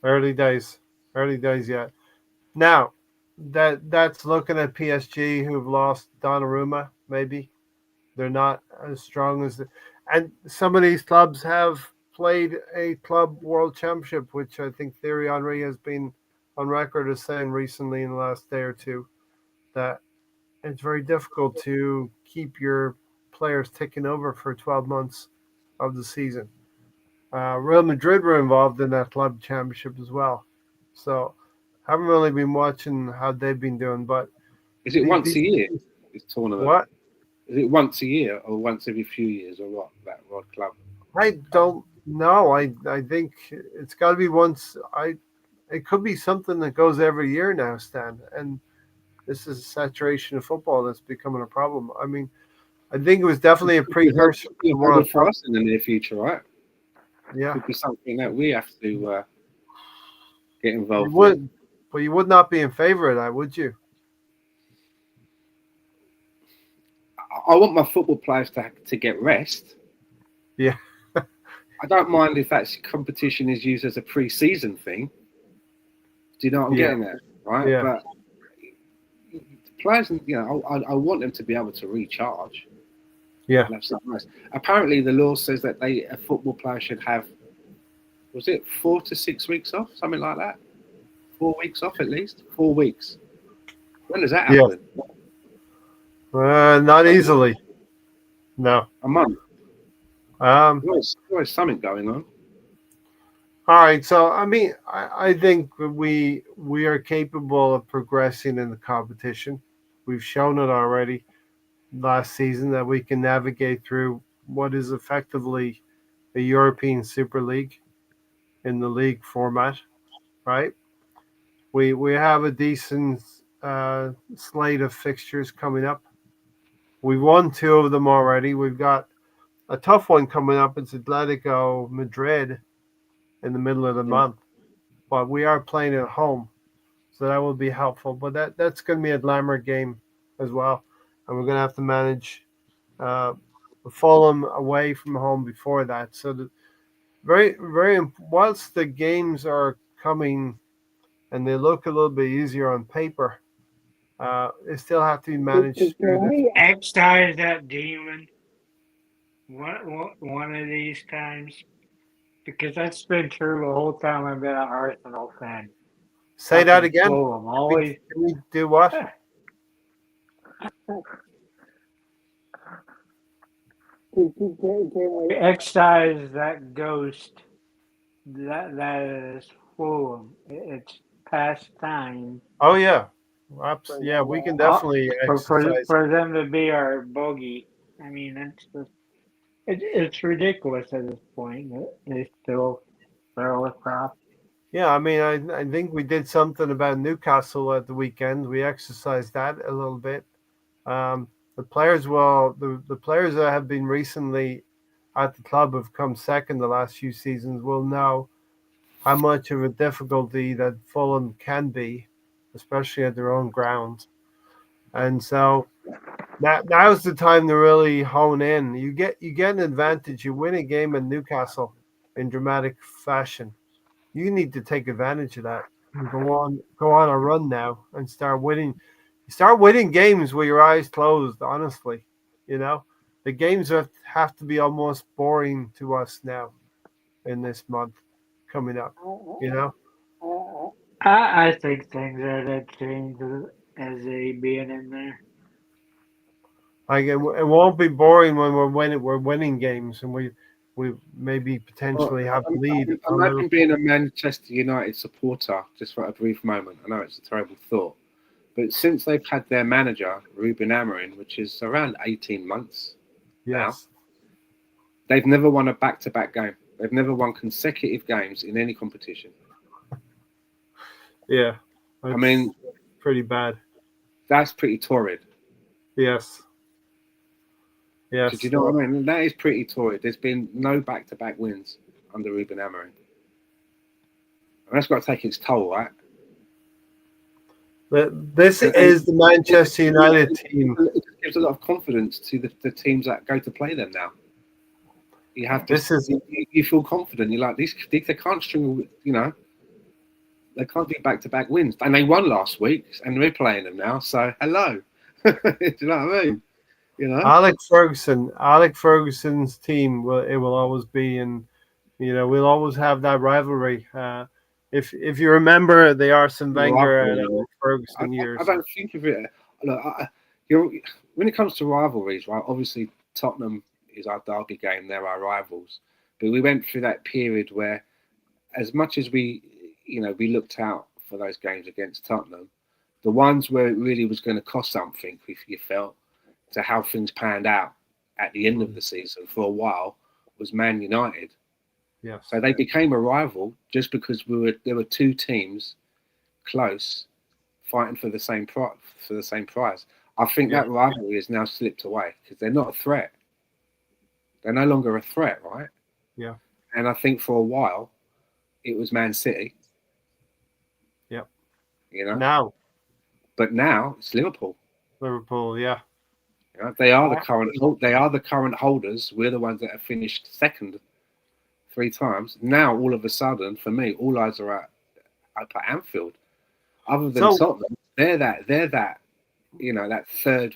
A: Early days yet. Now, that's looking at PSG who've lost Donnarumma, maybe. They're not as strong as and some of these clubs have played a club world championship, which I think Thierry Henry has been on record as saying recently in the last day or two that it's very difficult to keep your players ticking over for 12 months of the season. Real Madrid were involved in that club championship as well. So haven't really been watching how they've been doing, but
B: is it once a year? This tournament?
A: What?
B: Is it once a year or once every few years or what? That World Club?
A: I don't know. I think it's got to be once. It could be something that goes every year now, Stan. And this is a saturation of football that's becoming a problem. I mean, I think it was definitely a precursor to World
B: for us in the near future, right?
A: Yeah,
B: it could be something that we have to get involved
A: with. But you would not be in favor of that, would you?
B: I want my football players to get rest.
A: Yeah.
B: I don't mind if that competition is used as a pre-season thing. Do you know what I'm getting at? Right?
A: Yeah.
B: But players, I want them to be able to recharge.
A: Yeah.
B: That's nice. Apparently, the law says that a football player should have was it 4 to 6 weeks off, something like that? 4 weeks off at least. 4 weeks. When does that
A: Yeah.
B: happen?
A: Not easily. No.
B: A month. There's something going on.
A: All right. So I mean, I think we are capable of progressing in the competition. We've shown it already last season that we can navigate through what is effectively a European Super League in the league format, right? We have a decent slate of fixtures coming up. We've won two of them already. We've got a tough one coming up. It's Atletico Madrid in the middle of the month, but we are playing at home, so that will be helpful. But that's going to be a glamour game as well, and we're going to have to manage uh, Fulham away from home before that. So whilst the games are coming and they look a little bit easier on paper, they still have to be managed through
D: Can
A: this.
D: we excise that demon one of these times? Because that's been true the whole time I've been an Arsenal fan.
A: Say that again.
D: Fulham, always.
A: Can we do what?
D: Can we excise that ghost that is Fulham? It's past time.
A: Oh yeah, yeah. We can definitely exercise.
D: For them to be our bogey. I mean, it's just it's ridiculous at this point that they still throw a crop.
A: Yeah, I mean, I think we did something about Newcastle at the weekend. We exercised that a little bit. The players, the players that have been recently at the club have come second the last few seasons will know how much of a difficulty that Fulham can be, especially at their own ground. And so now's the time to really hone in. You get an advantage. You win a game in Newcastle in dramatic fashion. You need to take advantage of that and go on a run now and start winning. Start winning games with your eyes closed. Honestly, the games have to be almost boring to us now in this month coming up.
D: I think things are that change as they being in there.
A: Like it won't be boring when we're winning games and we maybe potentially have the lead.
B: Imagine being a Manchester United supporter just for a brief moment. I know it's a terrible thought, but since they've had their manager Ruben Amorim, which is around 18 months now, they've never won a back-to-back game. They've never won consecutive games in any competition.
A: Yeah,
B: I mean,
A: pretty bad.
B: That's pretty torrid.
A: Yes.
B: Do you know what I mean? That is pretty torrid. There's been no back-to-back wins under Ruben Amorim. And that's got to take its toll, right?
A: But this is the Manchester United team.
B: It gives a lot of confidence to the teams that go to play them now. You have to. You feel confident. You're like these. They can't string. They can't do back-to-back wins, and they won last week, and we're playing them now. So hello. Do you know what I mean?
A: Alex Ferguson's team will always be, and we'll always have that rivalry. If you remember the Arsene Wenger and Alex Ferguson years,
B: I don't think of it. Look, when it comes to rivalries, right? Obviously, Tottenham is our derby game; they're our rivals. But we went through that period where, as much as we looked out for those games against Tottenham, the ones where it really was going to cost something, if you felt, to how things panned out at the end of the season for a while, was Man United.
A: Yeah.
B: So they became a rival just because there were two teams close, fighting for the same prize. I think that rivalry has now slipped away because they're not a threat. They're no longer a threat, right?
A: Yeah.
B: And I think for a while, it was Man City.
A: Yep.
B: Now. But now it's Liverpool.
A: Liverpool, yeah.
B: They are the current. They are the current holders. We're the ones that have finished second 3 times. Now, all of a sudden, for me, all eyes are at Anfield. Other than Tottenham, they're that that third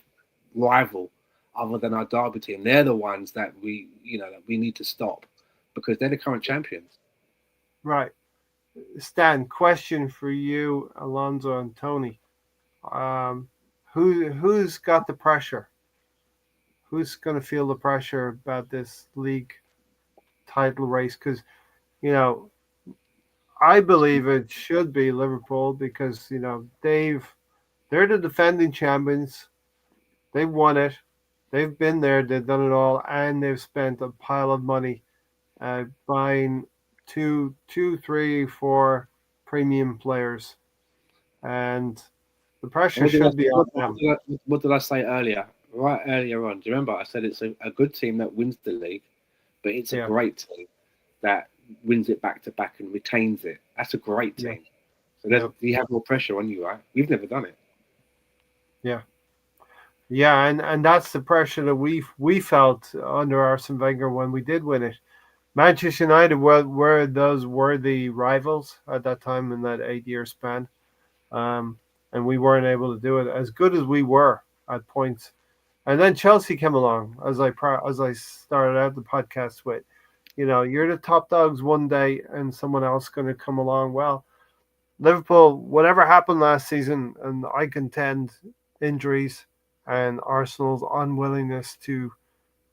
B: rival. Other than our derby team, they're the ones that we need to stop because they're the current champions.
A: Right. Stan, question for you, Alonso and Tony. Um, who's got the pressure? Who's going to feel the pressure about this league title race? Because you know, I believe it should be Liverpool because they're the defending champions. They've won it. They've been there. They've done it all, and they've spent a pile of money buying two, three, four premium players, and the pressure should be on them.
B: What did I say earlier? Right earlier on. Do you remember? I said it's a good team that wins the league, but it's a great team that wins it back to back and retains it. That's a great team. So you have more pressure on you, right? We've never done it.
A: Yeah, and that's the pressure that we felt under Arsene Wenger when we did win it. Manchester United were those worthy rivals at that time in that 8-year span, and we weren't able to do it as good as we were at points. And then Chelsea came along, as I started out the podcast with. You're the top dogs one day, and someone else going to come along. Well, Liverpool, whatever happened last season, and I contend injuries and Arsenal's unwillingness to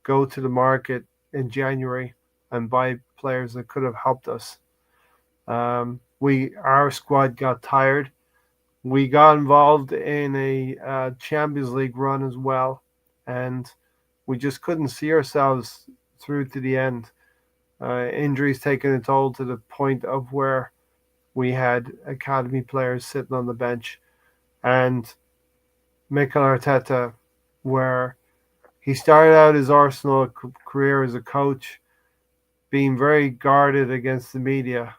A: go to the market in January and buy players that could have helped us. Our squad got tired. We got involved in a Champions League run as well, and we just couldn't see ourselves through to the end. Injuries taking a toll to the point of where we had academy players sitting on the bench, and Mikel Arteta, where he started out his Arsenal career as a coach, being very guarded against the media.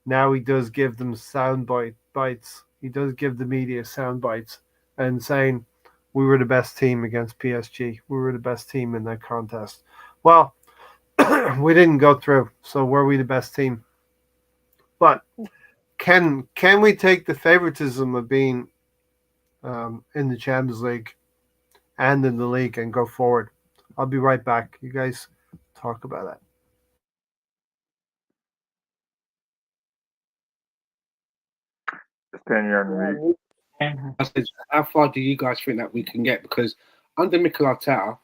A: Now he does give them sound bites. He does give the media sound bites and saying, we were the best team against PSG. We were the best team in that contest. Well, we didn't go through, so were we the best team? But can we take the favoritism of being in the Champions League and in the league and go forward? I'll be right back. You guys talk about that.
C: Stan, you're on mute.
B: I said, how far do you guys think that we can get? Because under Mikel Arteta,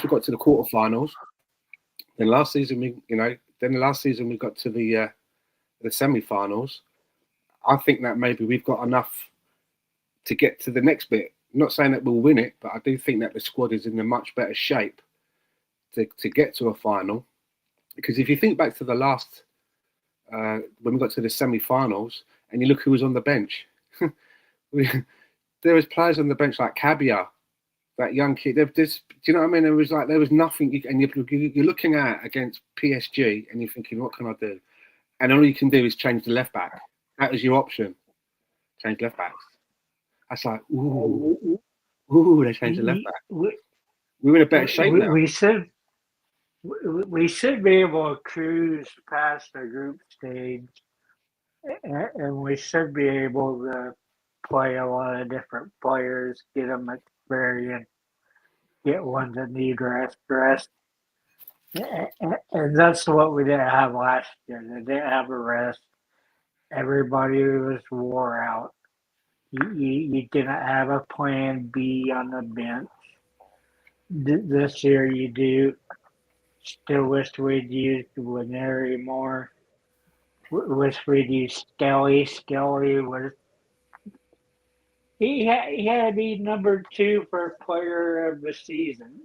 B: we got to the quarterfinals. Then last season we got to the semi-finals. I think that maybe we've got enough to get to the next bit. I'm not saying that we'll win it, but I do think that the squad is in a much better shape to get to a final. Because if you think back to the last, when we got to the semi-finals, and you look who was on the bench, there was players on the bench like Cabia, that young kid. Do you know what I mean? It was like there was nothing, and you're looking at against PSG, and you're thinking, what can I do? And all you can do is change the left back. That was your option. Change left backs. That's like, ooh, they changed the left back. We're in a better shape now.
D: We should be able to cruise past the group stage, and we should be able to play a lot of different players, get them experience, get ones that need rest. And that's what we didn't have last year. They didn't have a rest. Everybody was wore out. You didn't have a plan B on the bench. This year you do. Still wish we'd used Winery more. Wish we'd used Skelly. Skelly was he had to be number 2 for player of the season,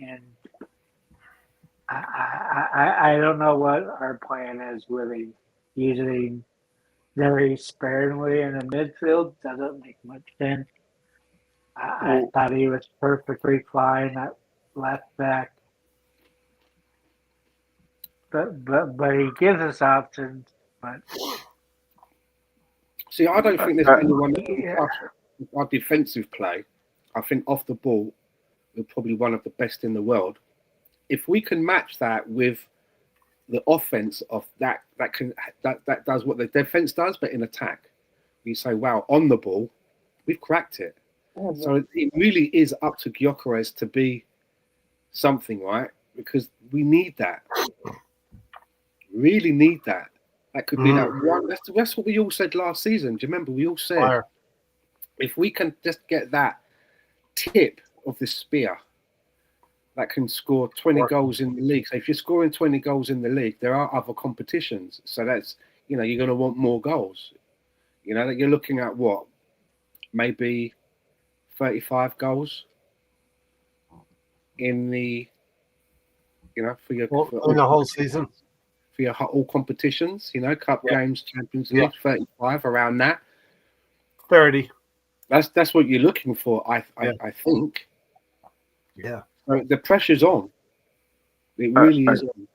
D: and I don't know what our plan is with him. Using very sparingly in the midfield doesn't make much sense. I thought he was perfectly fine at left back. But he gives us options. But
B: see, I don't think there's anyone our defensive play. I think off the ball, we're probably one of the best in the world. If we can match that with the offense of that does what the defense does, but in attack, you say, wow, on the ball, we've cracked it. So it really is up to Gyökeres to be something, right? Because we need that. really need that. That could be that
A: Mhm.
B: one. That's what we all said last season. Do you remember? We all said
A: Fire.
B: if we can just get that tip of the spear that can score 20 goals in the league. So if you're scoring 20 goals in the league, there are other competitions. So that's, you're going to want more goals. That you're looking at what? Maybe 35 goals in the, for your
A: In the whole season.
B: For your all competitions, cup
A: Yeah.
B: games, Champions
A: Yeah.
B: League, 35 around that.
A: 30.
B: That's what you're looking for, I think.
A: Yeah.
B: So the pressure's on. It really is on.
C: You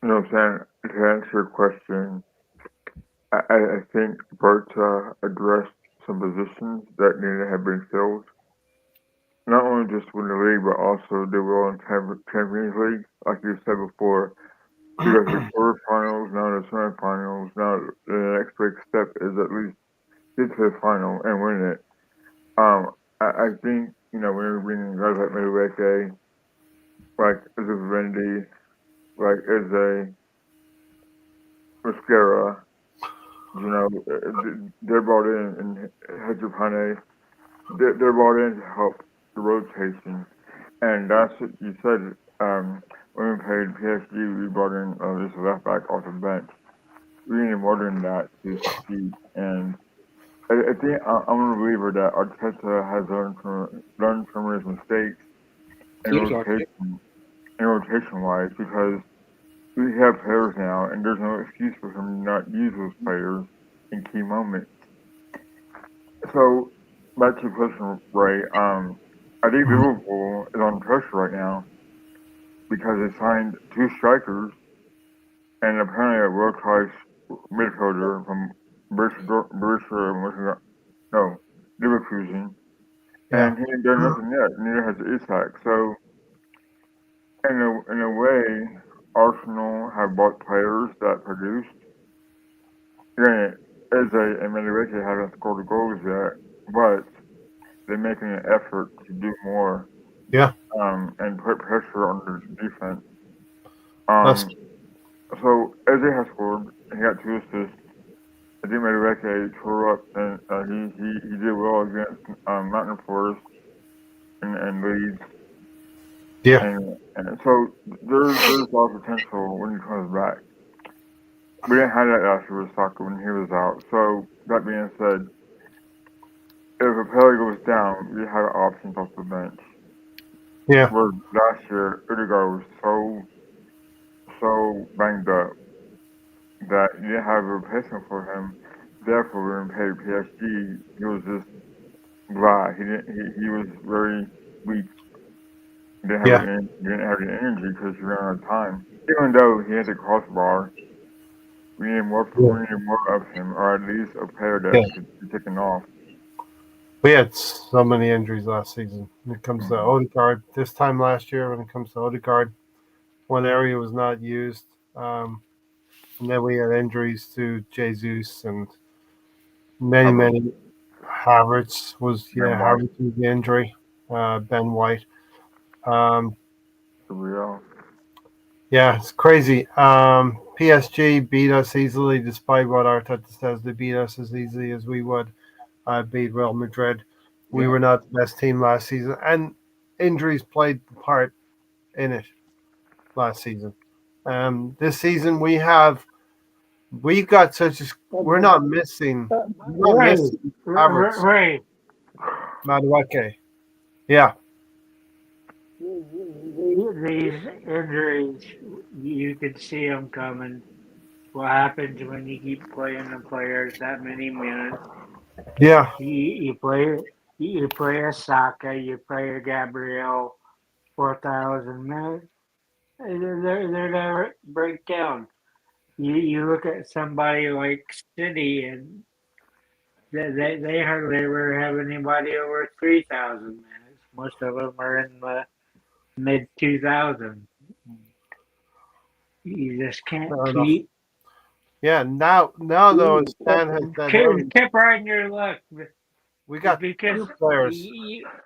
C: know what I'm saying? To answer your question, I think Berta addressed some positions that needed to have been filled. Not only just win the league, but also do well in Champions League. Like you said before, you guys the quarterfinals, now the semifinals. Now the next big step is at least get to the final and win it. I think, when you're bringing guys like Madueke, like as a Vivendi, like as a Mascara, they're brought in, and Hedgepane, they're brought in to help the rotation. And that's what you said. When we played PSG, we brought in this left back off the bench. We need more than that to succeed. And I think I'm a believer that Arteta has learned from his mistakes in
B: Seems like it.
C: rotation wise, because we have players now, and there's no excuse for him to not use those players in key moments. So back to your question, Ray. I think Liverpool is on pressure right now because they signed 2 strikers and apparently a world-class midfielder from Borussia, no, Leverkusen,
A: Yeah.
C: and he ain't done nothing yet. Neither has Isak. So in a way, Arsenal have bought players that produced. Granted, Eze and Madueke haven't scored the goals yet, but they're making an effort to do more.
A: Yeah.
C: And put pressure on the defense.
A: That's
C: So Eze has scored. He got 2 assists. I think Madueke tore up, and he did well against Nottingham Forest and Leeds.
A: yeah.
C: And so there's a lot of potential when he comes back. We didn't have that last year with Saka when he was out. So that being said, if a player goes down, we have options off the bench.
A: Yeah.
C: Where last year Odegaard was so banged up that you didn't have a replacement for him. Therefore, when he played PSG, he was just blah. He was very weak.
A: Yeah.
C: Didn't have the energy because he ran out of time. Even though he had the crossbar, we needed more of him, or at least a player
A: Yeah.
C: that could be taken off.
A: We had so many injuries last season. When it comes to
C: Mhm.
A: Odegaard, this time last year, when it comes to Odegaard, one area was not used. And then we had injuries to Jesus and
C: Havertz
A: many. Havertz was,
C: and White,
A: Havertz was the injury. Ben White. Um,
C: Real.
A: yeah, it's crazy. PSG beat us easily, despite what Arteta says. They beat us as easily as we would beat Real Madrid. We
B: Yeah.
A: were not the best team last season, and injuries played a part in it last season. This season we've got such a we're not
D: Ray,
A: missing Havertz,
D: Ray,
A: Madueke. Yeah,
D: these injuries, you could see them coming. What happens when you keep playing the players that many minutes?
A: yeah,
D: You play a Saka, you play a Gabriel 4,000 minutes. They're gonna break down. You look at somebody like City, and they hardly ever have anybody over 3,000 minutes. Most of them are in the mid 2000. You just can't
A: fair enough.
D: keep
A: Yeah, now though, Stan has said
D: keep riding your luck
A: we got
D: because
A: 2 players.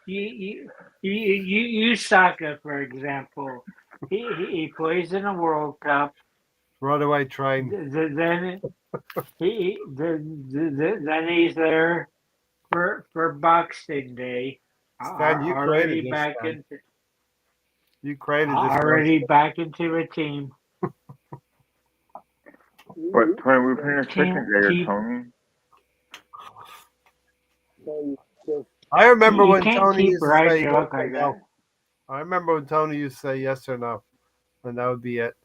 D: you Saka, for example. He plays in a World Cup.
A: Runaway train.
D: Then then he's there for Boxing Day.
A: Stan, you created
D: Already
A: this,
D: back
A: Stan.
D: into
A: You created this.
D: already back into a team.
C: But Tony, we're playing a second day,
D: Keep-
C: Tony.
A: I remember
D: You
A: when
D: can't
A: Tony
D: keep
A: used to
D: writing
A: say
D: your
A: yes
D: book
A: or
D: like
A: no.
D: that.
A: I remember when Tony used to say yes or no, and that would be it.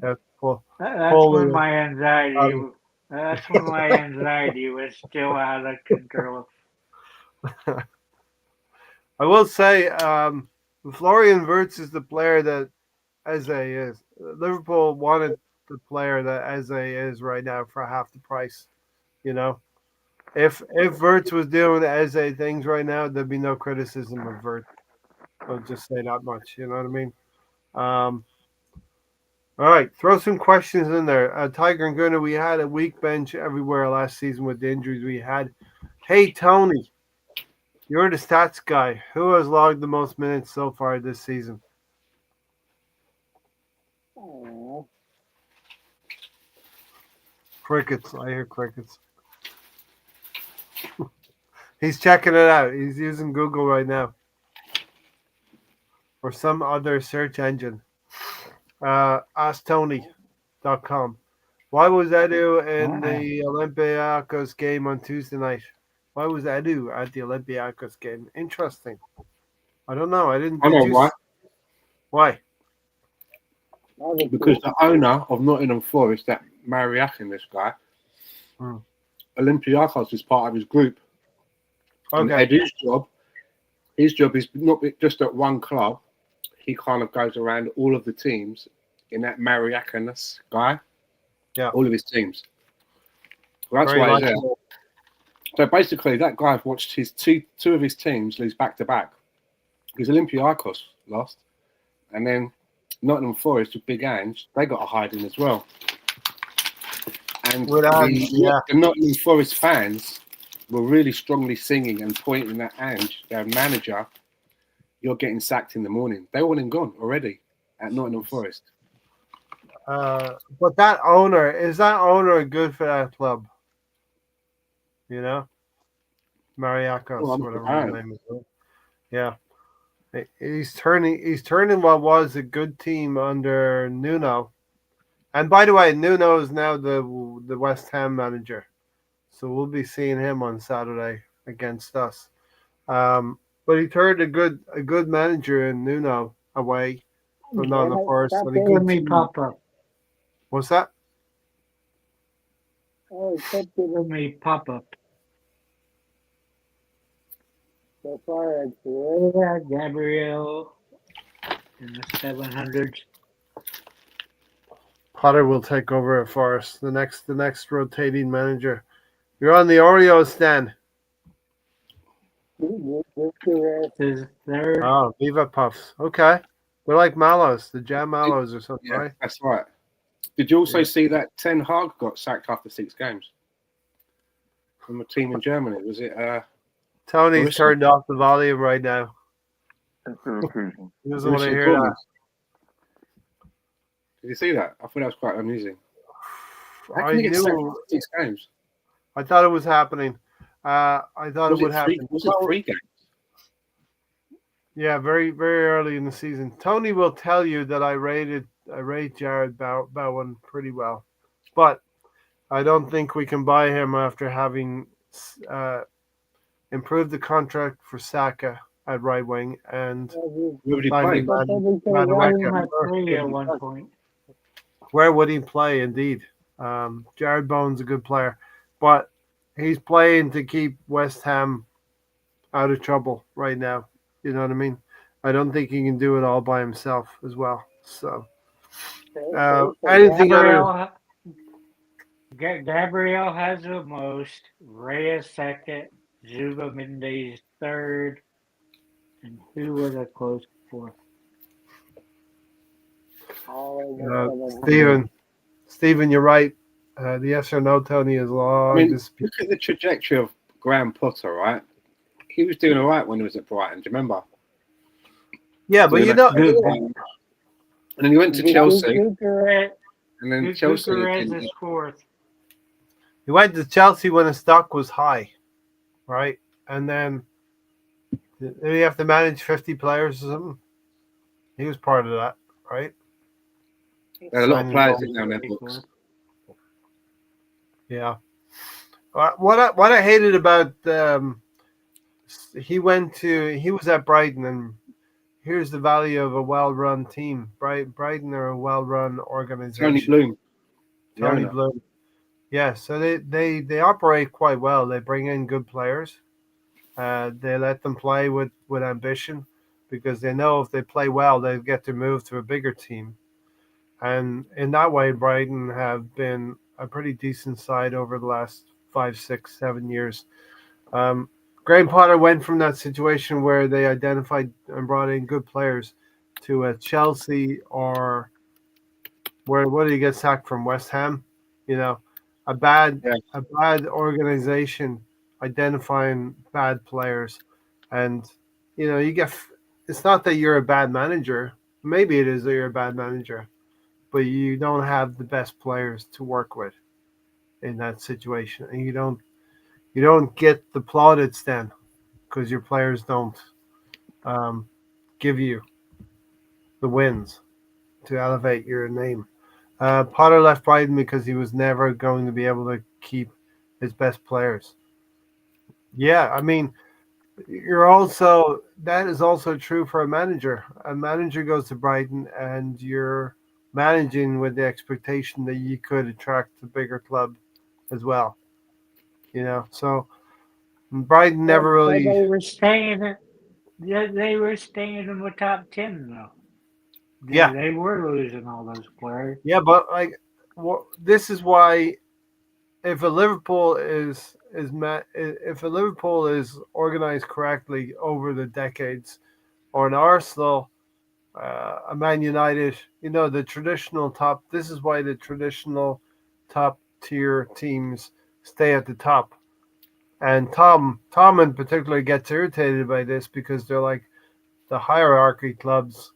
A: That's full.
D: That's
A: Holy-
D: when my anxiety. That's when my anxiety was still out of control.
A: I will say, Florian Wirtz is the player that Eze is. Liverpool wanted the player that Eze is right now for half the price. You know, if Wirtz was doing Eze things right now, there'd be no criticism of Wirtz. I'll just say that much. You know what I mean? All right, throw some questions in there. Tiger and Gunner, we had a weak bench everywhere last season with the injuries we had. Hey, Tony, you're the stats guy. Who has logged the most minutes so far this season? Crickets. I hear crickets. He's checking it out. He's using Google right now. Or some other search engine. AskTony.com. Why was Edu in the Olympiacos game on Tuesday night? Why was Edu at the Olympiacos game? Interesting. I don't know. I didn't.
B: I know
A: did you
B: why.
A: s- Why?
B: Because the owner of Nottingham Forest, that Mariakin, this guy,
A: Hmm.
B: Olympiacos is part of his group. And
A: Okay.
B: Edu's his job is not just at one club. He kind of goes around all of the teams in that Mariakinus guy.
A: Yeah.
B: All of his teams. Well, that's
A: Very
B: why he's there.
A: likable.
B: So basically, that guy watched his two of his teams lose back to back. Because Olympiacos lost, and then Nottingham Forest with Big Ange, they got a hiding as well. And
A: With Ange, yeah.
B: the Nottingham Forest fans were really strongly singing and pointing at Ange, their manager. You're getting sacked in the morning. They want him gone already at Nottingham Forest.
A: But that owner, is that owner good for that club? You know? Mariakos,
B: Well, I'm
A: whatever
B: surprised.
A: his name is. Yeah. He's turning what was a good team under Nuno. And by the way, Nuno is now the West Ham manager. So we'll be seeing him on Saturday against us. But he turned a good manager in Nuno away from Nottingham Forest.
D: Stop
A: And a
D: giving
A: good
D: me
A: team.
D: pop up.
A: What's that?
D: Oh, stop giving me pop up. So far, it's Rhea, Gabriel in the 700s.
A: Potter will take over for us. The next rotating manager. You're on the Oreo stand.
D: Is third.
A: Oh, Viva Puffs. Okay. They're like mallows, the jam mallows or something,
B: Yeah,
A: right?
B: that's right. Did you also
A: Yeah.
B: see that Ten Hag got sacked after 6 games from a team in Germany? Was it?
A: Tony's
B: Borussia.
A: turned off the volume right now.
C: That's the location.
A: He doesn't want to
B: Borussia
A: hear that.
B: Dortmund? Did you see that? I thought that was quite amusing. How
A: I
B: can you get sacked
A: knew.
B: after 6 games?
A: I thought it was happening. I thought
B: Was
A: it would
B: it 3?
A: happen.
B: Was it 3 games?
A: Yeah, very, very early in the season. Tony will tell you that I rate Jared Bowen pretty well, but I don't think we can buy him after having improved the contract for Saka at right wing and
B: Where would he
A: signing
B: play?
A: Madueke.
D: At one point.
A: Where would he play? Indeed, Jared Bowen's a good player, but he's playing to keep West Ham out of trouble right now. You know what I mean? I don't think he can do it all by himself as well. So, anything other?
D: Gabriel has the most, Reyes second, Zubimendi third, and who was a close fourth?
A: Stephen, you're right. The yes or no, Tony, is long.
B: I mean, look at the trajectory of Graham Potter, right? He was doing all right when he was at Brighton. Do you remember?
A: Yeah, but
B: Doing
A: you
B: that
A: know,
B: good. And then he went to Chelsea, And then Chelsea
D: Bucharest
B: again.
D: is fourth.
A: He went to Chelsea when his stock was high, right? And then did he have to manage 50 players or something? He was part of that, right?
B: There are a lot of
A: Signing
B: players
A: bonus.
B: in there on their books.
A: Yeah. What I hated about he was at Brighton, and here's the value of a well-run team. Brighton are a well-run organization.
B: Tony Bloom.
A: Tony Bloom. Yeah, so they operate quite well. They bring in good players. They let them play with ambition, because they know if they play well, they get to move to a bigger team. And in that way, Brighton have been a pretty decent side over the last 5, 6, 7 years. Graham Potter went from that situation where they identified and brought in good players to a Chelsea, or what did he get sacked from? West Ham, a bad organization identifying bad players, and you get. It's not that you're a bad manager. Maybe it is that you're a bad manager, but you don't have the best players to work with in that situation, and you don't get the plaudits then, because your players don't give you the wins to elevate your name. Potter left Brighton because he was never going to be able to keep his best players. Yeah, I mean, that is also true for a manager. A manager goes to Brighton, and you're managing with the expectation that you could attract a bigger club as well. So Brighton never really.
D: They were staying. They were staying in the top 10 though.
A: Yeah,
D: they were losing all those players.
A: Yeah, but this is why, if a Liverpool is organized correctly over the decades, or an Arsenal, a Man United, the traditional top. This is why the traditional top tier teams stay at the top. And Tom in particular gets irritated by this, because they're like the hierarchy clubs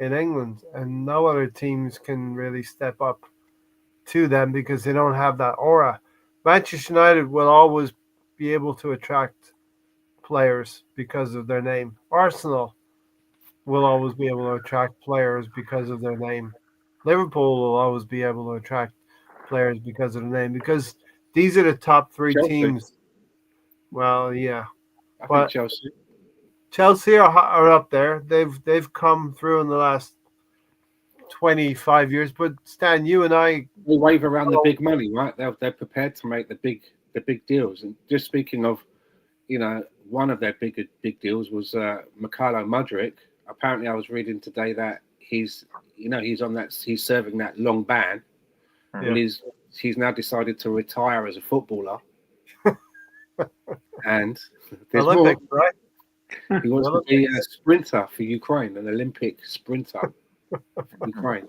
A: in England, and no other teams can really step up to them because they don't have that aura. Manchester United will always be able to attract players because of their name. Arsenal will always be able to attract players because of their name. Liverpool will always be able to attract players because of the name, because these are the top three
B: Chelsea.
A: teams. Well, yeah,
B: I
A: but
B: think
A: Chelsea are up there. They've come through in the last 25 years. But Stan, you and I,
B: they wave around the big money, right? They're prepared to make the big deals. And just speaking of, one of their big deals was Mikhailo Mudryk. Apparently, I was reading today that he's serving that long ban.
A: Yeah.
B: And he's now decided to retire as a footballer. And there's
A: Olympics,
B: more.
A: Right?
B: He wants to be a sprinter for Ukraine, an Olympic sprinter for Ukraine.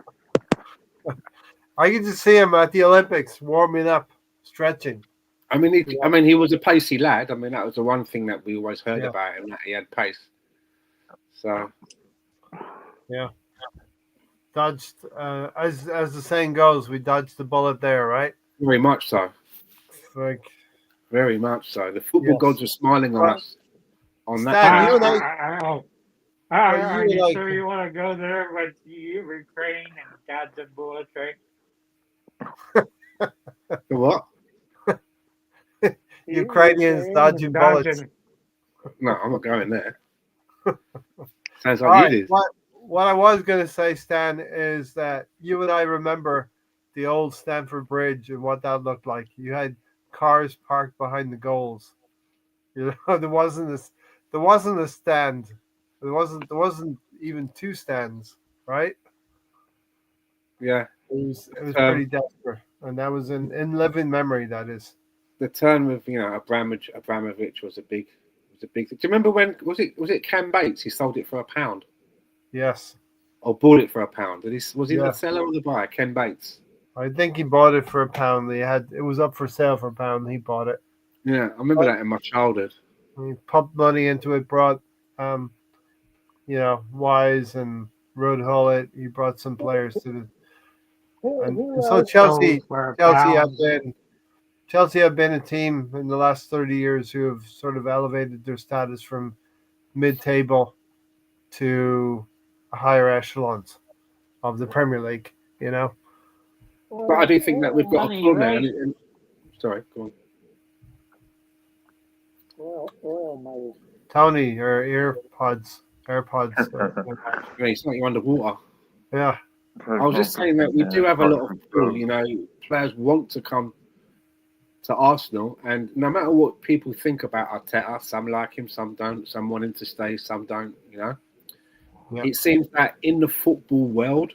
A: I get to see him at the Olympics, warming up, stretching.
B: I mean, he was a pacey lad. I mean, that was the one thing that we always heard about him, that he had pace. So,
A: yeah, dodged. As the saying goes, we dodged the bullet there, right?
B: Very much so. Very much so. The football gods were smiling on us. On that.
D: Are you sure you want to go there with Ukraine and dodging bullets, right?
B: The what?
A: Ukrainians dodging bullets.
B: No, I'm not going there. Sounds like you did.
A: What I was going to say, Stan, is that you and I remember the old Stamford Bridge and what that looked like. You had cars parked behind the goals. There wasn't a stand. There wasn't even two stands, right?
B: Yeah.
A: It was pretty desperate, and that was in living memory. That is.
B: The turn with Abramovich was a big thing. Do you remember when was it Ken Bates? He sold it for £1.
A: Yes.
B: Or bought it for £1. Was he the seller or the buyer? Ken Bates.
A: I think he bought it for £1. It was up for sale for £1. He bought it.
B: Yeah, I remember that in my childhood.
A: He pumped money into it. Brought, Wise and Rod Hullett. He brought some players to And so
D: Sold for a pound.
A: Chelsea have been a team in the last 30 years who have sort of elevated their status from mid-table to higher echelons of the Premier League. You know,
B: But I do think that we've got a
D: Money,
B: problem there.
D: right?
B: Sorry, go on.
D: Oil money.
A: Tony, your AirPods.
B: It's like you're underwater.
A: Yeah,
B: I was just saying that we do have a lot of pull. You know, players want to come to Arsenal, and no matter what people think about Arteta, some like him, some don't, some want him to stay, some don't. You know,
A: yeah,
B: it seems that in the football world,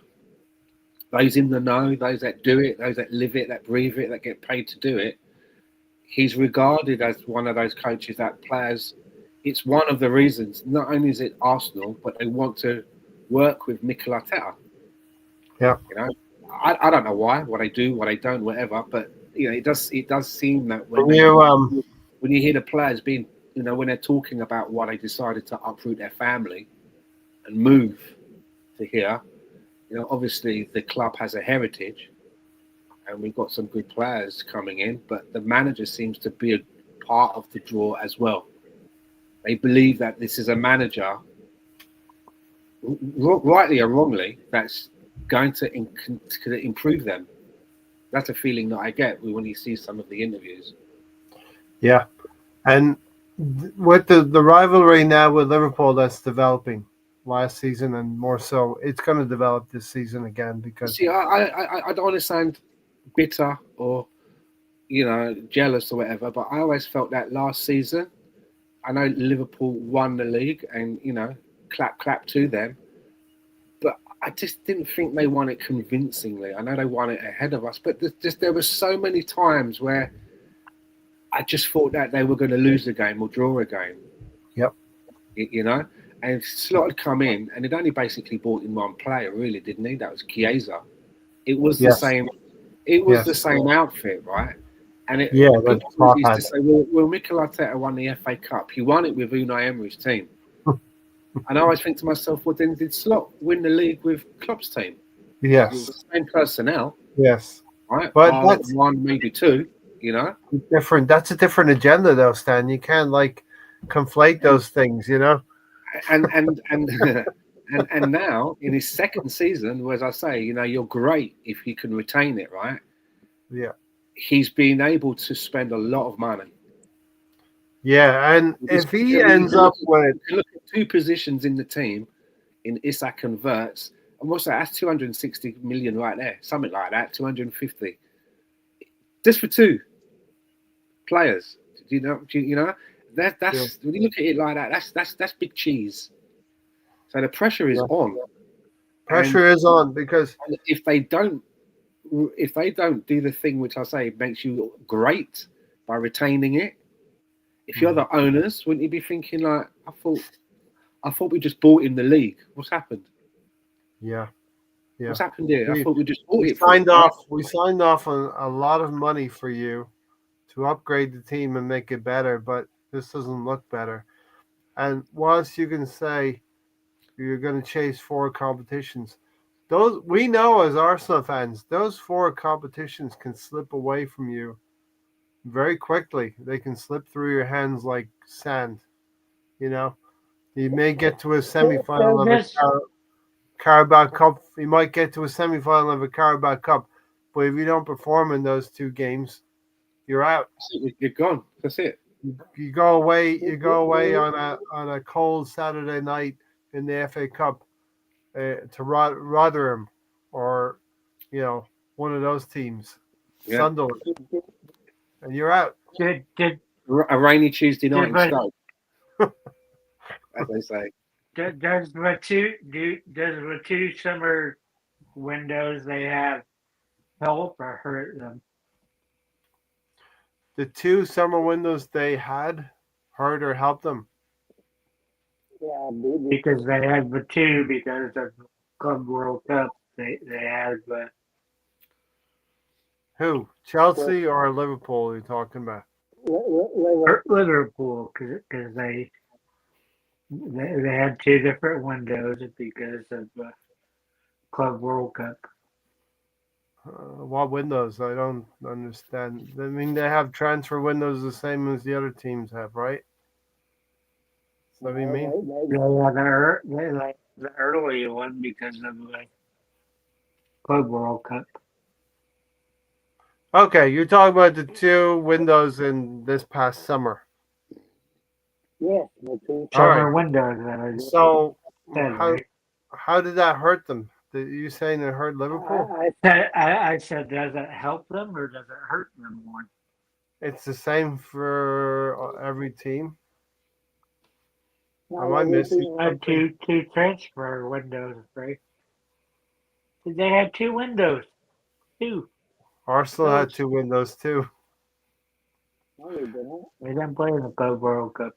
B: those in the know, those that do it, those that live it, that breathe it, that get paid to do it, he's regarded as one of those coaches that players. It's one of the reasons. Not only is it Arsenal, but they want to work with Mikel Arteta.
A: yeah.
B: You know, I don't know why, what they do, what they don't, whatever. But you know, it does seem that when you hear the players being, you know, when they're talking about why they decided to uproot their family and move to here, you know, obviously the club has a heritage, and we've got some good players coming in, but the manager seems to be a part of the draw as well. They believe that this is a manager, rightly or wrongly, that's going to improve them. That's a feeling that I get when you see some of the interviews.
A: Yeah, and with the rivalry now with Liverpool that's developing last season and more so, it's going to develop this season again because
B: See, I don't want to sound bitter or, you know, jealous or whatever, but I always felt that last season, I know Liverpool won the league and, you know, clap to them, but I just didn't think they won it convincingly. I know they won it ahead of us, but there were so many times where I just thought that they were going to lose the game or draw a game.
A: Yep.
B: You know, and Slot had come in and he'd only basically brought in one player, really, didn't he? That was Chiesa. It was the same. It was the same outfit, right? And people used to say, well, Mikel Arteta won the FA Cup. He won it with Unai Emery's team. And I always think to myself, well, then did Slot win the league with Klopp's team?
A: Yes.
B: It was the same personnel.
A: Yes.
B: Right?
A: But that's
B: one, maybe two, you know?
A: Different. That's a different agenda, though, Stan. You can't, like, conflate those things, you know?
B: And now, in his second season, as I say, you know, you're great if you can retain it, right?
A: Yeah.
B: He's been able to spend a lot of money.
A: Yeah, and if he ends up with...
B: Look at two positions in the team, in Isak and Wirtz, and what's that? That's 260 million right there. Something like that, 250. Just for two players. Do you know? That's when you look at it like that, that's big cheese. So the pressure is on.
A: Pressure is on because
B: if they don't do the thing which I say makes you great by retaining it, if you're the owners, wouldn't you be thinking like, I thought we just bought in the league. What's happened?
A: Yeah.
B: What's happened here? I thought we just bought it.
A: We signed off on a lot of money for you to upgrade the team and make it better, but this doesn't look better. And whilst you can say you're going to chase 4 competitions, those we know as Arsenal fans, those 4 competitions can slip away from you very quickly. They can slip through your hands like sand. You know, you may get to a semi-final of a Carabao Cup. You might get to a semi-final of a Carabao Cup, but if you don't perform in those 2 games, you're out.
B: You're gone. That's it.
A: You go away. You go away on a cold Saturday night in the FA Cup to Rotherham, or one of those teams, Sunderland, and you're out.
B: A rainy Tuesday night in Stoke, as they say.
D: Does the two summer windows they have help or hurt them?
A: The 2 summer windows they had hurt or helped them?
D: Yeah, because they had the 2 because of the Club World Cup they had. But
A: who? Chelsea or Liverpool? You're talking about?
D: Liverpool, because they had 2 different windows because of the Club World Cup.
A: What windows? I don't understand. I mean, they have transfer windows the same as the other teams have, right? Is that what you mean?
D: They like the early one because of the Club World Cup.
A: Okay, you're talking about the two windows in this past summer.
D: Yes, the two
A: All
D: summer
A: right.
D: windows that are
A: So
D: said,
A: how
D: right?
A: how did that hurt them? Did you saying it hurt Liverpool?
D: I said, does it help them or does it hurt them more?
A: It's the same for every team. Am I
D: Every
A: missing
D: team had
A: something?
D: two transfer windows, right? They had two windows. Two.
A: Arsenal had two windows too.
D: No, they didn't. They didn't play in the Club World Cup.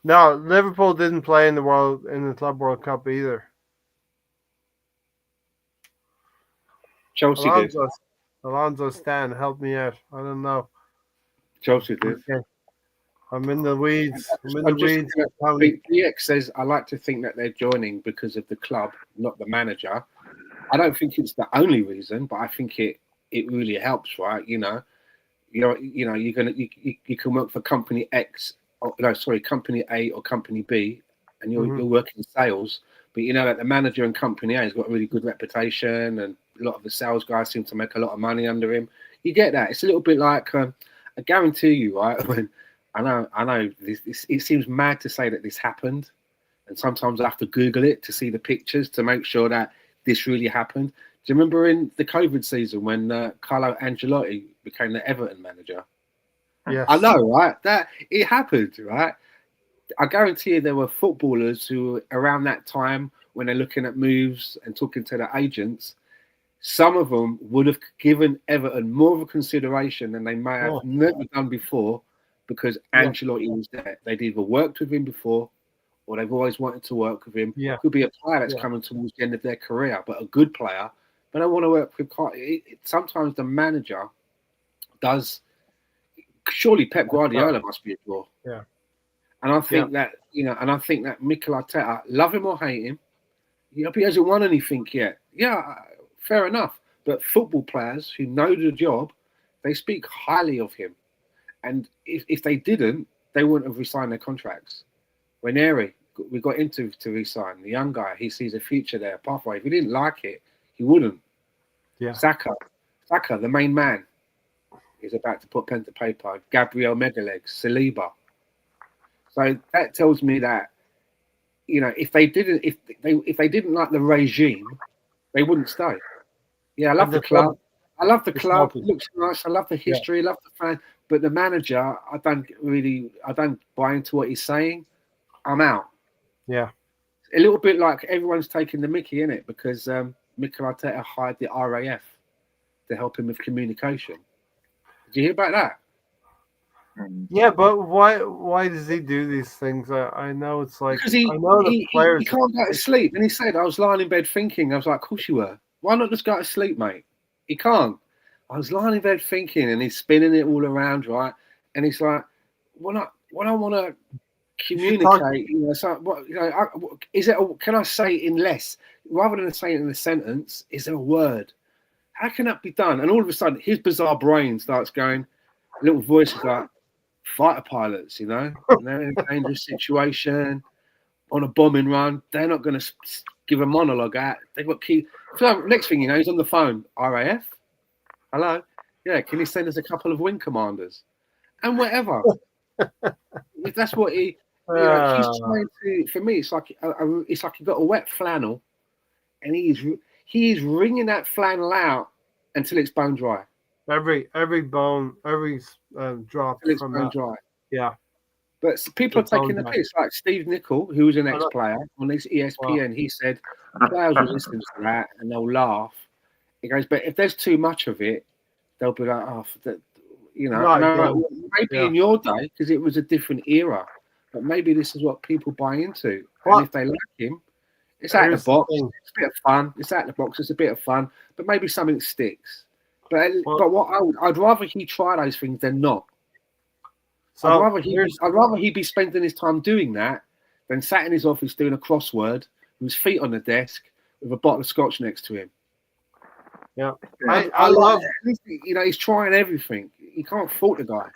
A: No, Liverpool didn't play in the Club World Cup either.
B: Chelsea did.
A: Alonso Stan, help me out. I don't know.
B: Chelsea did.
A: Okay. I'm in the weeds.
B: DX says, I like to think that they're joining because of the club, not the manager. I don't think it's the only reason, but I think it really helps, right? You can work for company X, company A or company B, and you're working sales, but you know that the manager in company A has got a really good reputation, and a lot of the sales guys seem to make a lot of money under him. You get that. It's a little bit like I guarantee you, right? When I know this, it seems mad to say that this happened, and sometimes I have to Google it to see the pictures to make sure that this really happened. Do you remember in the COVID season when Carlo Ancelotti became the Everton manager?
A: Yes.
B: I know, right? That it happened, right? I guarantee you there were footballers who around that time when they're looking at moves and talking to their agents, some of them would have given Everton more of a consideration than they may have never done before because Ancelotti was there. They'd either worked with him before or they've always wanted to work with him.
A: Yeah.
B: Could be a player that's coming towards the end of their career, but a good player. But I want to work with. Sometimes the manager does. Surely Pep Guardiola must be a draw.
A: Yeah.
B: And I think that I think that Mikel Arteta, love him or hate him, he hasn't won anything yet. Yeah, fair enough. But football players who know the job, they speak highly of him. And if they didn't, they wouldn't have re-signed their contracts. Ranieri, we got him to re-sign. The young guy, he sees a future there, a pathway. If he didn't like it, he wouldn't.
A: Yeah.
B: Saka, the main man, is about to put pen to paper. Gabriel Magalhaes, Saliba. So that tells me that, if they didn't like the regime, they wouldn't stay. Yeah, I love the club. I love the club. It looks nice. I love the history. I love the fan. But the manager, I don't buy into what he's saying. I'm out.
A: Yeah.
B: A little bit like everyone's taking the mickey, innit? Because Mikel Arteta hired the RAF to help him with communication. Did you hear about that?
A: Yeah, but why does he do these things? I know it's like
B: because he can't go to sleep. And he said, I was lying in bed thinking. I was like, of course you were. Why not just go to sleep, mate? He can't. I was lying in bed thinking, and he's spinning it all around, right? And he's like, when I want to communicate, can I say it in less rather than say it in a sentence? Is there a word? How can that be done? And all of a sudden, his bizarre brain starts going. A little voice is like, fighter pilots, and they're in a dangerous situation on a bombing run. They're not going to give a monologue out. They've got key. So next thing you know, he's on the phone. RAF, hello, yeah. Can you send us a couple of wing commanders and whatever? If that's what he's trying to. For me, it's like he got a wet flannel, and he's wringing that flannel out until it's bone dry.
A: Every bone, every drop from that.
B: Dry.
A: Yeah.
B: But people are taking the piss. Like Steve Nicol, who was an ex-player on this ESPN, he said players will listen to that and they'll laugh. He goes, but if there's too much of it, they'll be like, maybe in your day, because it was a different era, but maybe this is what people buy into. And if they like him, it's out of the box. It's a bit of fun. It's out of the box. It's a bit of fun, but maybe something sticks. But I'd rather he try those things than not. So I'd rather he be spending his time doing that than sat in his office doing a crossword with his feet on the desk with a bottle of scotch next to him.
A: Yeah.
B: I love it. You know, he's trying everything. You can't fault the guy.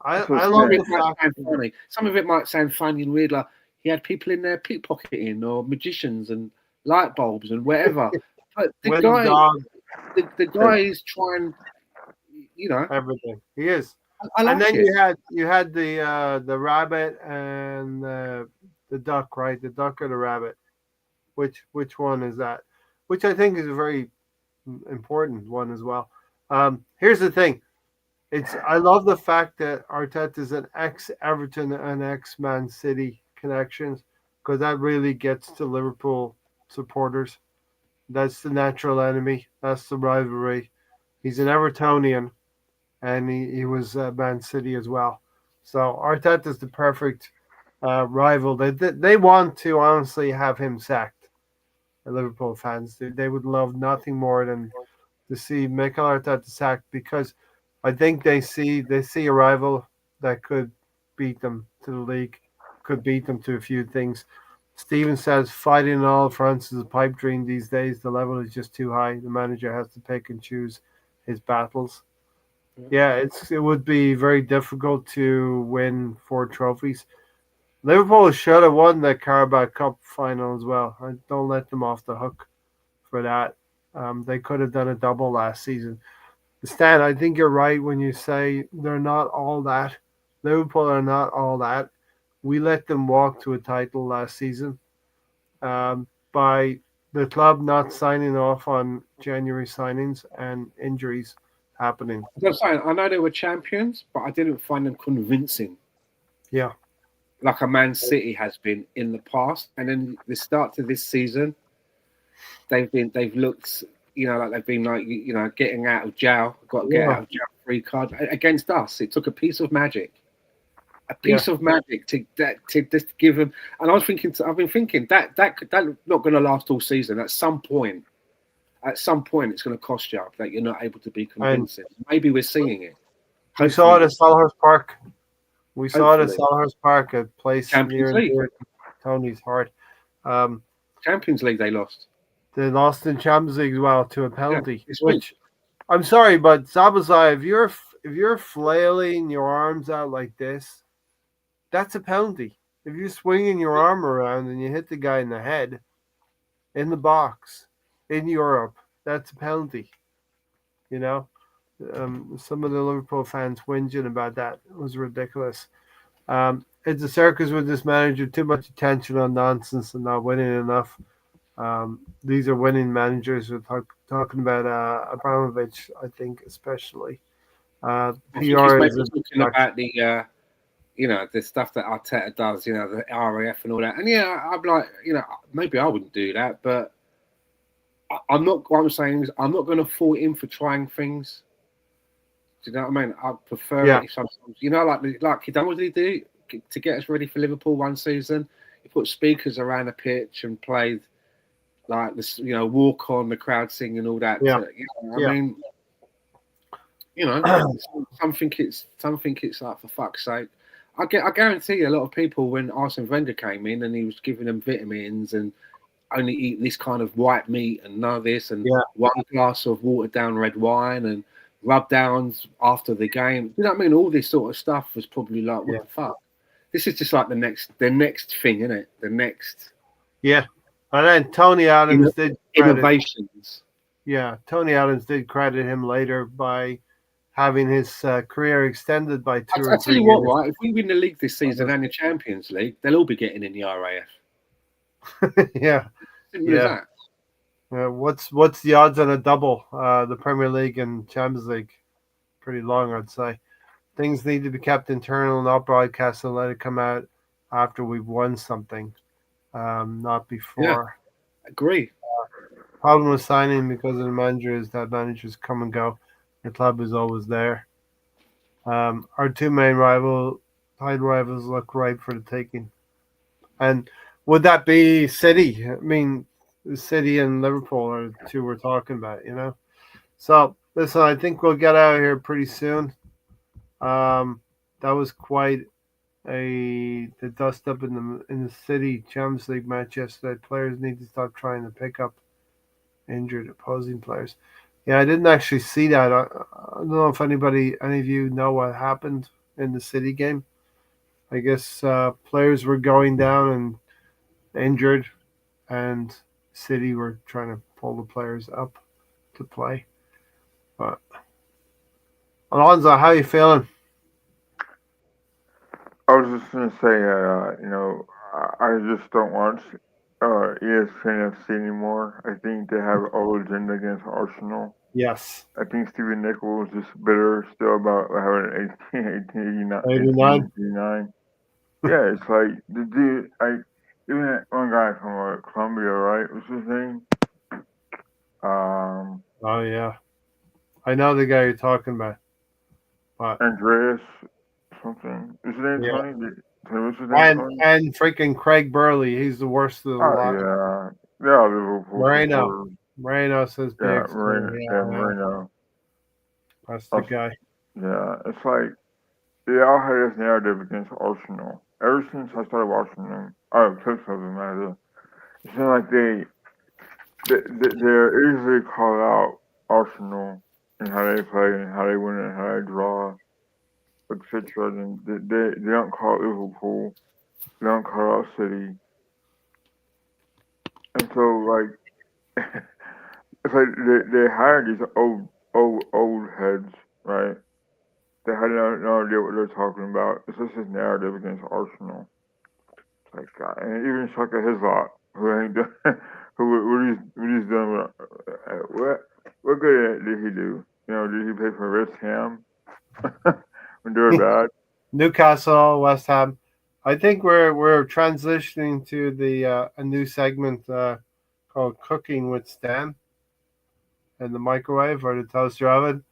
A: I
C: That's what's
A: love
C: good.
A: the fact.
B: Funny. Some of it might sound funny and weird, like he had people in there pickpocketing or magicians and light bulbs and whatever. But the
A: Winning
B: guy,
A: dog,
B: the guy is trying. You know,
A: everything. He is.
B: I like
A: And then
B: it.
A: you had the rabbit and the duck, right? The duck or the rabbit. Which one is that? Which I think is a very important one as well. Here's the thing. I love the fact that Arteta is an ex Everton and ex Man City connections because that really gets to Liverpool supporters. That's the natural enemy. That's the rivalry. He's an Evertonian, and he was Man City as well. So Arteta is the perfect rival. They want to honestly have him sacked. The Liverpool fans they would love nothing more than to see Mikel Arteta sacked because I think they see a rival that could beat them to the league, could beat them to a few things. Steven says fighting in all fronts is a pipe dream these days. The level is just too high. The manager has to pick and choose his battles. Yeah, it would be very difficult to win 4 trophies. Liverpool should have won the Carabao Cup final as well. I don't let them off the hook for that. They could have done a double last season. Stan, I think you're right when you say they're not all that. Liverpool are not all that. We let them walk to a title last season by the club not signing off on January signings and injuries happening.
B: I'm saying, I know they were champions, but I didn't find them convincing.
A: Yeah.
B: Like a Man City has been in the past, and then the start to this season, they've looked, you know, like they've been like, you know, getting out of jail, got to get out of jail free card against us. It took a piece of magic, to just give them. And I've been thinking that not going to last all season. At some point, it's going to cost you that you're not able to be convincing. Maybe we're seeing it.
A: We saw it at Selhurst Park. We saw it at Selhurst Park, a place
B: Champions
A: near
B: League.
A: Tony's heart.
B: Champions League, they lost.
A: They lost in Champions League as well to a penalty.
B: Yeah,
A: which I'm sorry, but Sabazai, if you're flailing your arms out like this, that's a penalty. If you're swinging your arm around and you hit the guy in the head, in the box, in Europe, that's a penalty. You know, some of the Liverpool fans whinging about that. It was ridiculous. It's a circus with this manager. Too much attention on nonsense and not winning enough. These are winning managers. We're talking about Abramovich, I think, especially. PR is
B: talking about the, you know, the stuff that Arteta does, you know, the RAF and all that. And yeah, I'm like, you know, maybe I wouldn't do that, but I'm not. What I'm saying is, I'm not going to fall in for trying things. Do you know what I mean? I prefer it sometimes. You know, like he done what did he do to get us ready for Liverpool one season? He put speakers around the pitch and played like this, you know, walk on the crowd singing and all that.
A: Yeah.
B: You know, I mean, you know, something it's like, for fuck's sake. I guarantee you a lot of people when Arsene Wenger came in and he was giving them vitamins and only eat this kind of white meat and none of this and one glass of watered down red wine and rub downs after the game. You know what I mean? All this sort of stuff was probably like, what the fuck? This is just like the next thing, isn't it? The next.
A: Yeah. And then Tony Adams did
B: innovations.
A: Tony Adams did credit him later by having his career extended by 2 or 3 years.
B: I'll tell you what, right? If we win the league this season and the Champions League, they'll all be getting in the RAF.
A: Yeah.
B: Simple as that.
A: What's the odds on a double? The Premier League and Champions League, pretty long, I'd say. Things need to be kept internal, not broadcast, and let it come out after we've won something, not before.
B: Yeah, agree.
A: Problem with signing because of the manager is that managers come and go. The club is always there. Our 2 main title rivals look ripe for the taking. And would that be City? I mean, City and Liverpool are the 2 we're talking about, you know? So, listen, I think we'll get out of here pretty soon. That was quite the dust up in the City Champions League match yesterday. Players need to stop trying to pick up injured opposing players. Yeah, I didn't actually see that. I don't know if any of you know what happened in the City game. I guess players were going down and injured, and City were trying to pull the players up to play. But Alonso, how you feeling?
C: I was just gonna say, I just don't watch ESPN FC anymore. I think they have all agenda against Arsenal.
A: Yes.
C: I think Stephen Nichols is just bitter still about having
A: 89.
C: 1889. Yeah, it's like the dude, even that one guy from Colombia, right? What's his name? Um,
A: Oh yeah, I know the guy you're talking about. But
C: Andreas something. Is it name
A: yeah,
C: Tony? What's his name, Tony?
A: and freaking Craig Burley, he's the worst of the
C: Oh
A: lot.
C: yeah, yeah, Liverpool
A: Moreno,
C: supporters.
A: Moreno says
C: Yeah,
A: big. So
C: Marino. Yeah,
A: yeah,
C: Marino.
A: that's the
C: Us-
A: guy.
C: Yeah, it's like they all had this narrative against Arsenal. Ever since I started watching them, I have clips of them. It seems like they're easily call out Arsenal and how they play and how they win and how they draw, etc. And they don't call it Liverpool. They don't call out City. And so like it's like they hired these old heads, right? They had no idea what they're talking about. It's just this narrative against Arsenal. It's like God, and even Shaka Hislop, who ain't done, what he's done. What good did he do? You know, did he play for West Ham when they were bad?
A: Newcastle, West Ham. I think we're transitioning to the a new segment called Cooking with Stan in the microwave or the toaster oven.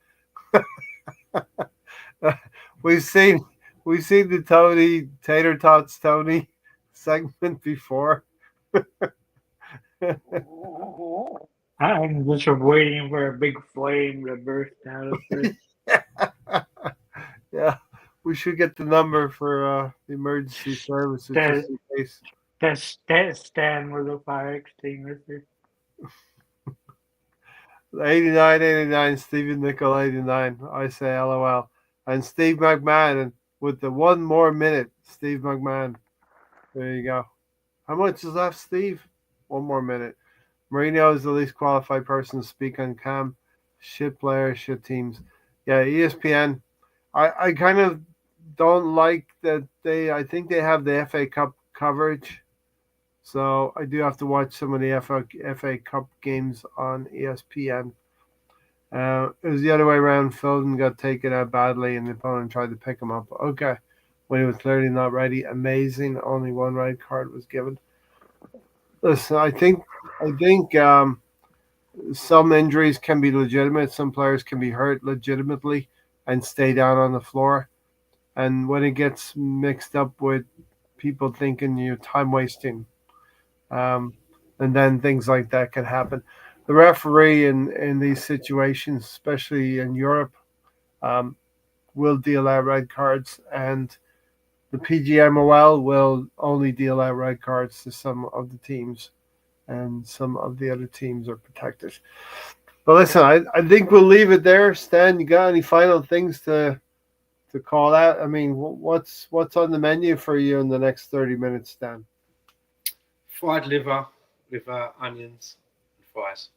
A: we've seen we've seen the Tony Tater Tots Tony segment before.
D: I'm just waiting for a big flame to burst out of it.
A: Yeah, we should get the number for the emergency services
D: That
A: just in case.
D: that stand with a fire extinguisher.
A: 89, Stephen Nickel 89. I say LOL. And Steve McMahon with the one more minute. Steve McMahon. There you go. How much is left, Steve? One more minute. Mourinho is the least qualified person to speak on cam. Shit players, shit teams. Yeah, ESPN. I kind of don't like that I think they have the FA Cup coverage. So I do have to watch some of the FA Cup games on ESPN. It was the other way around. Foden got taken out badly, and the opponent tried to pick him up. Okay, when he was clearly not ready. Amazing. Only one red card was given. Listen, I think some injuries can be legitimate. Some players can be hurt legitimately and stay down on the floor. And when it gets mixed up with people thinking you're time wasting, um, and then things like that can happen. The referee in these situations, especially in Europe, um, will deal out red cards, and the PGMOL will only deal out red cards to some of the teams, and some of the other teams are protected. But listen, I think we'll leave it there. Stan, you got any final things to call out? I mean, what's on the menu for you in the next 30 minutes, Stan?
B: Fried liver with onions and fries.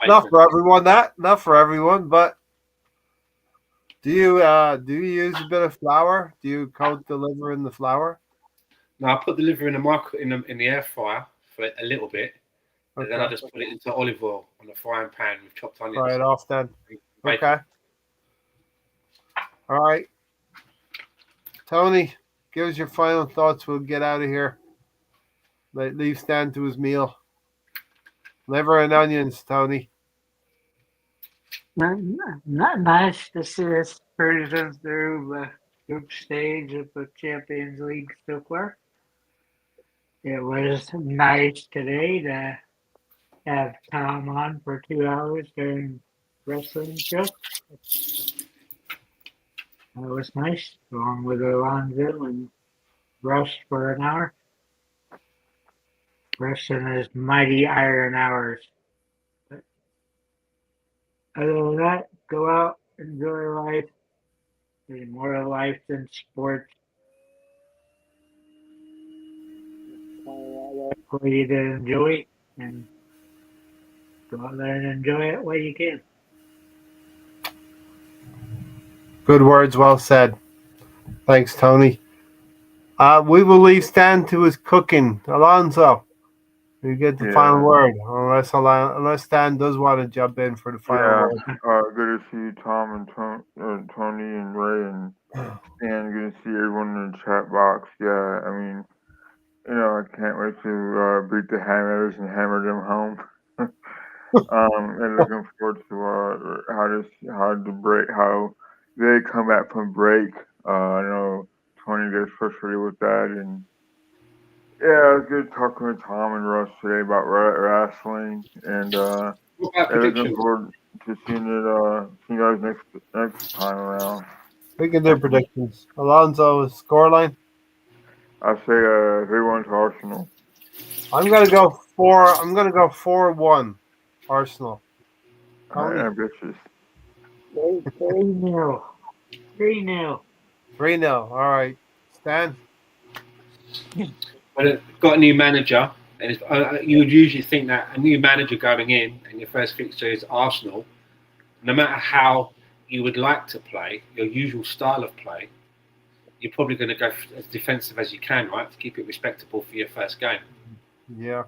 A: Not for everyone, not for everyone, but do you use a bit of flour? Do you coat the liver in the flour?
B: Now I put the liver in the in the air fryer for a little bit, and then I
A: Okay,
B: just put it into olive oil on a frying pan with chopped
A: fry
B: onions.
A: it off then.
B: Bacon.
A: Okay, all right, Tony, give us your final thoughts. We'll get out of here. Leave Stan to his meal. Liver and onions, Tony.
D: Not nice to see us cruising through the group stage of the Champions League so far. It was nice today to have Tom on for 2 hours during wrestling show. That was nice, along with Alonzo and Rush for an hour. Rush and his mighty iron hours. Other than that, go out, enjoy life. There's more to life than sports. For you to enjoy and go out there and enjoy it while you can.
A: Good words, well said. Thanks, Tony. We will leave Stan to his cooking. Alonso, you get the final
C: Yeah.
A: word, unless Stan does want to jump in for the final
C: Yeah.
A: word.
C: Good to see you, Tom and Tony and Ray and good to see everyone in the chat box. Yeah, I mean, I can't wait to beat the Hammers and hammer them home. And looking forward to how they come back from break. I know Tony gets frustrated with that, and yeah, it was good talking with Tom and Russ today about wrestling, and
B: What about
C: looking
B: predictions?
C: forward to seeing you guys next time around.
A: We can do
C: Thank you.
A: predictions. Alonso, scoreline.
C: I say 3-1 to Arsenal.
A: I'm gonna go 4. I'm gonna go 4-1, Arsenal. Tony,
C: Ambitious.
D: 3-0. 3-0.
A: 3-0. All right, Stan.
B: But got a new manager, and you would usually think that a new manager going in and your first fixture is Arsenal, no matter how you would like to play, your usual style of play, you're probably going to go as defensive as you can, right, to keep it respectable for your first game.
A: Yeah.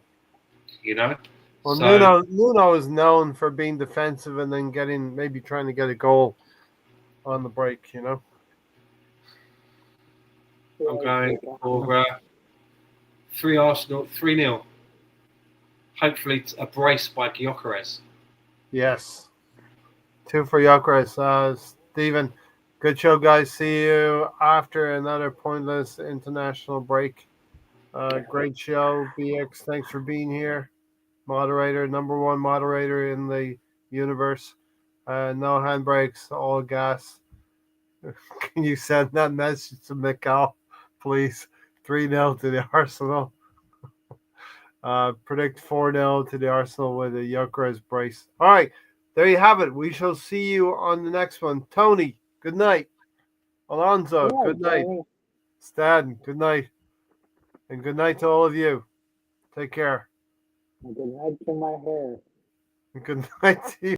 B: You know.
A: Well,
B: So
A: Nuno is known for being defensive and then maybe trying to get a goal on the break.
B: I'm going for 3 Arsenal, 3-0. Hopefully a brace by Gyökeres.
A: Yes. 2 for Gyökeres. Stephen, good show, guys. See you after another pointless international break. Great show, BX. Thanks for being here. Moderator, number 1 moderator in the universe. No handbrakes, all gas. Can you send that message to Mikal, please? 3-0 to the Arsenal. Predict 4-0 to the Arsenal with a Gyökeres brace. All right, there you have it. We shall see you on the next one. Tony, good night. Alonso, good night. Stan, good night. And good night to all of you. Take care.
D: Good night to my hair.
A: Good night to you.